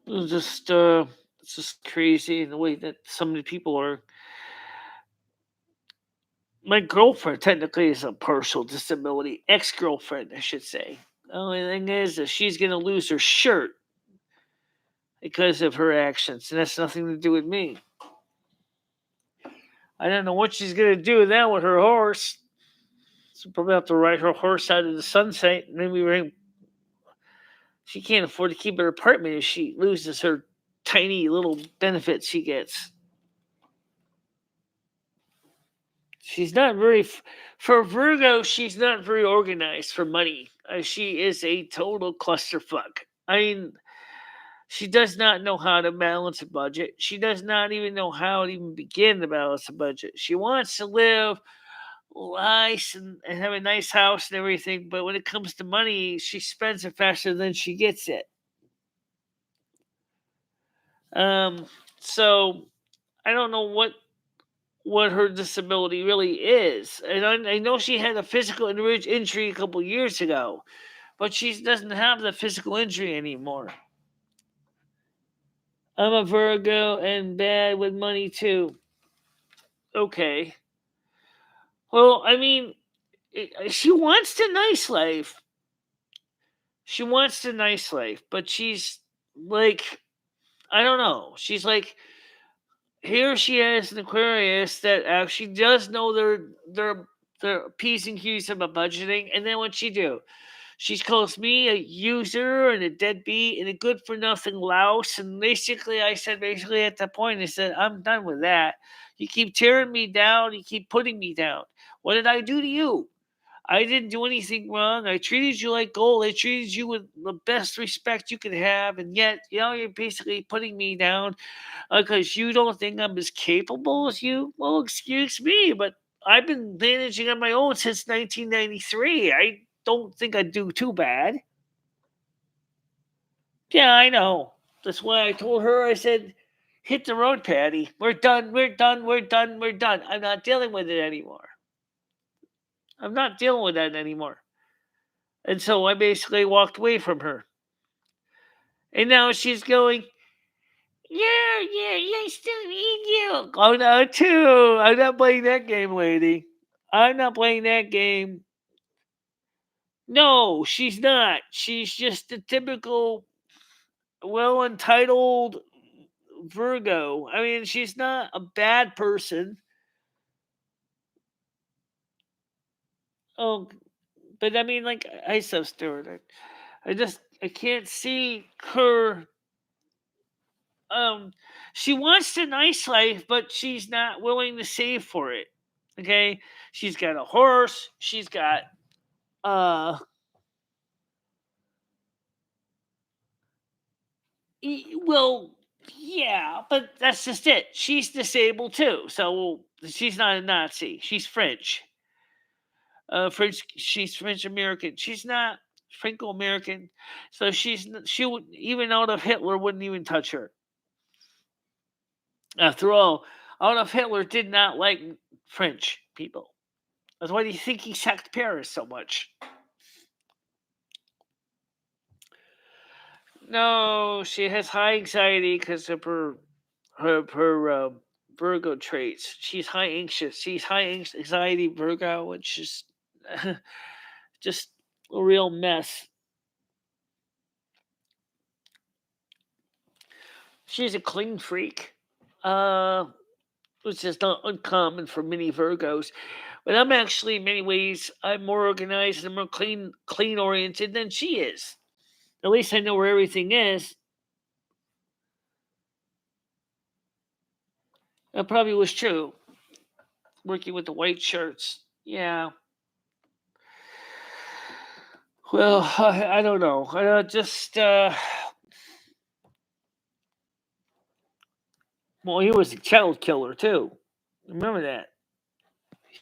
It's just crazy in the way that so many people are. My girlfriend technically is a partial disability. Ex-girlfriend, I should say. The only thing is that she's going to lose her shirt because of her actions, and that's nothing to do with me. I don't know what she's going to do now with her horse. She'll probably have to ride her horse out of the sunset. Maybe she can't afford to keep her apartment if she loses her tiny little benefits she gets. She's not very for Virgo. She's not very organized for money. She is a total clusterfuck. I mean, she does not know how to balance a budget. She does not even know how to even begin to balance a budget. She wants to live nice and have a nice house and everything, but when it comes to money, she spends it faster than she gets it. So I don't know what her disability really is. And I know she had a physical injury a couple years ago, but she doesn't have the physical injury anymore. I'm a Virgo and bad with money too. Okay. Well, I mean, she wants the nice life. She wants the nice life, but she's like, I don't know. She's like, here she is an Aquarius that actually does know the P's and Q's about budgeting, and then what'd she do? She calls me a user and a deadbeat and a good for nothing louse. And basically, I said, at that point, I said, I'm done with that. You keep tearing me down. You keep putting me down. What did I do to you? I didn't do anything wrong. I treated you like gold. I treated you with the best respect you could have. And yet, you're basically putting me down because you don't think I'm as capable as you. Well, excuse me, but I've been managing on my own since 1993. I don't think I do too bad. Yeah, I know. That's why I told her, I said, hit the road, Patty. We're done. We're done. We're done. We're done. I'm not dealing with it anymore. I'm not dealing with that anymore. And so I basically walked away from her. And now she's going, yeah, I still need you. Oh, no, too. I'm not playing that game, lady. I'm not playing that game. No, she's not. She's just a typical, well entitled Virgo. I mean, she's not a bad person. Oh, but I mean, like, I so stirred. I can't see her. Um, she wants the nice life, but she's not willing to save for it. Okay, she's got a horse. She's got uh. Well, yeah, but that's just it. She's disabled too, so she's not a Nazi. She's French. French. She's French American. She's not Franco American. So she would even Adolf Hitler wouldn't even touch her. After all, Adolf Hitler did not like French people. That's why do you think he sacked Paris so much? No, she has high anxiety because of her Virgo traits. She's high anxious. She's high anxiety Virgo, which is just a real mess. She's a clean freak, uh, which is not uncommon for many Virgos. But I'm actually, in many ways, I'm more organized and more clean oriented than she is. At least I know where everything is. That probably was true. Working with the white shirts, yeah. Well, I don't know. Just well, he was a child killer too. Remember that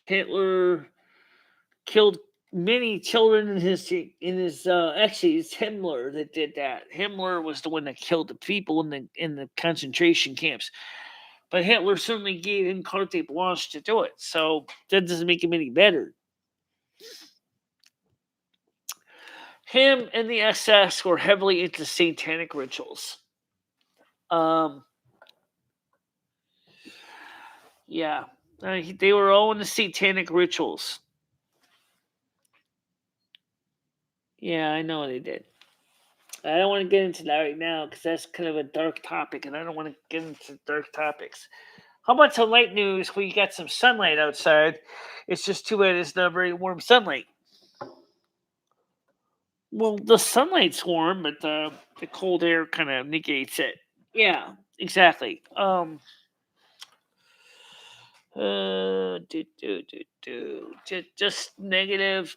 Hitler killed many children in his actually it's Himmler that did that. Himmler was the one that killed the people in the concentration camps. But Hitler certainly gave him carte blanche to do it. So that doesn't make him any better. Him and the SS were heavily into satanic rituals. Um, yeah, they were all into satanic rituals. Yeah, I know they did. I don't want to get into that right now because that's kind of a dark topic, and I don't want to get into dark topics. How about some light news? We got some sunlight outside. It's just too bad it's not very warm sunlight. Well, the sunlight's warm, but the cold air kind of negates it. Yeah, exactly. Just negative.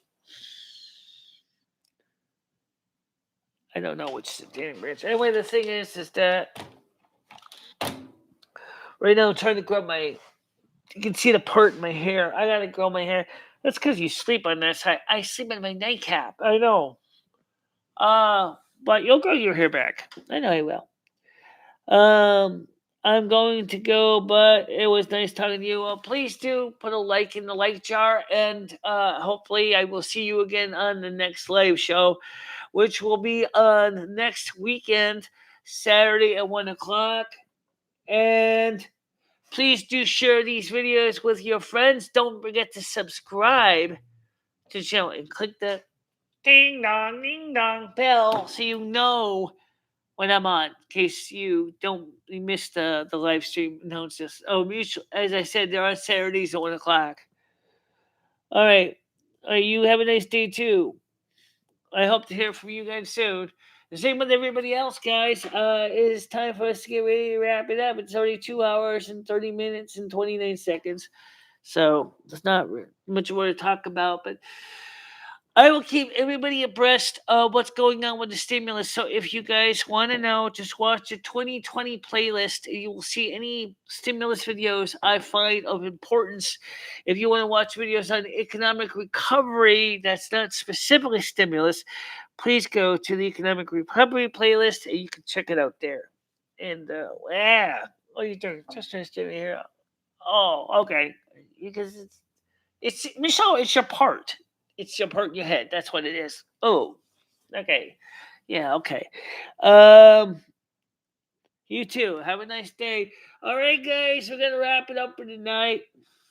I don't know which is the dating branch. Anyway, the thing is that right now I'm trying to grab my. You can see the part in my hair. I gotta grow my hair. That's because you sleep on that side. I sleep on my nightcap. I know. But you'll grow your hair back. I know you will. I'm going to go, but it was nice talking to you. Please do put a like in the like jar, and hopefully I will see you again on the next live show, which will be on next weekend, Saturday at 1:00. And please do share these videos with your friends. Don't forget to subscribe to the channel and click the ding dong bell so you know when I'm on, in case you miss the live stream announcements. Oh, mutual, as I said, they're on Saturdays at 1:00. All right. You have a nice day too. I hope to hear from you guys soon. The same with everybody else, guys. It is time for us to get ready to wrap it up. It's already 2 hours and 30 minutes and 29 seconds. So there's not much more to talk about, but I will keep everybody abreast of what's going on with the stimulus. So if you guys want to know, just watch the 2020 playlist. You will see any stimulus videos I find of importance. If you want to watch videos on economic recovery, that's not specifically stimulus, please go to the economic recovery playlist and you can check it out there. And yeah, what are you doing? Just trying to stay here. Oh, okay. Because it's Michelle. It's your part. It's your part in your head. That's what it is. Oh, okay. Yeah. Okay. Um. You too. Have a nice day. All right, guys. We're gonna wrap it up for tonight.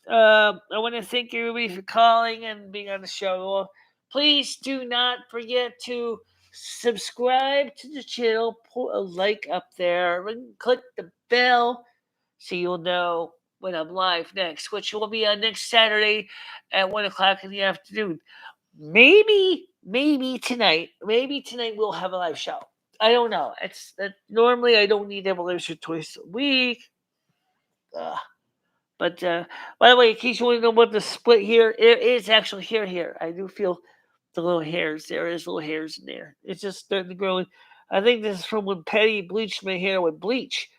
I want to thank everybody for calling and being on the show. Please do not forget to subscribe to the channel. Put a like up there and click the bell so you'll know when I'm live next, which will be on next Saturday at 1 o'clock in the afternoon. Maybe tonight. Maybe tonight we'll have a live show. I don't know. It's that normally I don't need to have a live show twice a week. Ugh. But by the way, in case you want to know about the split here, it is actually here. I do feel the little hairs. There is little hairs in there. It's just starting to grow. I think this is from when Patty bleached my hair with bleach,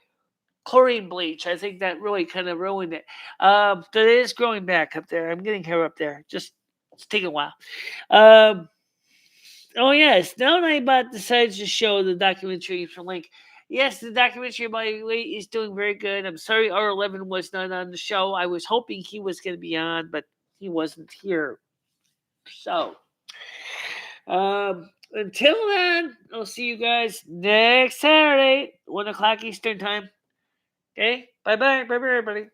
chlorine bleach. I think that really kind of ruined it. But it is growing back up there. I'm getting hair up there. Just it's taking a while. Um, oh yes, now Nightbot decides to show the documentary from Link. Yes, the documentary by Lee is doing very good. I'm sorry R11 was not on the show. I was hoping he was going to be on, but he wasn't here. So, until then, I'll see you guys next Saturday, 1 o'clock Eastern time. Okay? Bye bye. Bye bye, everybody.